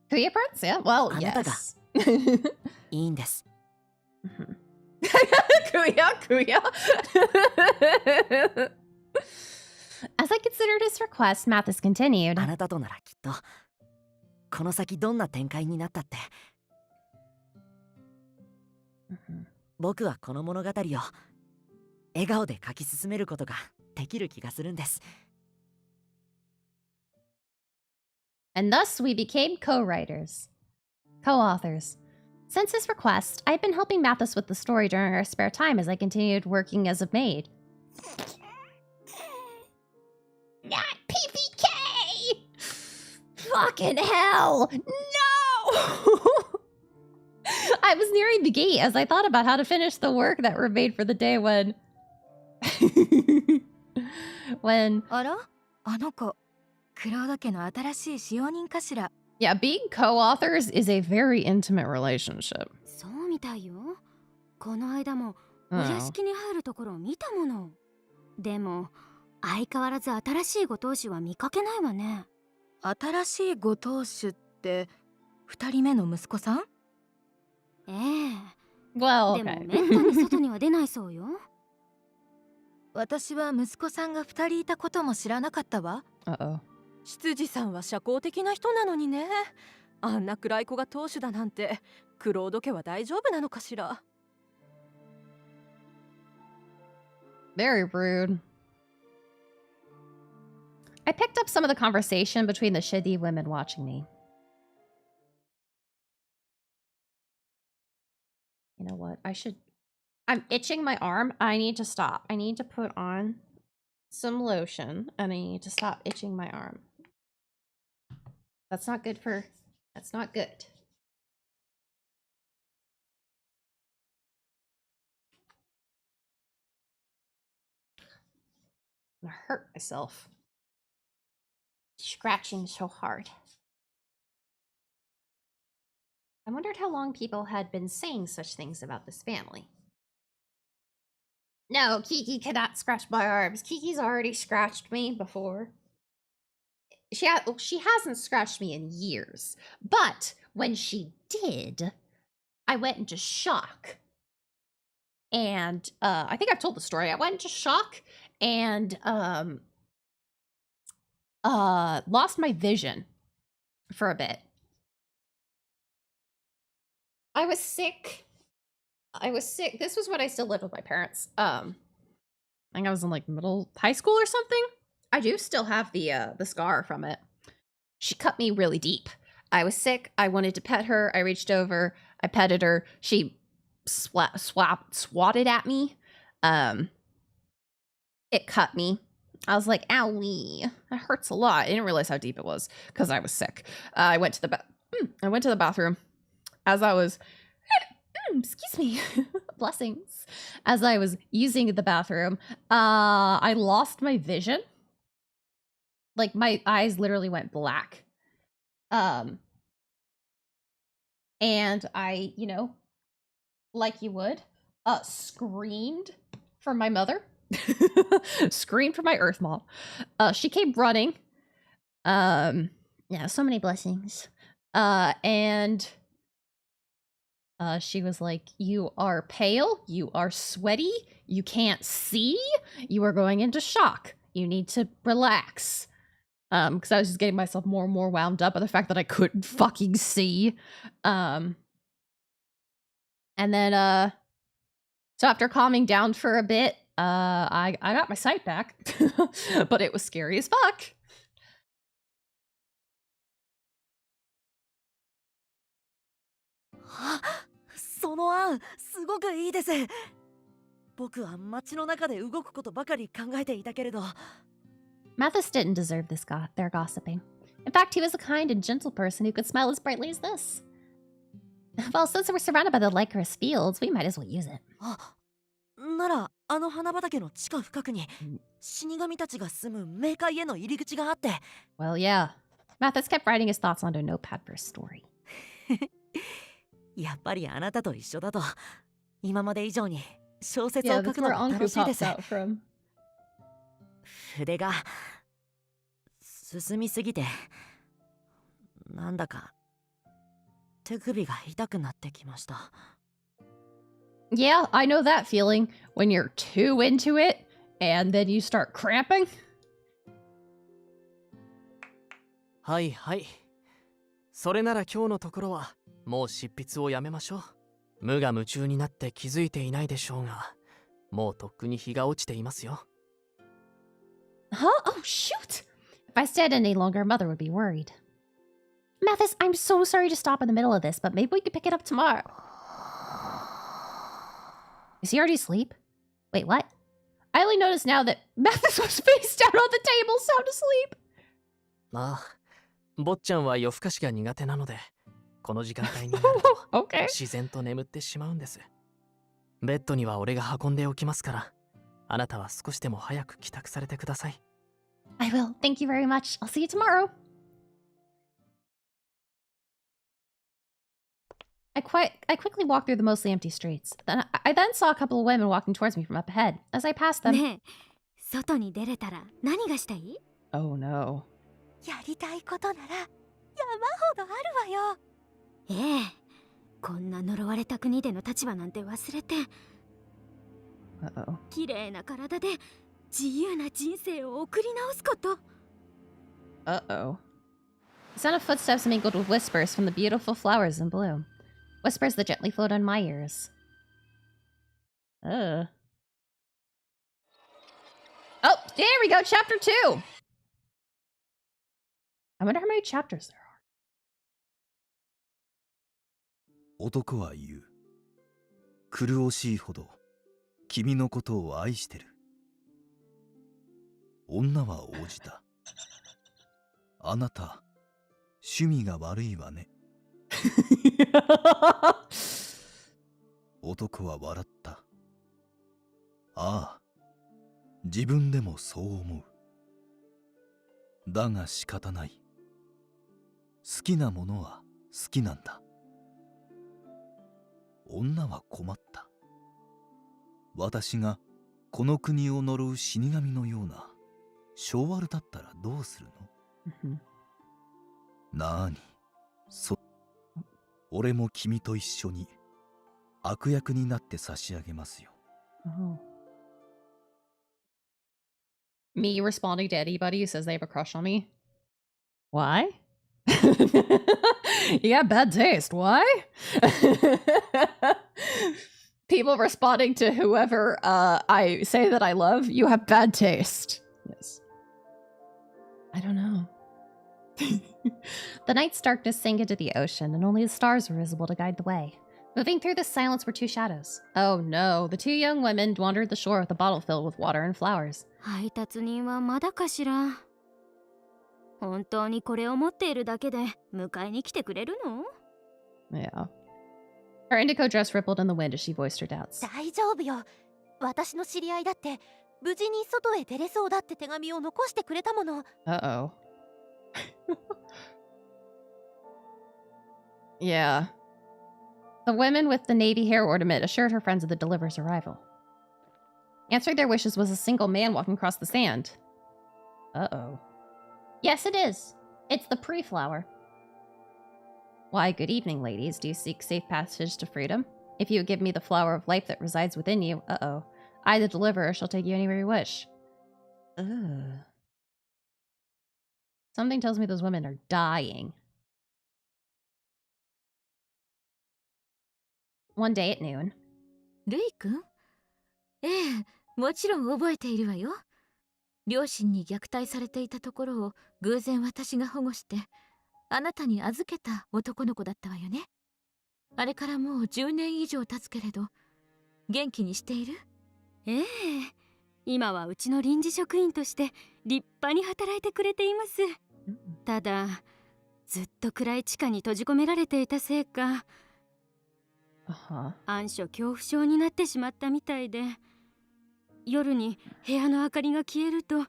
Kuya Prince? Yeah, well, yes. いいんです。 Kuya. As I considered his request, Mathis continued. あなたとならきっとこの先どんな展開になったって、僕はこの物語を笑顔で書き進めることができる気がするんです。 And thus we became co-writers. Co-authors. Since his request, I've been helping Mathis with the story during our spare time as I continued working as a maid. Not PPK! Fucking hell! No! I was nearing the gate as I thought about how to finish the work that remained for the day when... when... あら？あの子、クロード家の新しい使用人かしら。 Yeah, being co-authors is a very intimate relationship. そうみたいよ。この間もお屋敷に入るところを見たもの。でも相変わらず新しいご当主は見かけないわね。新しいご当主って2人目の息子さん？ええ。Well, でも okay. めったに外には出ないそうよ。私は息子さんが2人いたことも知らなかったわ。Uh-oh. 執事さんは社交的な人なのにね。あんな暗い子が当主だなんて、クロード家は大丈夫なのかしら。 Very rude. I picked up some of the conversation between the Shidi women watching me. You know what? I'm itching my arm. I need to stop. I need to put on some lotion and I need to stop itching my arm. That's not good. I'm gonna hurt myself. Scratching so hard. I wondered how long people had been saying such things about this family. No, Kiki cannot scratch my arms. Kiki's already scratched me before. She hasn't scratched me in years. But when she did, I went into shock. And I think I've told the story. I went into shock and lost my vision for a bit. I was sick. This was when I still lived with my parents. I think I was in like high school or something. I do still have the scar from it. She cut me really deep. I was sick. I wanted to pet her. I reached over. I petted her. She swatted at me. It cut me. I was like, owie. That hurts a lot. I didn't realize how deep it was because I was sick. I went to the bathroom as I was... excuse me. Blessings. As I was using the bathroom, I lost my vision. Like, my eyes literally went black. And I, like you would, screamed for my mother. Screamed for my Earth Mom. She came running. Yeah, so many blessings. And she was like, you are pale, you are sweaty, you can't see, you are going into shock. You need to relax. Because I was just getting myself more and more wound up by the fact that I couldn't fucking see. And then, so after calming down for a bit, I got my sight back. But it was scary as fuck. その案すごくいいです。僕は街の中で動くことばかり考えていたけれど。Mathis didn't deserve their gossiping. In fact, he was a kind and gentle person who could smile as brightly as this. Well, since we're surrounded by the licorice fields, we might as well use it. ならあの花畑の地下深くに死神たちが住む冥界への入り口があって。Well, yeah. Mathis kept writing his thoughts onto a notepad for a story. やっぱりあなたと一緒だと今まで以上に小説を書くのが楽しいです。筆が進みすぎてなんだか手首が痛くなってきました。Yeah, I know that feeling when you're too into it and then you start cramping. はいはい。それなら今日のところはもう執筆をやめましょう。無我夢中になって気づいていないでしょうが、もうとっくに日が落ちていますよ。Huh? Oh, shoot! If I stayed any longer, Mother would be worried. Mathis, I'm so sorry to stop in the middle of this, but maybe we could pick it up tomorrow. Is he already asleep? Wait, what? I only noticed now that Mathis was face down on the table, sound asleep. ああ、坊ちゃんは夜更かしが苦手なので、この時間帯になると自然と眠ってしまうんです。ベッドには俺が運んでおきますから、あなたは少しでも早く帰宅されてください。I will. Thank you very much. I'll see you tomorrow. I quickly walked through the mostly empty streets. I then saw a couple of women walking towards me from up ahead. As I passed them... ねえ、外に出れたら何がしたい？ Oh no. やりたいことなら山ほどあるわよ。ええ、こんな呪われた国での立場なんて忘れて。綺麗な体で自由な人生を送り直すこと。Uh-oh. The sound of footsteps mingled with whispers from the beautiful flowers in bloom. Whispers that gently flowed on my ears. Oh, there we go, chapter 2! I wonder how many chapters there are. 男は言う。苦しいほど君のことを愛してる。女は応じた。あなた、趣味が悪いわね。男は笑った。ああ、自分でもそう思う。だが仕方ない。好きなものは好きなんだ。女は困った。私がこの国を呪う死神のような性悪だったらどうするの？なあに、俺も君と一緒に悪役になって差し上げますよ。Me responding to anybody who says they have a crush on me? Why? You got bad taste. Why? People responding to whoever I say that I love, you have bad taste. Yes. I don't know. The night's darkness sank into the ocean, and only the stars were visible to guide the way. Moving through the silence were two shadows. Oh no, the two young women wandered the shore with a bottle filled with water and flowers. 配達人はまだかしら。本当にこれを持っているだけで迎えに来てくれるの？ Yeah. Her indigo dress rippled in the wind as she voiced her doubts. 大丈夫よ。私の知り合いだって無事に外へ出れそうだって手紙を残してくれたもの。Uh-oh. Yeah. The women with the navy hair ornament assured her friends of the deliverer's arrival. Answering their wishes was a single man walking across the sand. Uh-oh. Yes, it is. It's the pre-flower. Why, good evening, ladies. Do you seek safe passage to freedom? If you would give me the flower of life that resides within you, I, the deliverer, shall take you anywhere you wish. Ugh. Something tells me those women are dying. One day at noon. ルイ君？ええ、もちろん覚えているわよ。両親に虐待されていたところを偶然私が保護して、あなたに預けた男の子だったわよね。あれからもう10年以上経つけれど、元気にしている？ええ、今はうちの臨時職員として立派に働いてくれています。ただ、ずっと暗い地下に閉じ込められていたせいか、暗所恐怖症になってしまったみたいで、夜に部屋の明かりが消えると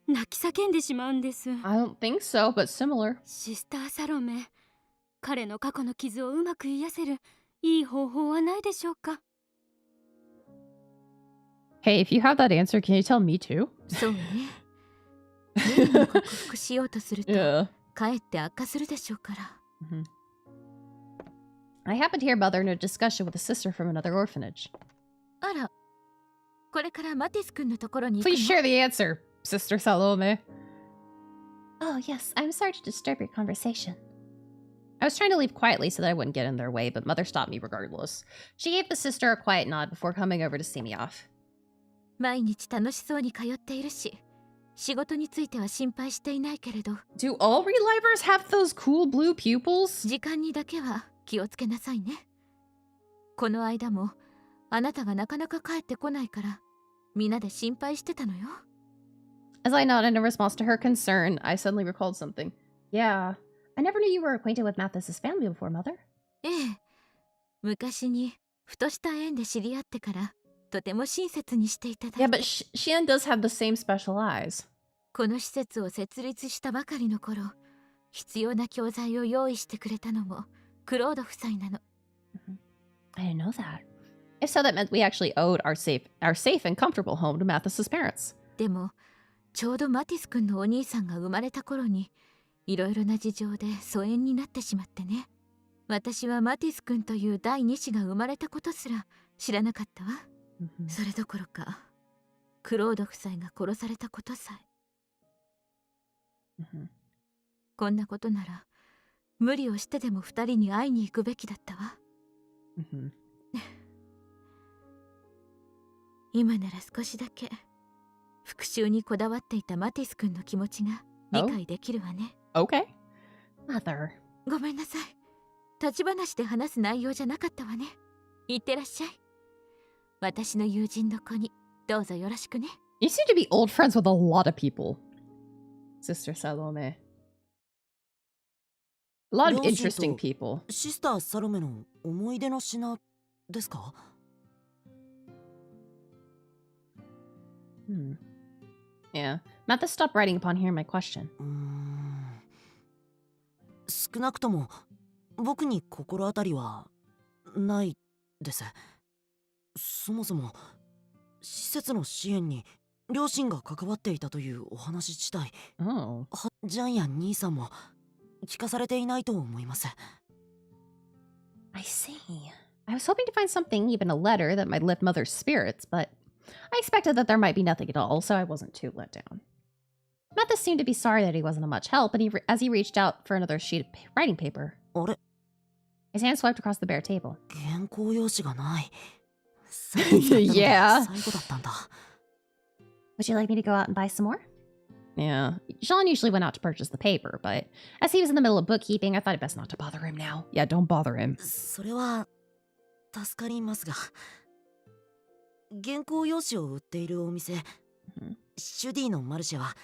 泣き叫んでしまうんです。I don't think so, but similar. シスターサロメ、彼の過去の傷をうまく癒せるいい方法はないでしょうか？ Hey, if you have that answer, can you tell me too? そうね。無理に克服しようとすると、かえって悪化するでしょうから。I happened to hear mother in a discussion with a sister from another orphanage. あら、これからマティス君のところに行くの？ Please share the answer, Sister Salome. Oh, yes, I'm sorry to disturb your conversation. I was trying to leave quietly so that I wouldn't get in their way, but mother stopped me regardless. She gave the sister a quiet nod before coming over to see me off. 毎日楽しそうに通っているし、仕事については心配していないけれど。Do all relivers have those cool blue pupils? 時間にだけは気をつけなさいね。この間もあなたがなかなか帰ってこないから、みんなで心配してたのよ。As I nodded in response to her concern, I suddenly recalled something. Yeah, I never knew you were acquainted with Mathis' family before, Mother. ええ、昔にふとした縁で知り合ってから、とても親切にしていただいて。Yeah, but Xian does have the same special eyes. この施設を設立したばかりの頃、必要な教材を用意してくれたのもクロード夫妻なの。I didn't know that. If so, that meant we actually owed our safe and comfortable home to Mathis' parents. でも、ちょうどマティス君のお兄さんが生まれた頃に、いろいろな事情で疎遠になってしまってね。私はマティス君という第二子が生まれたことすら知らなかったわ。それどころか、クロード夫妻が殺されたことさえ。こんなことなら、無理をしてでも二人に会いに行くべきだったわ。今なら少しだけ復讐にこだわっていたマティス君の気持ちが理解できるわね。Okay. Mother. ごめんなさい。立ち話で話す内容じゃなかったわね。いってらっしゃい。私の友人の子にどうぞよろしくね。You seem to be old friends with a lot of people, Sister Salome. A lot of interesting people. シスターサロメの思い出の品ですか？Yeah. Mathis stopped writing upon hearing my question. 少なくとも僕に心当たりはないです。そもそも施設の支援に両親が関わっていたというお話自体、ジャンや兄さんも聞かされていないと思います。I see. I was hoping to find something, even a letter, that might lift Mother's spirits, but I expected that there might be nothing at all, so I wasn't too let down. Mathis seemed to be sorry that he wasn't of much help, and as he reached out for another sheet of writing paper, his hand swiped across the bare table. 原稿用紙がない。Yeah. 最後だったんだ。Would you like me to go out and buy some more? Yeah. Sean usually went out to purchase the paper, but as he was in the middle of bookkeeping, I thought it best not to bother him now. Yeah, don't bother him. それは助かりますが、原稿用紙を売っているお店、シュディのマルシェは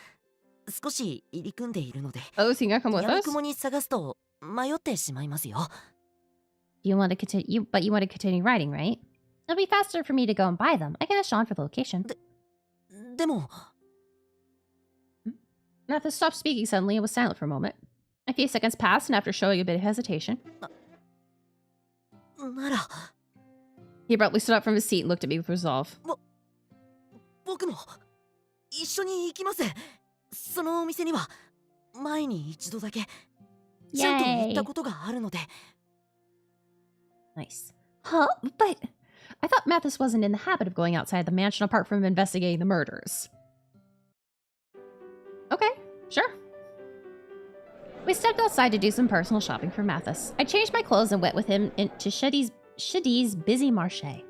少し入り組んでいるので、Oh, is he gonna come with us? やみくもに探すと迷ってしまいますよ。You want to continue, but you want to continue writing, right? It'll be faster for me to go and buy them. I can ask Sean for the location. でも、Mathis stopped speaking suddenly and was silent for a moment. A few seconds passed, and after showing a bit of hesitation, なら he abruptly stood up from his seat and looked at me with resolve. 僕も一緒に行きます。そのお店には前に一度だけちゃんと行ったことがあるので。Nice. Huh? But I thought Mathis wasn't in the habit of going outside the mansion apart from investigating the murders. Okay, sure. We stepped outside to do some personal shopping for Mathis. I changed my clothes and went with him into Shadi's busy marché.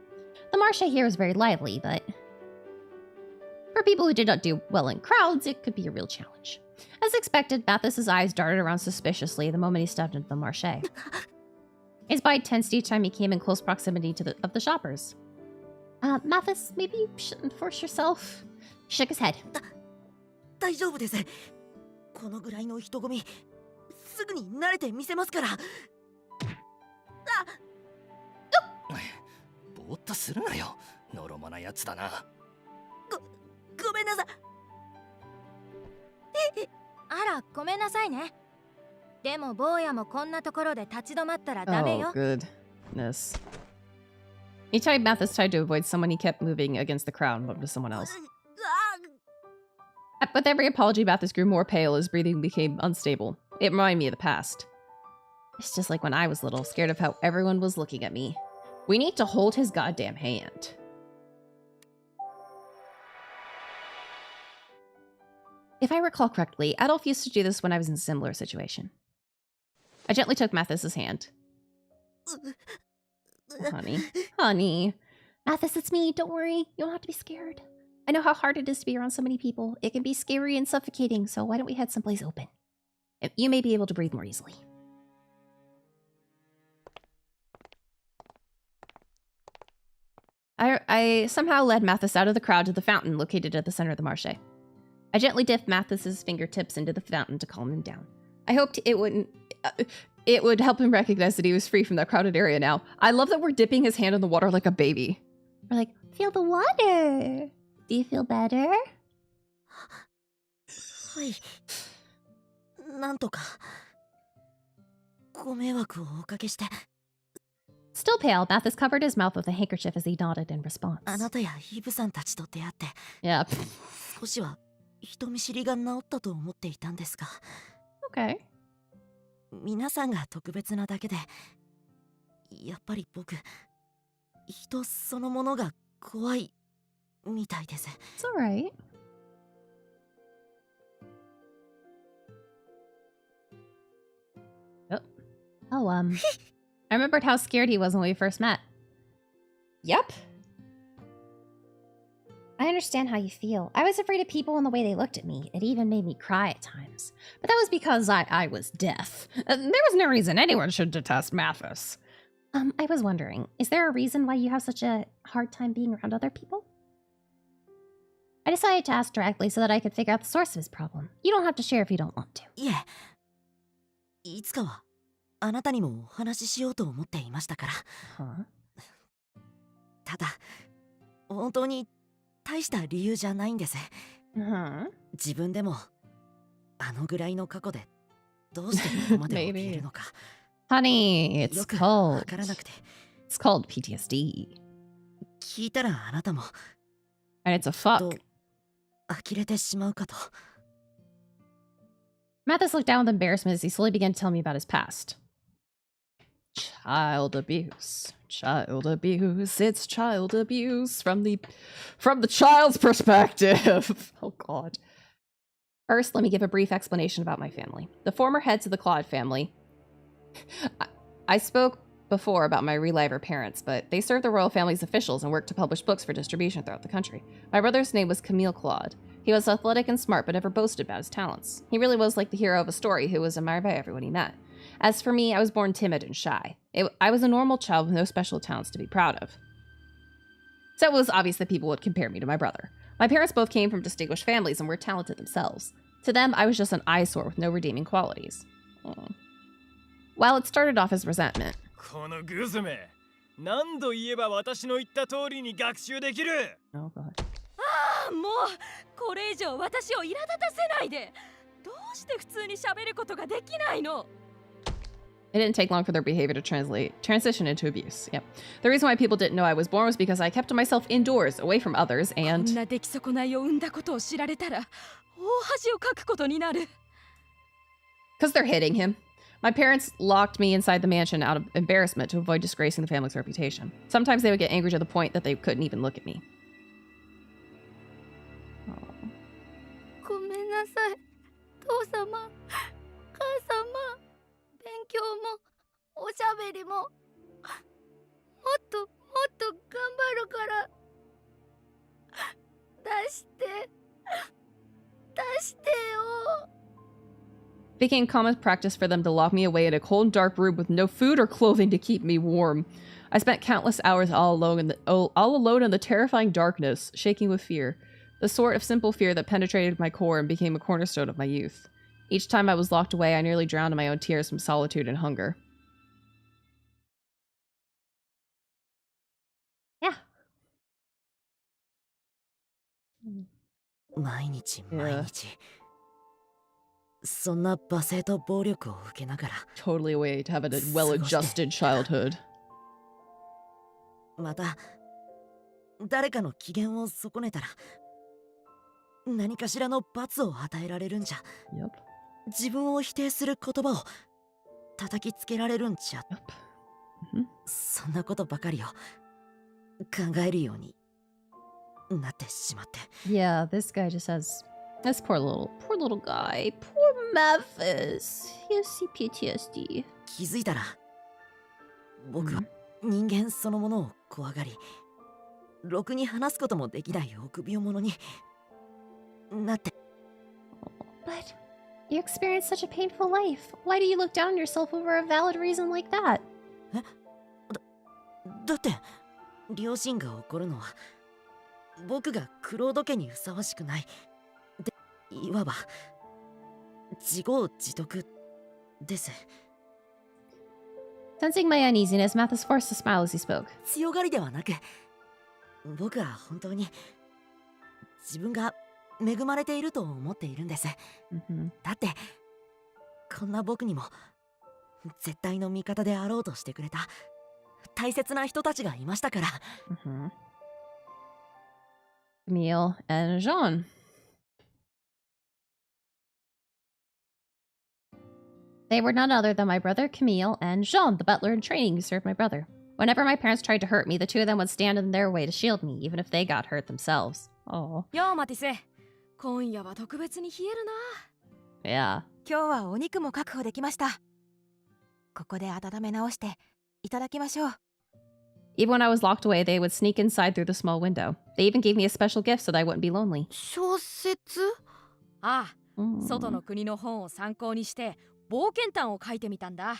The marché here is very lively, but for people who did not do well in crowds, it could be a real challenge. As expected, Mathis's eyes darted around suspiciously the moment he stepped into the marché. His body tensed each time he came in close proximity to the shoppers. Mathis, maybe you shouldn't force yourself. He shook his head. 大丈夫です。このぐらいの人混み、すぐに慣れてみせますから。ぼーっとするなよ。のろまなやつだな。ごめんなさい。あら、ごめんなさいね。でも坊やもこんなところで立ち止まったらダメよ。Oh, goodness. Anytime Mathis tried to avoid someone, he kept moving against the crowd and bumped into someone else. With every apology, Mathis grew more pale as breathing became unstable. It reminded me of the past. It's just like when I was little, scared of how everyone was looking at me. We need to hold his goddamn hand. If I recall correctly, Adolf used to do this when I was in a similar situation. I gently took Mathis's hand. Oh, honey. Mathis, it's me. Don't worry. You don't have to be scared. I know how hard it is to be around so many people. It can be scary and suffocating, so why don't we head someplace open? You may be able to breathe more easily. I somehow led Mathis out of the crowd to the fountain located at the center of the marché. I gently dipped Mathis's fingertips into the fountain to calm him down. I hoped it would help him recognize that he was free from that crowded area now. I love that we're dipping his hand in the water like a baby. We're like, feel the water. Do you feel better? はい。なんとか。ご迷惑をおかけして。Still pale, Mathis covered his mouth with a handkerchief as he nodded in response. あなたやイブさんたちと出会って。Yeah. 少しは人見知りが治ったと思っていたんですが。Okay. 皆さんが特別なだけで、やっぱり僕、人そのものが怖いみたいです。It's alright. Oh, I remembered how scared he was when we first met. Yep. I understand how you feel. I was afraid of people and the way they looked at me. It even made me cry at times. But that was because I was deaf. There was no reason anyone should detest Mathis. I was wondering, is there a reason why you have such a hard time being around other people? I decided to ask directly so that I could figure out the source of his problem. You don't have to share if you don't want to. いえ、いつかはあなたにもお話ししようと思っていましたから。Huh? ただ、本当に大した理由じゃないんです。自分でもあのぐらいの過去でどうしてここまで起きるのか。Honey, it's called... わからなくて。It's called PTSD. 聞いたらあなたも。And it's a fuck. 呆れてしまうかと。Mathis looked down with embarrassment as he slowly began to tell me about his past. Child abuse. Child abuse. It's child abuse from the child's perspective. Oh, God. First, let me give a brief explanation about my family. The former heads of the Claude family. I spoke before about my reliver parents, but they served the royal family's officials and worked to publish books for distribution throughout the country. My brother's name was Camille Claude. He was athletic and smart, but never boasted about his talents. He really was like the hero of a story who was admired by everyone he met. As for me, I was born timid and shy. I was a normal child with no special talents to be proud of. So it was obvious that people would compare me to my brother. My parents both came from distinguished families and were talented themselves. To them, I was just an eyesore with no redeeming qualities. Well, it started off as resentment. このグズメ、何度言えば私の言った通りに学習できる。Oh, God. ああ、もうこれ以上私を苛立たせないで。どうして普通に喋ることができないの？ It didn't take long for their behavior to transition into abuse. Yep. The reason why people didn't know I was born was because I kept myself indoors, away from others, and... こんな出来損ないを生んだことを知られたら、大恥をかくことになる。 Because they're hitting him. My parents locked me inside the mansion out of embarrassment to avoid disgracing the family's reputation. Sometimes they would get angry to the point that they couldn't even look at me. ごめんなさい。父様、母勉強もおしゃべりももっと頑張るから出してよ。 Became common practice for them to lock me away in a cold, dark room with no food or clothing to keep me warm. I spent countless hours all alone in the terrifying darkness, shaking with fear. The sort of simple fear that penetrated my core and became a cornerstone of my youth. Each time I was locked away, I nearly drowned in my own tears from solitude and hunger. Yeah. 毎日毎日そんな罵声と暴力を受けながら Totally a way to have a well-adjusted childhood. また誰かの機嫌を損ねたら何かしらの罰を与えられるんじゃ、自分を否定する言葉を叩きつけられるんじゃ、そんなことばかりを考えるようになってしまって。 Yeah, this guy just has this poor little guy. Poor Mathis. He has PTSD. 気づいたら僕は人間そのものを怖がり、ろくに話すこともできない臆病者になって。 But you experienced such a painful life. Why do you look down on yourself over a valid reason like that? だって両親が怒るのは僕がクロード家にふさわしくないで、いわば自業自得です。 Sensing my uneasiness, Mathis forced a smile as he spoke. 強がりではなく、僕は本当に自分が恵まれていると思っているんです。だってこんな僕にも絶対の味方であろうとしてくれた大切な人たちがいましたから。Camille and Jean. They were none other than my brother Camille and Jean, the butler in training who served my brother. Whenever my parents tried to hurt me, the two of them would stand in their way to shield me, even if they got hurt themselves. Oh. ようマティス、今夜は特別に冷えるYeah. な。今日はお肉も確保できました。ここで温め直していただきましょう。 Even when I was locked away, they would sneak inside through the small window. They even gave me a special gift so that I wouldn't be lonely. 小説？ああ、外の国の本を参考にして冒険譚を書いてみたんだ。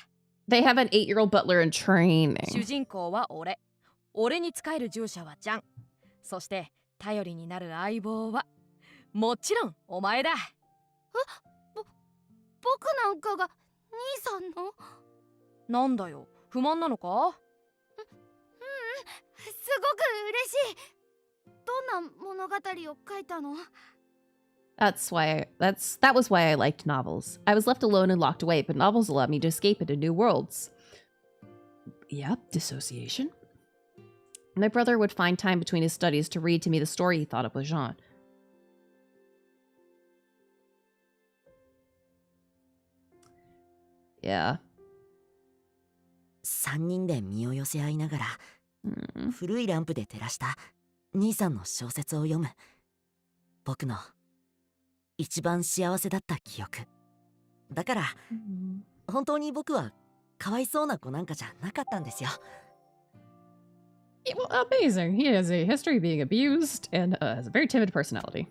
They have an 8-year-old butler in training. 主人公は俺。俺に仕える従者はジャン。そして頼りになる相棒はもちろんお前だ。僕なんかが兄さんの？なんだよ、不満なのか？すごく嬉しい。どんな物語を書いたの？ That was why I liked novels. I was left alone and locked away, but novels allowed me to escape into new worlds. Yep, dissociation. My brother would find time between his studies to read to me the story he thought of with Jean. Yeah. 3人で身を寄せ合いながら、古いランプで照らした兄さんの小説を読む僕の一番幸せだった記憶だから、本当に僕はかわいそうな子なんかじゃなかったんですよ。 Well, amazing. He has a history of being abused and has a very timid personality.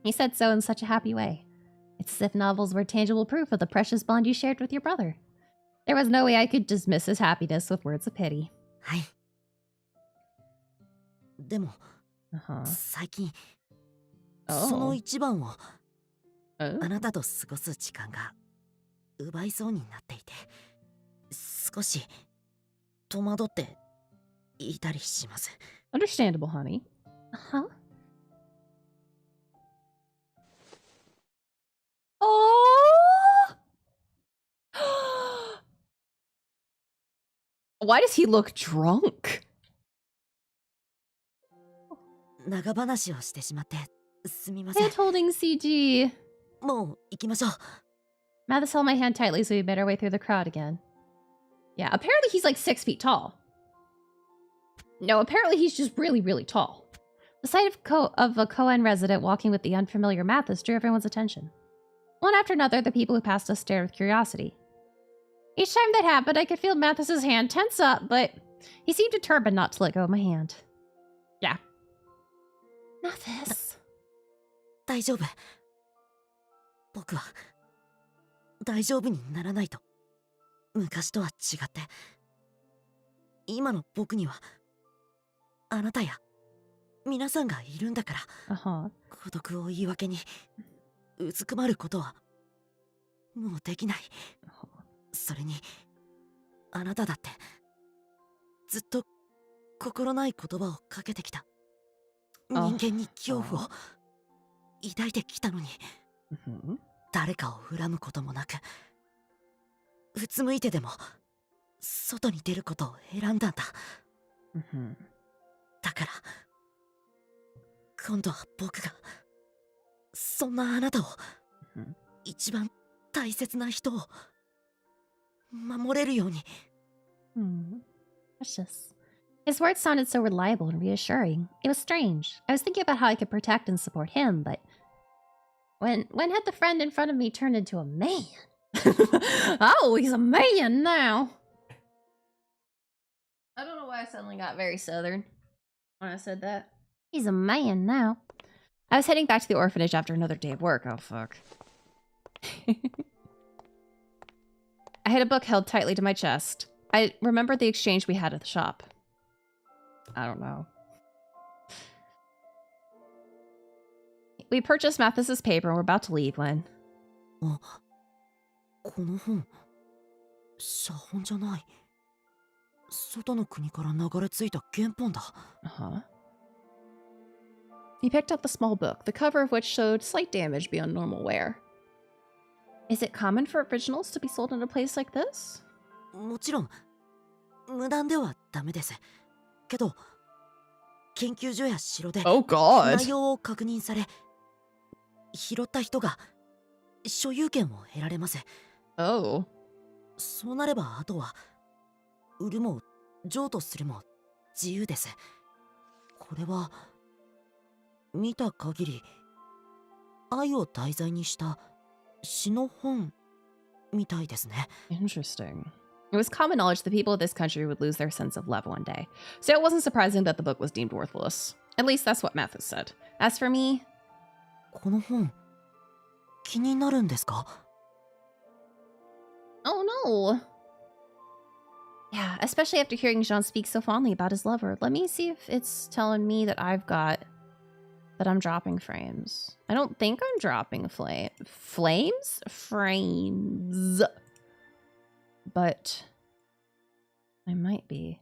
He said so in such a happy way. It's as if novels were tangible proof of the precious bond you shared with your brother. There was no way I could dismiss his happiness with words of pity. はい。でも、最近、その一番をあなたと過ごす時間が奪いそうになっていて、少し戸惑っていたりします。 Understandable, honey. Huh? Oh! Why does he look drunk? 長話をしてしまってすみません。 Hand-holding CG. もう行きましょう。 Mathis held my hand tightly so we made our way through the crowd again. Yeah, apparently he's like 6 feet tall. No, apparently he's just really, really tall. The sight of a Cohen resident walking with the unfamiliar Mathis drew everyone's attention. One after another, the people who passed us stared with curiosity. Each time that happened, I could feel Mathis's hand tense up, but he seemed determined not to let go of my hand. Yeah. Mathis. 大丈夫。僕は大丈夫にならないと。昔とは違って。今の僕にはあなたや皆さんがいるんだから。孤独を言い訳にうずくまることはもうできない。それにあなただってずっと心ない言葉をかけてきた。人間に恐怖を抱いてきたのに、誰かを恨むこともなく、うつむいてでも外に出ることを選んだんだ。だから今度は僕がそんなあなたを、一番大切な人を守れるように。Precious. His words sounded so reliable and reassuring. It was strange. I was thinking about how I could protect and support him, but when had the friend in front of me turned into a man? Oh, he's a man now. I don't know why I suddenly got very southern when I said that. He's a man now. I was heading back to the orphanage after another day of work. Oh, fuck. I had a book held tightly to my chest. I remembered the exchange we had at the shop. I don't know. We purchased Mathis's paper and we're about to leave when... この本、写本じゃない。外の国から流れ着いた原本だ。He picked up the small book, the cover of which showed slight damage beyond normal wear. Is it common for originals to be sold in a place like this? もちろん、無断ではダメです。けど、研究所や城で内容を確認され、拾った人が所有権を得られます。そうなればあとは売るも譲渡するも自由です。これは見た限り愛を題材にした詩の本みたいですね。Interesting. It was common knowledge that people of this country would lose their sense of love one day, so it wasn't surprising that the book was deemed worthless. At least that's what Mathis said. As for me... この本、気になるんですか? Oh no! Yeah, especially after hearing Jean speak so fondly about his lover. Let me see if it's telling me that that I'm dropping frames. I don't think I'm dropping flames? Frames. But I might be.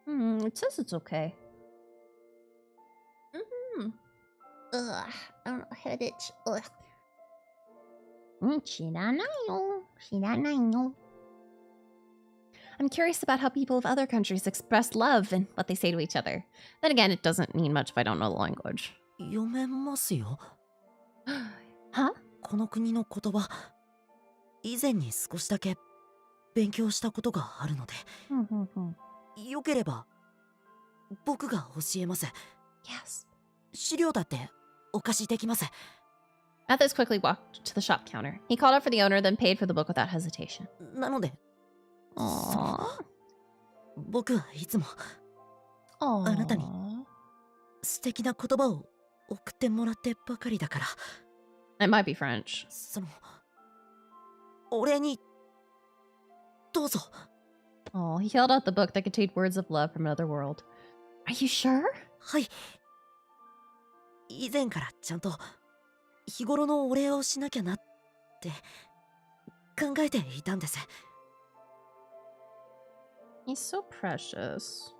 It says it's okay. Ugh, I don't know, head itch. Ugh. 知らないよ。知らないよ。I'm curious about how people of other countries express love and what they say to each other. Then again, it doesn't mean much if I don't know the language. 読めますよ。は？この国の言葉、以前に少しだけ勉強したことがあるので、よければ僕が教えます。Yes. 資料だってお貸しできます。Mathis quickly walked to the shop counter. He called out for the owner, then paid for the book without hesitation. なので、僕はいつもあなたに素敵な言葉を送ってもらってばかりだから。It might be French. そのお礼にどうぞ。Oh, he held out the book that contained words of love from another world. Are you sure? はい。以前からちゃんと日頃のお礼をしなきゃなって考えていたんです。He's so precious.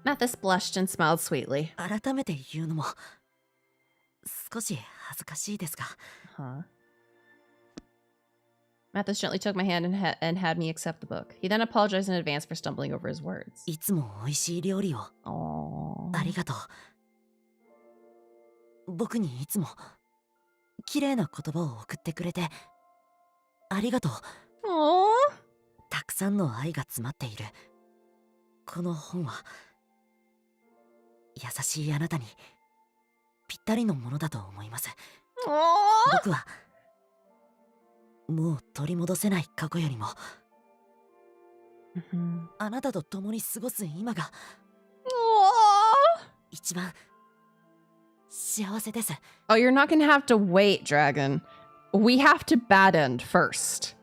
Mathis blushed and smiled sweetly. 改めて言うのも少し恥ずかしいですが。Mathis gently took my hand and had me accept the book. He then apologized in advance for stumbling over his words. いつも美味しい料理をありがとう。僕にいつも綺麗な言葉を送ってくれてありがとう。たたくさんの愛が詰まっている。この本は優しいあなたにぴったりのものだと思います。僕はもう取り戻せない過去よりもあなたと共に過ごす今が一番幸せです。 Oh, you're not gonna have to wait, Dragon. We have to bad end first.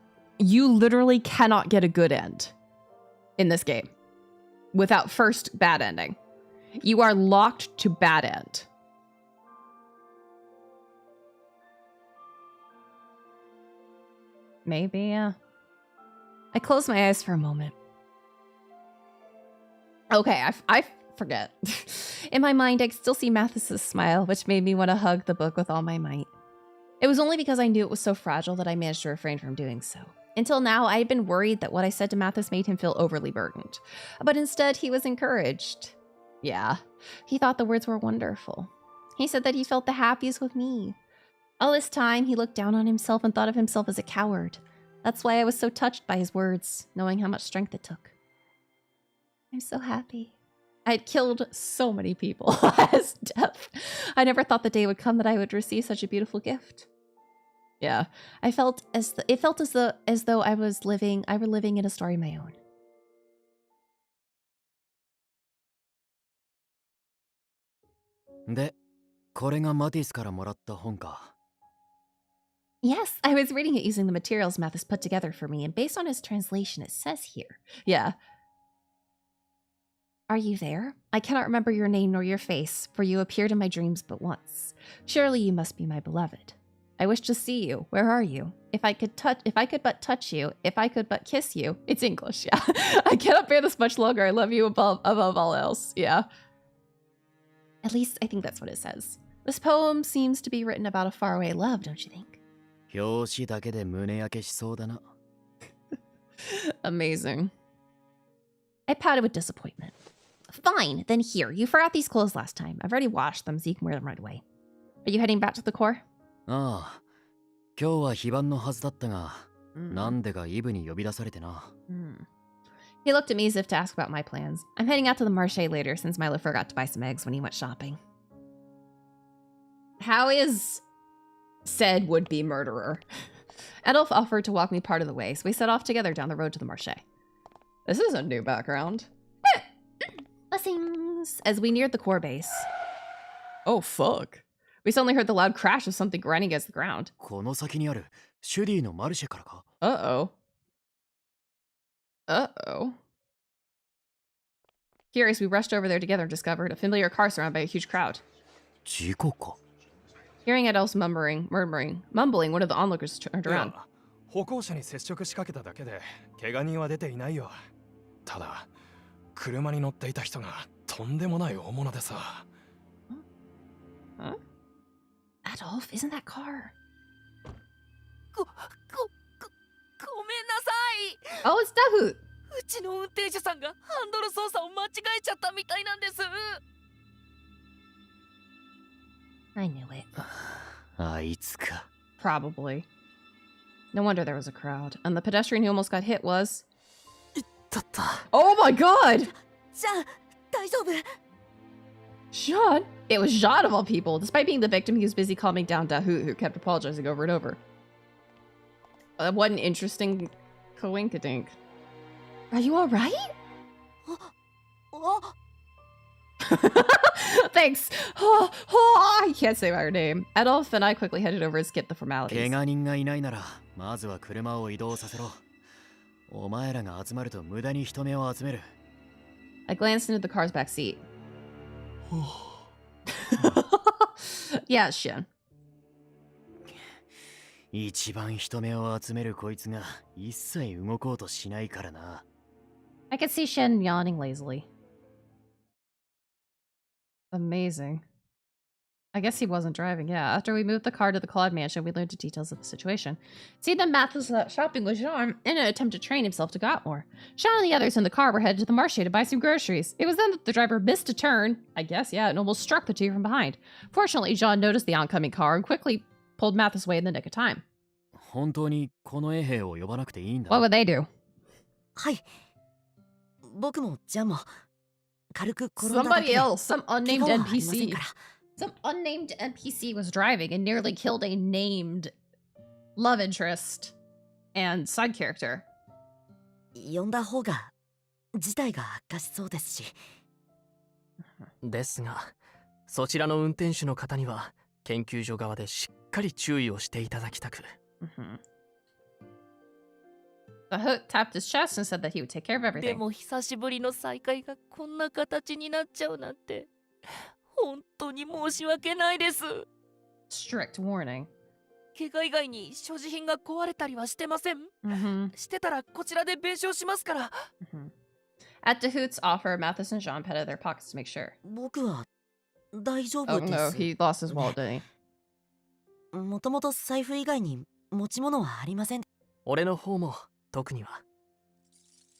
You literally cannot get a good end in this game without first bad ending. You are locked to bad end. Maybe, yeah. I close my eyes for a moment. Okay, I forget. In my mind, I could still see Mathis's smile, which made me want to hug the book with all my might. It was only because I knew it was so fragile that I managed to refrain from doing so. Until now, I had been worried that what I said to Mathis made him feel overly burdened. But instead, he was encouraged. Yeah, he thought the words were wonderful. He said that he felt the happiest with me. All this time, he looked down on himself and thought of himself as a coward. That's why I was so touched by his words, knowing how much strength it took. I'm so happy. I had killed so many people as death. I never thought the day would come that I would receive such a beautiful gift. Yeah, it felt as though I were living in a story of my own. Yes, I was reading it using the materials Mathis put together for me, and based on his translation, it says here. Yeah. Are you there? I cannot remember your name nor your face, for you appeared in my dreams but once. Surely you must be my beloved. I wish to see you. Where are you? If I could but touch you, if I could but kiss you. It's English, yeah. I cannot bear this much longer. I love you above all else. Yeah. At least I think that's what it says. This poem seems to be written about a faraway love, don't you think? Amazing. I pouted with disappointment. Fine, then here. You forgot these clothes last time. I've already washed them, so you can wear them right away. Are you heading back to the core? He looked at me as if to ask about my plans. I'm heading out to the Marche later since Milo forgot to buy some eggs when he went shopping. How is said would-be murderer? Adolf offered to walk me part of the way, so we set off together down the road to the Marche. This is a new background. Blessings! As we neared the core base. Oh, fuck. We suddenly heard the loud crash of something grinding against the ground. Uh-oh. Uh-oh. Curious, we rushed over there together and discovered a familiar car surrounded by a huge crowd. Hearing Adolf's mumbling, one of the onlookers turned around. 歩行者に接触しかけただけで怪我人は出ていないよ。ただ車に乗っていた人がとんでもない大物でさ。Huh? Adolf, isn't that car? ごめんなさい。 Oh, it's Dahu. うちの運転手さんがハンドル操作を間違えちゃったみたいなんです。 I knew it. あいつか。 Probably. No wonder there was a crowd. And the pedestrian who almost got hit was... Oh my god! Jean? It was Jean of all people. Despite being the victim, he was busy calming down Dahu, who kept apologizing over and over. What an interesting coinkadink. Are you alright? Thanks. I can't say my name. Adolf and I quickly headed over and skipped the formalities. I glanced into the car's back seat. Yeah, Shin. I could see Shin yawning lazily. Amazing. I guess he wasn't driving, yeah. After we moved the car to the Claude mansion, we learned the details of the situation. See, then Mathis was shopping with Jean in an attempt to train himself to Gotmore. Jean and the others in the car were headed to the Marche to buy some groceries. It was then that the driver missed a turn, I guess, yeah, and almost struck the two from behind. Fortunately, Jean noticed the oncoming car and quickly pulled Mathis away in the nick of time. What would they do? はい。僕もジャンも軽く転んだだ Somebody けで else, some 怪 unnamed 我はありません NPC. から。 Some unnamed NPC was driving and nearly killed a named love interest and side character. 呼んだ方が事態が悪化しそうですし。ですが、そちらの運転手の方には研究所側でしっかり注意をしていただきたく。The Hoot tapped his chest and said that he would take care of で everything. も久しぶりの再会がこんな形になっちゃうなんて本当に申し訳ないです。 Strict warning. 怪我以外に所持品が壊れたりはしてません。してたらこちらで弁償しますから。 At the Hoot's offer, Mathis and Jean petted their pockets to make sure. 僕は大丈 Oh 夫で no, す。 he lost his wallet, didn't he? もともと財布以外に持ち物はありません。俺の方も特には。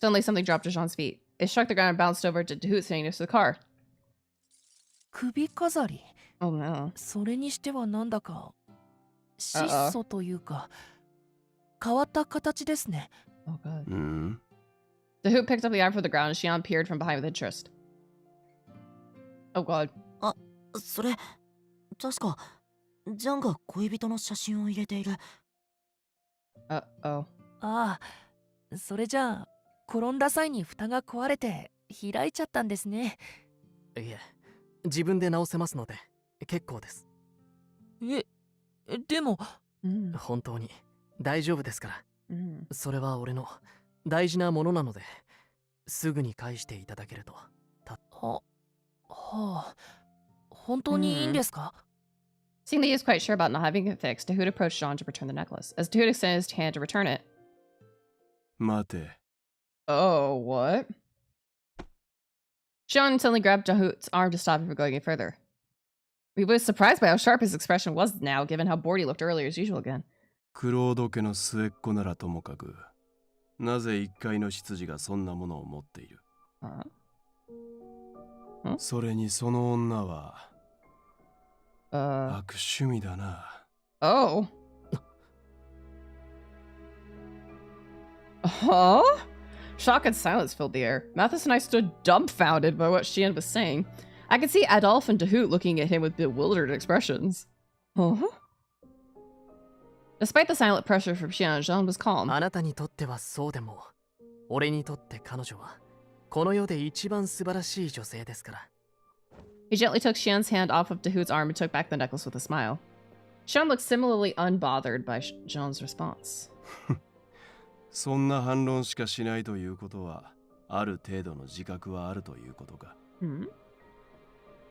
Suddenly, something dropped to Jean's feet. It struck the ground and bounced over to Hoot sitting next to the car. 首飾り。 Oh no. それにしてはなんだか質素というか変わった形ですね。 Oh god. The Hoot picked up the iron from the ground and Xian peered from behind with interest. Oh god. あ、それ確かジャンが恋人の写真を入れている。Uh-oh. ああ、それじゃあ転んだ際に蓋が壊れて開いちゃったんですね。いえ、自分で直せますので結構です。でも、本当に大丈夫ですから。それは俺の大事なものなので、すぐに返していただけると。はあ、本当にいいんですか？ Seeing that he was quite sure about not having it fixed, Dahoot approached Jean to return the necklace. As Dahoot extended his hand to return it. 待て。 Oh, what? Jean suddenly grabbed Dahoot's arm to stop him from going any further. He was surprised by how sharp his expression was now, given how bored he looked earlier as usual again. クロード家の末っ子ならともかく、なぜ一介の執事がそんなものを持っている？それにその女は悪趣味だな。Oh. Huh? Shock and silence filled the air. Mathis and I stood dumbfounded by what Xian was saying. I could see Adolphe and Dahoot looking at him with bewildered expressions. Huh? Despite the silent pressure from Xian, Jean was calm. あなたにとってはそうでも、俺にとって彼女はこの世で一番素晴らしい女性ですから。He gently took Xian's hand off of Dahoot's arm and took back the necklace with a smile. Xian looked similarly unbothered by Jean's response. そんな反論しかしないということは、ある程度の自覚はあるということか。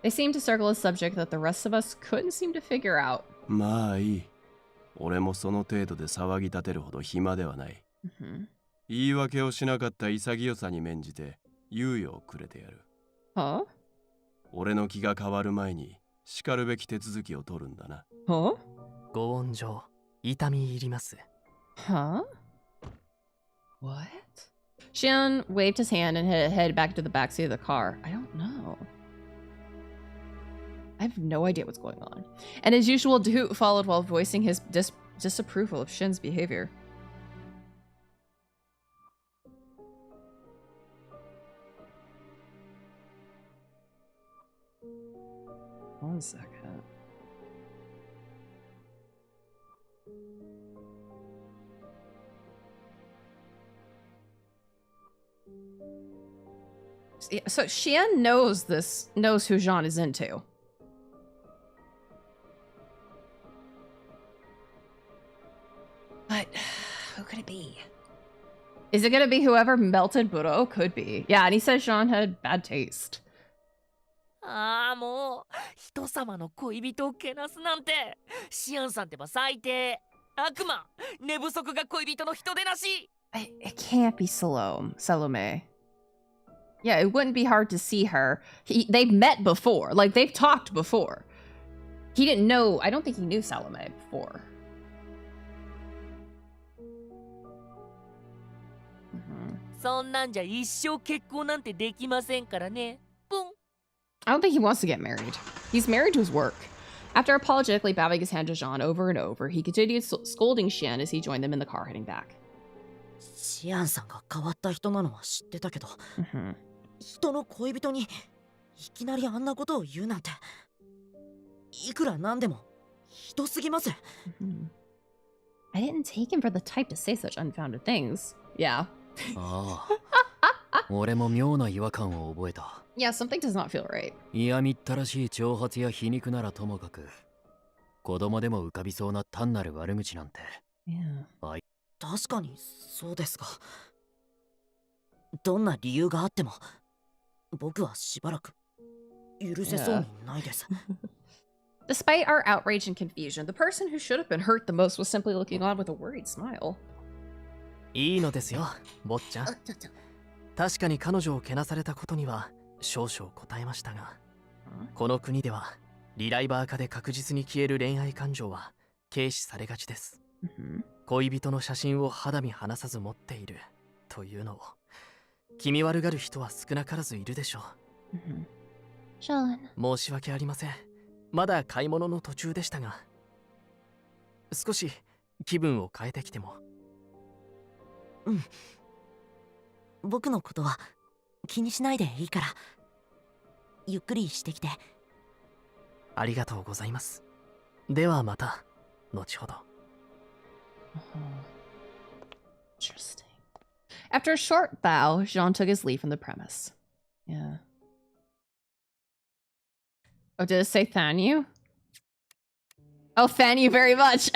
They seemed to circle a subject that the rest of us couldn't seem to figure out. まあいい。俺もその程度で騒ぎ立てるほど暇ではない。言い訳をしなかった潔さに免じて猶予をくれてやる。Huh? 俺の気が変わる前に叱るべき手続きを取るんだな。Huh? ご温情、痛み入ります。Huh? What? Xian waved his hand and headed back to the backseat of the car. I don't know. I have no idea what's going on. And as usual, Dahoot followed while voicing his disapproval of Xian's behavior. One second. So Xian knows who Jean is into. But who could it be? Is it gonna be whoever melted Buro? Could be. Yeah, and he says Jean had bad taste. ああ、もう人様の恋人をけなすなんて、シアンさんってば最低。悪魔、寝不足が恋人の人でなし。It can't be Salome. Yeah, it wouldn't be hard to see her. They've met before. Like, they've talked before. He didn't know... I don't think he knew Salome before. Mm-hmm. そんなんじゃ一生結婚なんてできませんからね。ポン。 I don't think he wants to get married. He's married to his work. After apologetically bowing his hand to Jean over and over, he continued scolding Xian as he joined them in the car heading back. シアンさんが変わった人なのは知ってたけど、人の恋人にいきなりあんなことを言うなんて、いくらなんでもひどすぎます。I didn't take him for the type to say such unfounded things. Yeah. ああ、俺も妙な違和感を覚えた。Yeah, something does not feel right. 嫌みったらしい挑発や皮肉ならともかく、子供でも浮かびそうな単なる悪口なんて。Yeah. 確かにそうですが、どんな理由があっても僕はしばらく許せそうにないです。Despite our outrage and confusion, the person who should have been hurt the most was simply looking on with a worried smile. いいのですよ、坊ちゃん。確かに彼女をけなされたことには少々答えましたが、この国ではリライバー化で確実に消える恋愛感情は軽視されがちです。恋人の写真を肌身離さず持っているというのを気味悪がる人は少なからずいるでしょう。申し訳ありません。まだ買い物の途中でしたが、少し気分を変えてきても。うん。僕のことは気にしないでいいから、ゆっくりしてきて。ありがとうございます。ではまた後ほど。Interesting. After a short bow, Jean took his leave from the premise. Yeah. Oh, did it say thank you? Oh, thank you very much.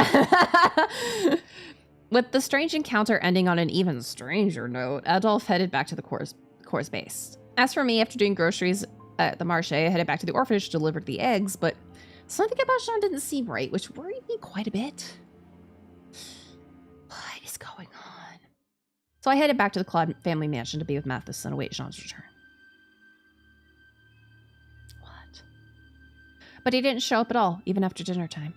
With the strange encounter ending on an even stranger note, Adolf headed back to the Core's base. As for me, after doing groceries at the marché, I headed back to the orphanage to deliver the eggs, but something about Jean didn't seem right, which worried me quite a bit. What is going on? So I headed back to the Claude family mansion to be with Mathis and await Jean's return. What? But he didn't show up at all, even after dinner time.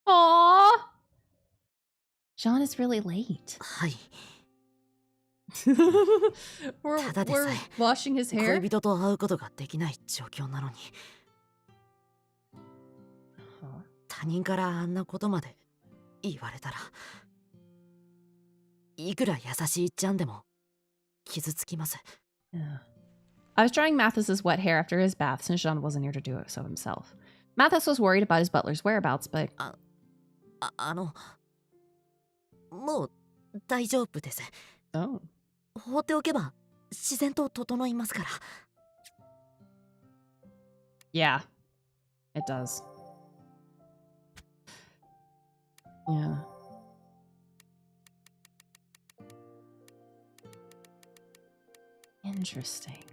Aww! Jean is really late. we're washing his hair. 恋人と会うことができない状況なのに、他人からあんなことまで言われたら、いくら優しいちゃんでも傷つきます。Yeah. I was drying Mathis's wet hair after his bath since Jean wasn't here to do it so himself. Mathis was worried about his butler's whereabouts, but... もう大丈夫です。Oh. 放っておけば自然と整いますから。Yeah, it does. Yeah. Interesting.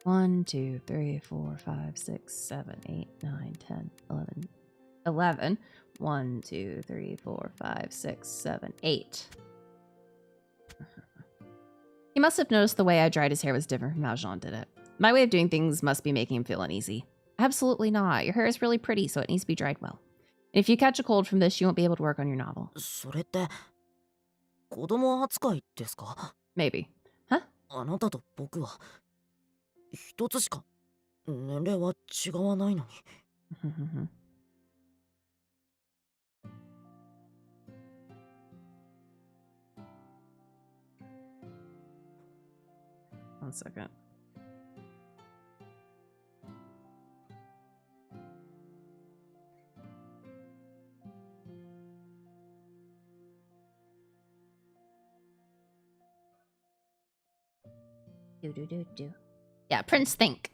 1, 2, 3, 4, 5, 6, 7, 8, 9, 10, 11. 11. 1, 2, 3, 4, 5, 6, 7, 8. He must have noticed the way I dried his hair was different from how Jean did it. My way of doing things must be making him feel uneasy. Absolutely not. Your hair is really pretty, so it needs to be dried well. If you catch a cold from this, you won't be able to work on your novel. それって子供扱いですか? Maybe. Huh? あなたと僕は一つしか年齢は違わないのに。One second. Yeah, Prince think.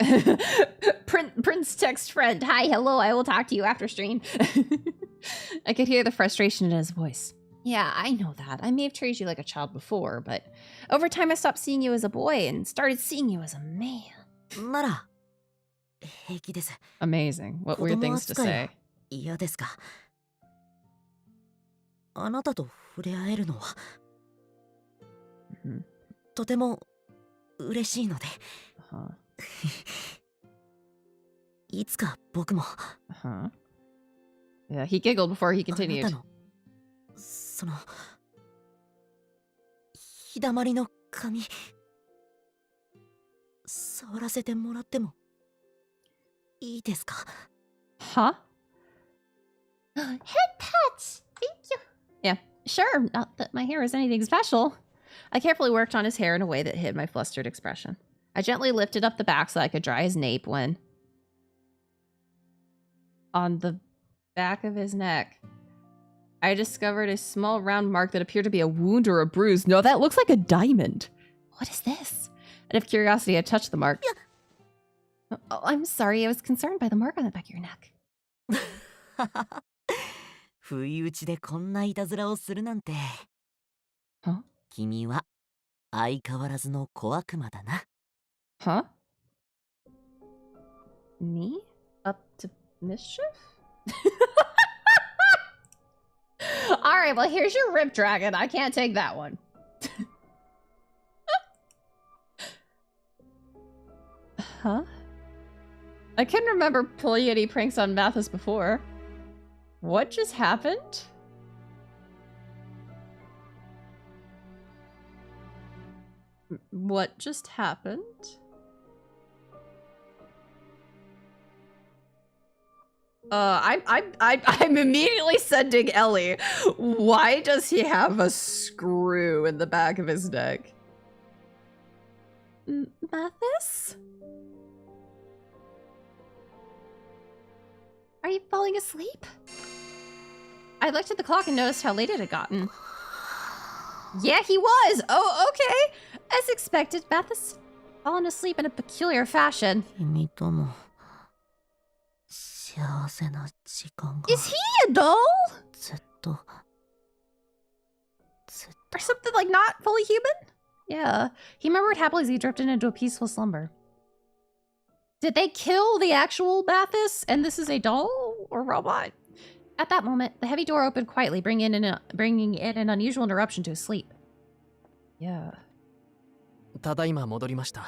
Prince text friend. Hi, hello, I will talk to you after stream. I could hear the frustration in his voice. Yeah, I know that. I may have treated you like a child before, but over time I stopped seeing you as a boy and started seeing you as a man. なら平気です。 Amazing. What weird things to say. 嫌ですか? あなたと触れ合えるのはとても嬉しいので。いつか僕も。Yeah, he giggled before he continued. あなたのその日だまりの髪触らせてもらってもいいですか? Huh? Head pats! Thank you! Sure, not that my hair is anything special. I carefully worked on his hair in a way that hid my flustered expression. I gently lifted up the back so I could dry his nape when... On the back of his neck, I discovered a small round mark that appeared to be a wound or a bruise. No, that looks like a diamond. What is this? Out of curiosity, I touched the mark. Oh, I'm sorry. I was concerned by the mark on the back of your neck. 不意打ちでこんないたずらをするなんて。は？君は相変わらずの小悪魔だな。Huh? Me? Up to mischief? Alright, well here's your Rip Dragon. I can't take that one. Huh? I couldn't remember pulling any pranks on Mathis before. What just happened? What just happened? I'm immediately sending Ellie. Why does he have a screw in the back of his neck? Mathis? Are you falling asleep? I looked at the clock and noticed how late it had gotten. Yeah, he was! Oh, okay! As expected, Mathis had fallen asleep in a peculiar fashion. Is he a doll? Or something like not fully human? Yeah. He remembered happily as he drifted into a peaceful slumber. Did they kill the actual Mathis and this is a doll or robot? At that moment, the heavy door opened quietly, bringing in an unusual interruption to his sleep. Yeah. ただいま戻りました。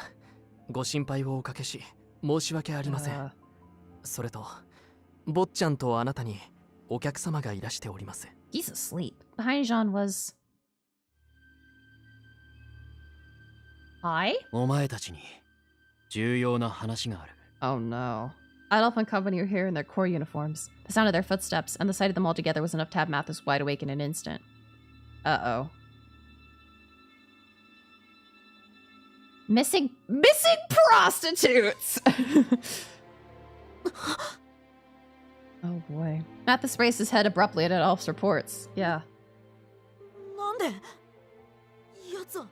ご心配をおかけし、申し訳ありません。それと、坊ちゃんとあなたにお客様がいらしております。He's asleep. Behind Jean was... Hi? お前たちに重要な話がある。Oh no. Adolf and company are here in their core uniforms. The sound of their footsteps and the sight of them all together was enough to have Mathis wide awake in an instant. Uh-oh. Missing prostitutes! Oh boy. Mathis raised his head abruptly at Adolf's reports. Yeah. なんで？奴は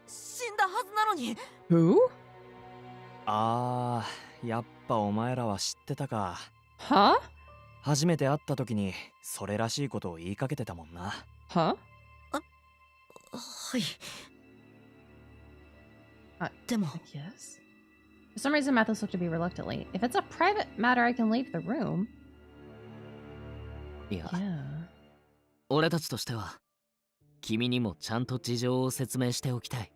死んだはずなのに。Who? ああ、やっぱお前らは知ってたか。は？初めて会った時にそれらしいことを言いかけてたもんな。は？はい。でも。Yes. For some reason, Mathis looked at me reluctantly. If it's a private matter, I can leave the room. いや、 Yeah. 俺たちとしては君にもちゃんと事情を説明しておきたい。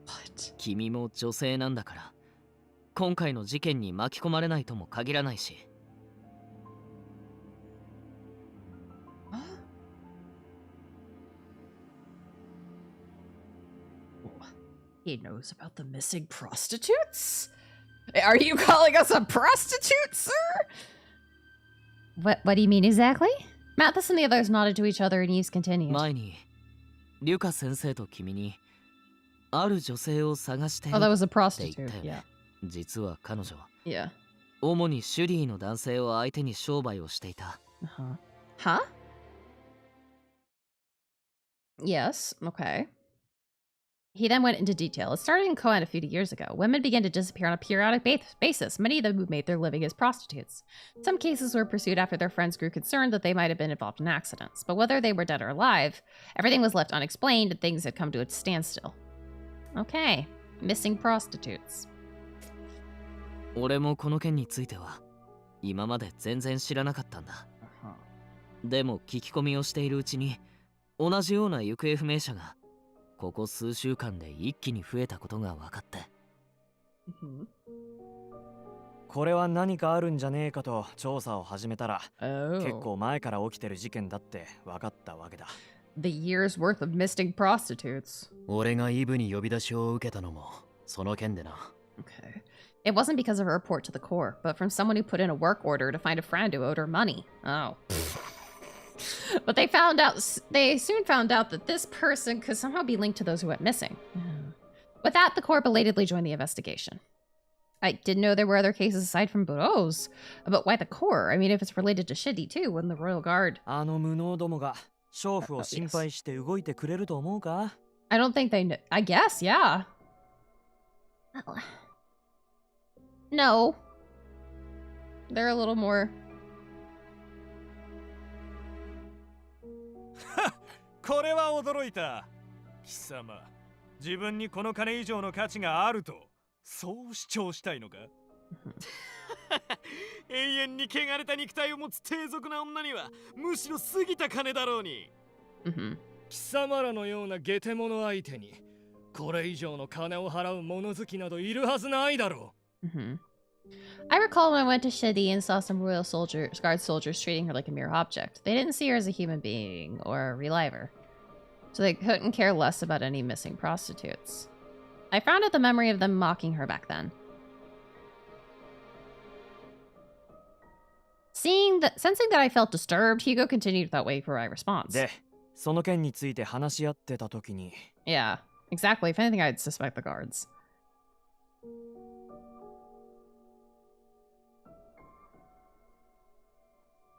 What? 君も女性なんだから、今回の事件に巻き込まれないとも限らないし。He knows about the missing prostitutes? Are you calling us a prostitute, sir? What do you mean exactly? Mathis and the others nodded to each other and Yves continued. 前にリュカ先生と君にある女性を探してる Oh, that was a って言 prostitute. ったよね。 Yeah. 実は彼女、 Yeah. 主にシュリーの男性を相手に商売をしていた。Uh-huh. Huh? Yes. Okay. He then went into detail. It started in Koan a few years ago. Women began to disappear on a periodic basis, many of them who made their living as prostitutes. Some cases were pursued after their friends grew concerned that they might have been involved in accidents. But whether they were dead or alive, everything was left unexplained and things had come to a standstill. Okay. Missing prostitutes. 俺もこの件については今まで全然知らなかったんだ。でも聞き込みをしているうちに同じような行方不明者がここ数週間で一気に増えたことが分かって。これは何かあるんじゃねえかと調査を始めたら、Oh. 結構前から起きてる事件だって分かったわけだ。The year's worth of missing prostitutes. 俺がイブに呼び出しを受けたのもその件でな。Okay. It wasn't because of a report to the core, but from someone who put in a work order to find a friend who owed her money. Oh. But they soon found out that this person could somehow be linked to those who went missing. With that, the Corps belatedly joined the investigation. I didn't know there were other cases aside from Burroughs. But why the Corps? I mean, if it's related to Shitty too, wouldn't the Royal Guard...あの無能どもが娼婦を心配して動いてくれると思うか? I don't think they know. I guess, yeah. No. They're a little more... これは驚いた。貴様、自分にこの金以上の価値があると、そう主張したいのか？永遠に汚れた肉体を持つ低俗な女には、むしろ過ぎた金だろうに。貴様らのような下手者相手に、これ以上の金を払う物好きなどいるはずないだろう。I recall when I went to Shitty and saw some Royal Guard soldiers treating her like a mere object. They didn't see her as a human being or a reliver, so they couldn't care less about any missing prostitutes. I frowned at the memory of them mocking her back then. Sensing that I felt disturbed, Hugo continued without waiting for my response. で、その件について話し合ってた時に。Yeah, exactly. If anything, I'd suspect the guards.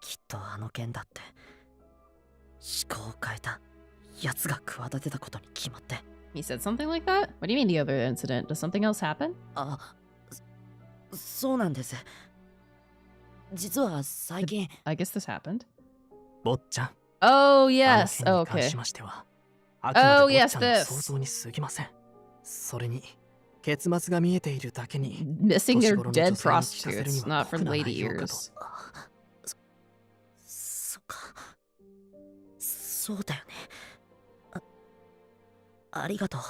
きっとあの件だって思考を変えた奴が企てたことに決まって。 He said something like that? What do you mean the other incident? Does something else happen? そうなんです。実は最近 I guess this happened. 坊ちゃん。Oh yes. Oh, okay. あくまで坊ちゃんの想像に過ぎません。それに結末が見えているだけに Missing their dead prostitutes, not for lady ears. そうだよね。ありがとう。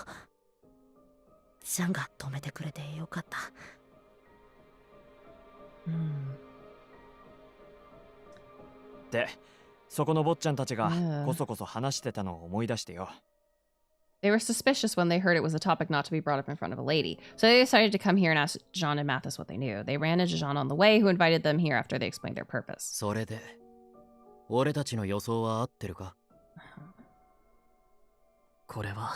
ちゃんが止めてくれてよかった。で、そこの坊ちゃんたちがこそこそ話してたのを思い出してよ。They were suspicious when they heard it was a topic not to be brought up in front of a lady, so they decided to come here and ask Jean and Mathis what they knew. They ran into Jean on the way, who invited them here after they explained their purpose. それで、俺たちの予想は合ってるか？これは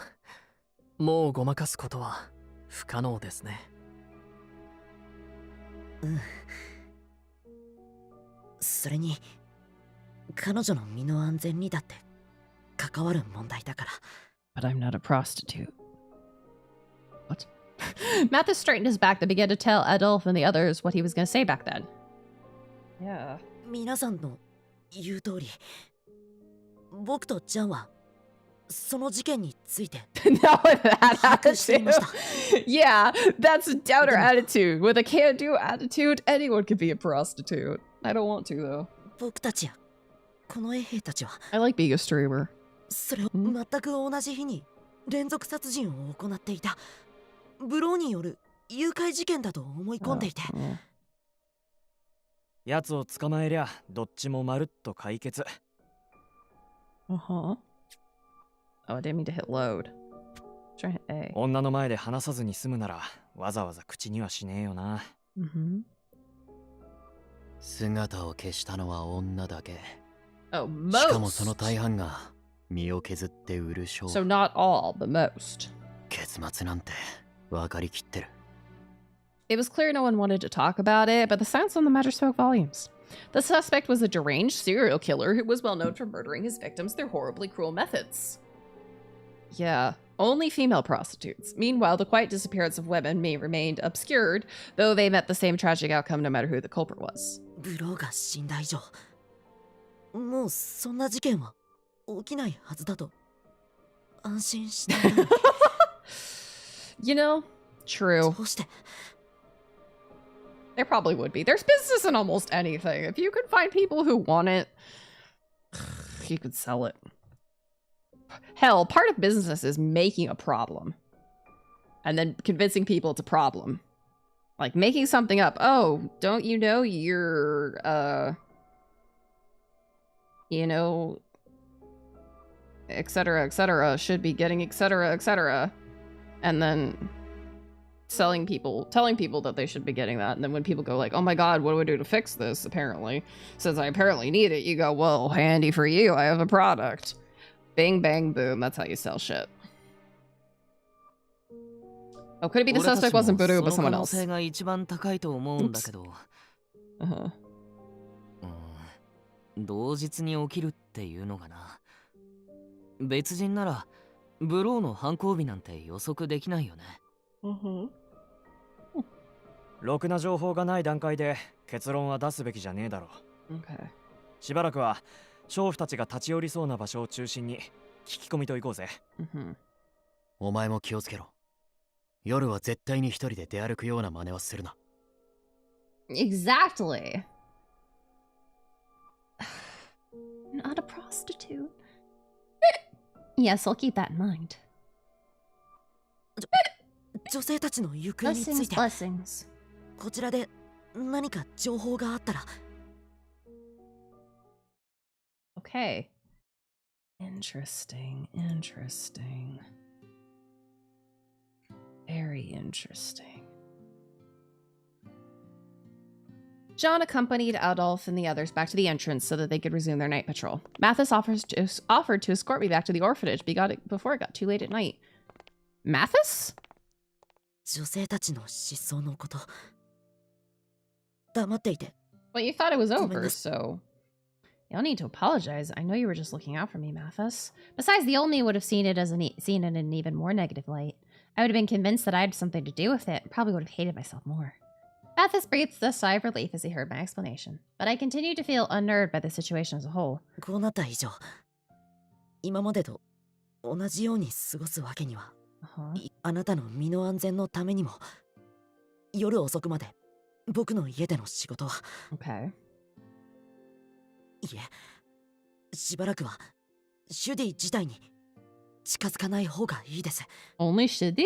もうごまかすことは不可能ですね。それに彼女の身の安全にだって関わる問題だから。 But I'm not a prostitute. What? Mathis straightened his back and began to tell Adolphe and the others what he was going to say back then. Yeah. 皆さんの言う通り、僕とジャンはその事件について Not with that attitude. Yeah, that's a doubter attitude. With a can-do attitude, anyone could be a prostitute. I don't want to, though. 僕たちやこの衛兵たちは I like being a streamer. それを全く同じ日に連続殺人を行っていたブローによる誘拐事件だと思い込んでいて。奴を捕まえりゃどっちもまるっと解決。Oh, I didn't mean to hit load. Try hit A. 女の前で話さずに済むならわざわざ口にはしねえよな。姿を消したのは女だけ。Oh, しかも most. その大半が身を削って売る商 So not all, but most. 結末なんて分かりきってる。It was clear no one wanted to talk about it, but the silence on the matter spoke volumes. The suspect was a deranged serial killer who was well known for murdering his victims through horribly cruel methods. Yeah, only female prostitutes. Meanwhile, the quiet disappearance of women may remained obscured, though they met the same tragic outcome no matter who the culprit was. ブローが死んだ以上、もうそんな事件は起きないはずだと安心したいのに。You know, true. There probably would be. There's business in almost anything. If you could find people who want it, you could sell it. Hell, part of business is making a problem and then convincing people it's a problem. Like making something up. Oh, don't you know you're, you know, etc., etc., should be getting etc., etc. And then telling people that they should be getting that, and then when people go like, oh my god, what do I do to fix this, apparently, since I apparently need it, you go, well, handy for you, I have a product. Bing, bang, boom, that's how you sell shit. Oh, could it be the suspect wasn't Buru, but someone else? Uh-huh. 同日に起きるっていうのがな。別人ならブローの犯行日なんて予測できないよね。ろくな情報がない段階で結論は出すべきじゃねえだろう。しばらくは娼婦たちが立ち寄りそうな場所を中心に聞き込みと行こうぜ。お前も気をつけろ。夜は絶対に一人で出歩くような真似はするな。Exactly. Not a prostitute. Yes, I'll keep that in mind. 女性たちの行方について Blessings. こちらで何か情報があったら Okay. Interesting. Very interesting. John accompanied Adolf and the others back to the entrance so that they could resume their night patrol. Mathis offered to escort me back to the orphanage before it got too late at night. Mathis? 女性たちの失踪のこと。黙っていて。Well, you thought it was over, so... You don't need to apologize. I know you were just looking out for me, Mathis. Besides, the old me would have seen it in an even more negative light. I would have been convinced that I had something to do with it, and probably would have hated myself more. Mathis breathed a sigh of relief as he heard my explanation, but I continued to feel unnerved by the situation as a whole. こうなった以上、今までと同じように過ごすわけには、あなたの身の安全のためにも、夜遅くまで僕の家での仕事は。Okay. いえ、しばらくはシュディ自体に近づかない方がいいです。Only Shudi?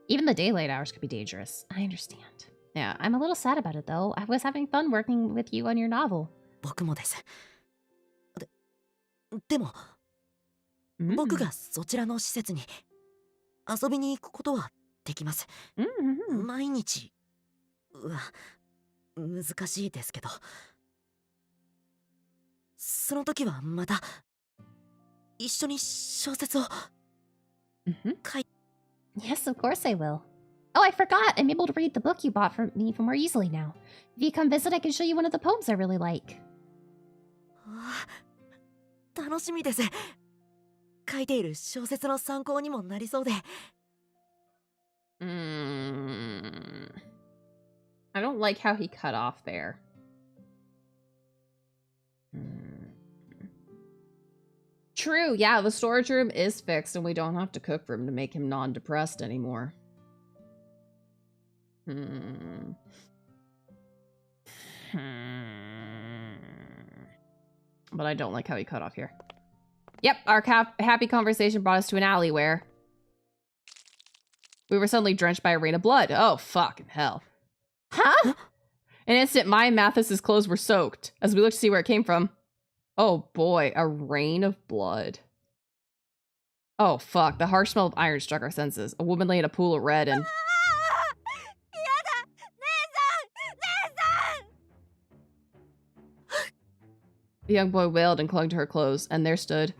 Even the daylight hours could be dangerous. I understand. Yeah, I'm a little sad about it though. I was having fun working with you on your novel. 僕もです。でも、僕がそちらの施設に遊びに行くことはできます。毎日は難しいですけど、その時はまた一緒に小説を書い。Yes, of course I will. Oh, I forgot. I'm able to read the book you bought for me more easily now. If you come visit, I can show you one of the poems I really like. 楽しみです。書いている小説の参考にもなりそうで。I don't like how he cut off there. True, yeah, the storage room is fixed and we don't have to cook for him to make him non-depressed anymore. But I don't like how he cut off here. Yep, our happy conversation brought us to an alley where we were suddenly drenched by a rain of blood. Oh, fucking hell. Huh? An instant, my and Mathis's clothes were soaked as we looked to see where it came from. Oh boy, a rain of blood. Oh fuck, the harsh smell of iron struck our senses. A woman lay in a pool of red and... The young boy wailed and clung to her clothes, and there stood...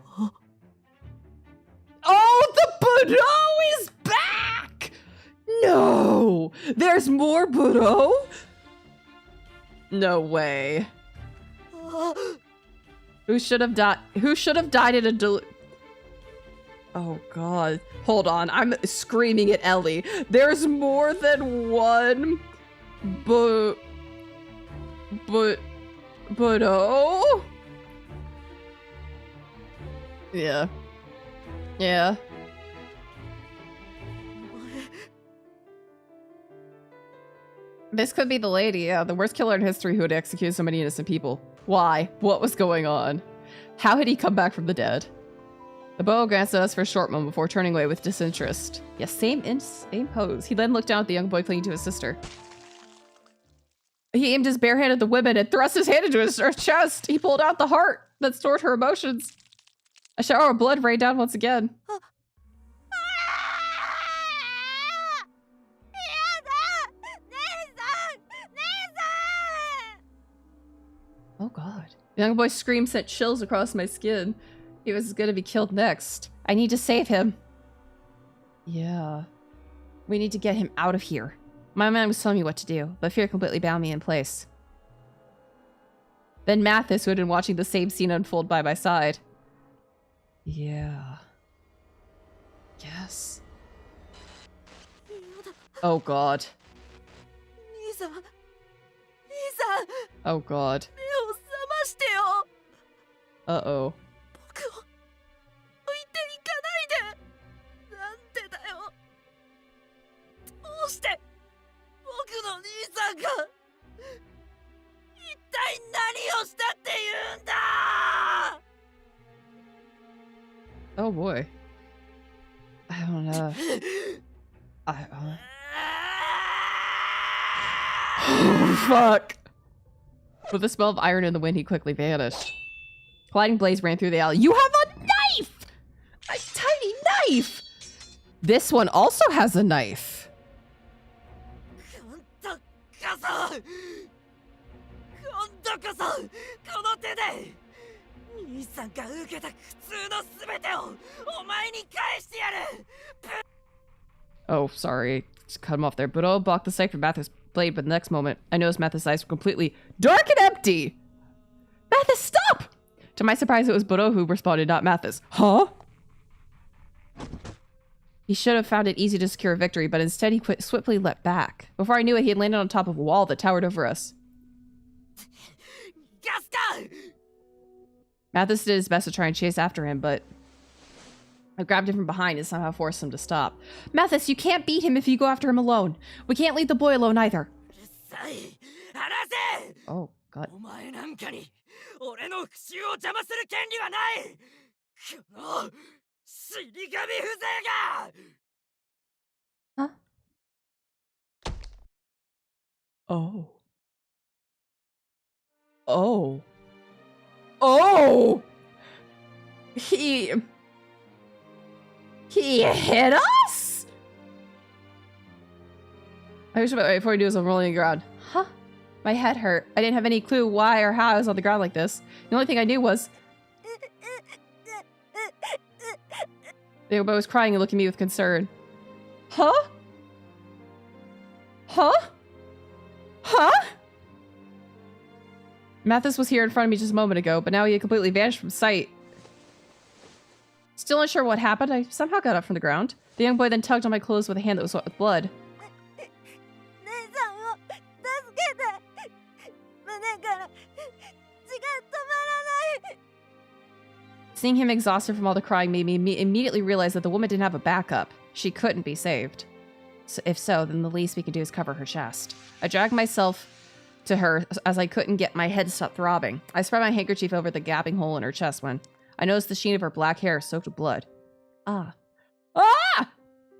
Oh, the Budo is back! No! There's more Budo? No way. Who should have died in a Oh god. Hold on, I'm screaming at Ellie. There's more than one Budo? Yeah. Yeah. This could be the lady, yeah. The worst killer in history who would execute so many innocent people. Why? What was going on? How had he come back from the dead? The bow glanced at us for a short moment before turning away with disinterest. Yes, same pose. He then looked down at the young boy clinging to his sister. He aimed his bare hand at the women and thrust his hand into his chest. He pulled out the heart that stored her emotions. A shower of blood rained down once again. Oh god. The young boy's scream sent chills across my skin. He was gonna be killed next. I need to save him. Yeah. We need to get him out of here. My mind was telling me what to do, but fear completely bound me in place. Then Mathis, who had been watching the same scene unfold by my side. Yeah. Yes. Oh god. Oh god. Uh-oh. Oh boy. I don't know. Oh, fuck. With the smell of iron in the wind, he quickly vanished. Colliding blades ran through the alley. You have a knife! A tiny knife! This one also has a knife. Oh, sorry. Just cut him off there. Budo blocked the sight from Mathis' blade, but the next moment, I noticed Mathis' eyes were completely dark and empty. Mathis, stop! To my surprise, it was Budo who responded, not Mathis. Huh? He should have found it easy to secure a victory, but instead he swiftly leapt back. Before I knew it, he had landed on top of a wall that towered over us. Mathis did his best to try and chase after him, but I grabbed him from behind and somehow forced him to stop. Mathis, you can't beat him if you go after him alone. We can't leave the boy alone either. Oh, God. Huh? Oh. Oh. Oh! He hit us? I wish before he knew I was rolling on the ground. Huh? My head hurt. I didn't have any clue why or how I was on the ground like this. The only thing I knew was... The boy was crying and looking at me with concern. Huh? Huh? Huh? Mathis was here in front of me just a moment ago, but now he had completely vanished from sight. Still unsure what happened, I somehow got up from the ground. The young boy then tugged on my clothes with a hand that was wet with blood. Seeing him exhausted from all the crying made me immediately realize that the woman didn't have a backup. She couldn't be saved. So if so, then the least we could do is cover her chest. I dragged myself to her as I couldn't get my head to stop throbbing. I spread my handkerchief over the gaping hole in her chest when I noticed the sheen of her black hair soaked with blood. Ah. Ah!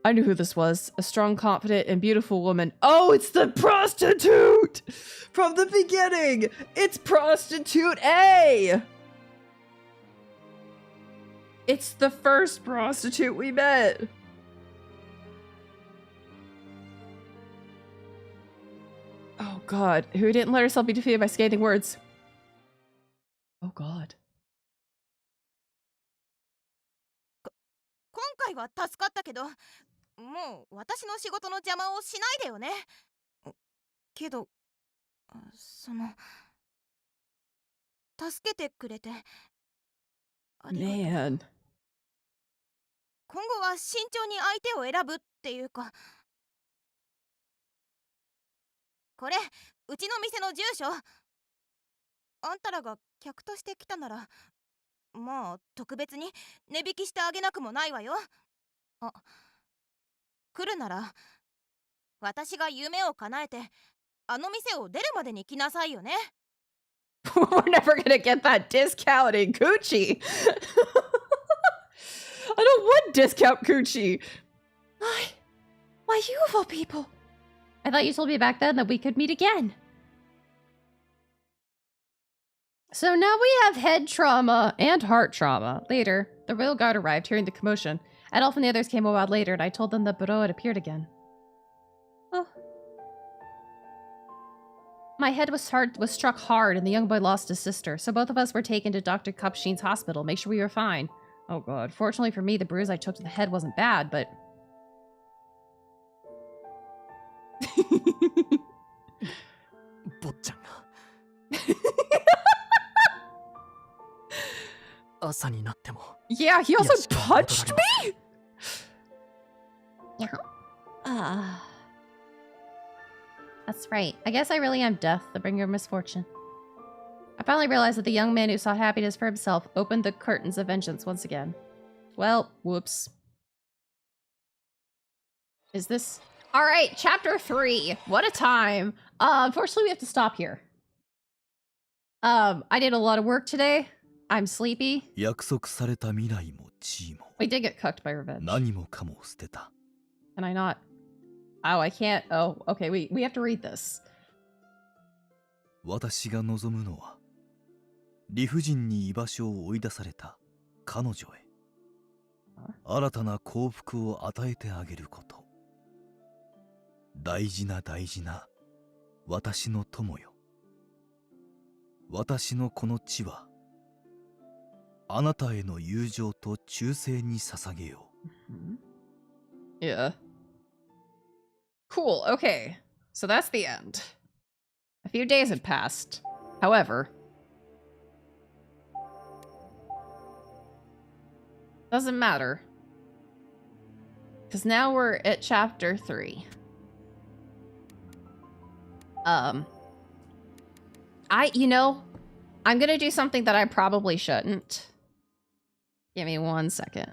I knew who this was. A strong, confident, and beautiful woman. Oh, it's the prostitute! From the beginning! It's Prostitute A! It's the first prostitute we met! Oh god, who didn't let herself be defeated by scathing words? Oh god. 今回は助かったけど、もう私の仕事の邪魔をしないでよね。けど、その、助けてくれてありがとう。Man. 今後は慎重に相手を選ぶっていうか、これうちの店の住所。あんたらが客として来たなら、まあ特別に値引きしてあげなくもないわよ。あ、来るなら私が夢を叶えてあの店を出るまでに来なさいよね。We're never gonna get that discount in Gucci. I don't want discount Gucci. Why you of all people? I thought you told me back then that we could meet again. So now we have head trauma and heart trauma. Later, the royal guard arrived, hearing the commotion. Adolf and the others came a while later, and I told them that Budo had appeared again. Oh. My head was struck hard and the young boy lost his sister, so both of us were taken to Dr. Kupshin's hospital, make sure we were fine. Oh god, fortunately for me, the bruise I took to the head wasn't bad, but... Yeah, he also punched me? Yeah. That's right. I guess I really am death, the bringer of misfortune. I finally realized that the young man who sought happiness for himself opened the curtains of vengeance once again. Well, whoops. Is this... Alright, chapter 3. What a time. Unfortunately, we have to stop here. I did a lot of work today. I'm sleepy. 約束された未来も地位も We did get cooked by revenge. 何もかも捨てた。 Can I not? Oh, I can't. Oh, okay. We have to read this. 私が望むのは理不尽に居場所を追い出された彼女へ新たな幸福を与えてあげること。大事な大事な私の友よ。私のこの地はあなたへの友情と忠誠に捧げよう。Yeah. Cool, okay. So that's the end. A few days had passed. However, doesn't matter. Because now we're at chapter 3. I'm gonna do something that I probably shouldn't. Give me 1 second.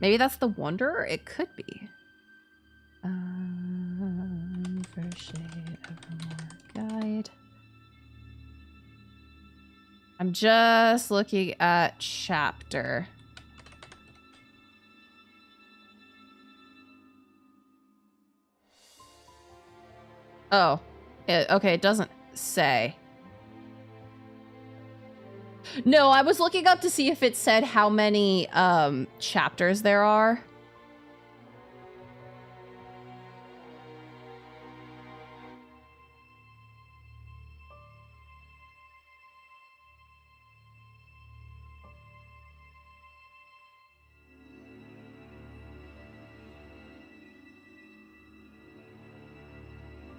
Maybe that's the Wanderer? It could be. Virche Evermore guide. I'm just looking at chapter. Oh. Okay, it doesn't say. No, I was looking up to see if it said how many chapters there are.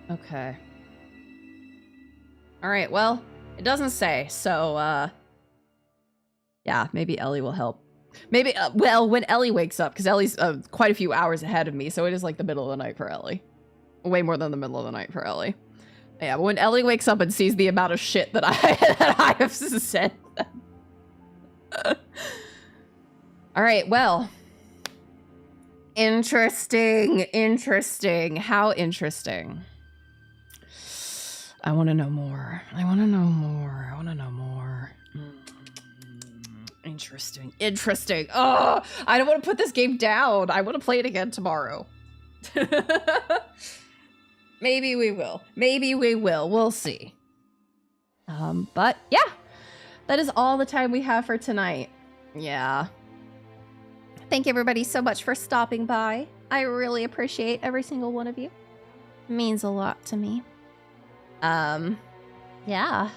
Okay. All right, well, it doesn't say, so, yeah, maybe Ellie will help. Maybe, well, when Ellie wakes up, because Ellie's quite a few hours ahead of me, so it is like the middle of the night for Ellie. Way more than the middle of the night for Ellie. Yeah, but when Ellie wakes up and sees the amount of shit that I have said. All right, well. Interesting. How interesting. I want to know more. Interesting. Oh, I don't want to put this game down. I want to play it again tomorrow. Maybe we will. We'll see. But yeah, that is all the time we have for tonight. Yeah. Thank you everybody so much for stopping by. I really appreciate every single one of you. It means a lot to me. Yeah.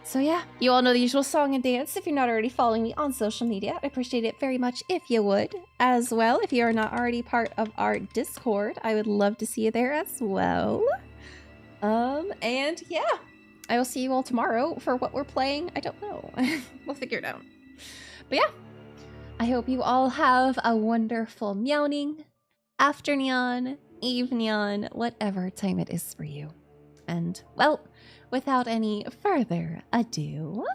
So yeah, you all know the usual song and dance. If you're not already following me on social media, I appreciate it very much if you would. As well, if you are not already part of our Discord, I would love to see you there as well. And yeah, I will see you all tomorrow for what we're playing. I don't know. We'll figure it out. But yeah, I hope you all have a wonderful meowning, afternoon, evening, whatever time it is for you. And, well, without any further ado,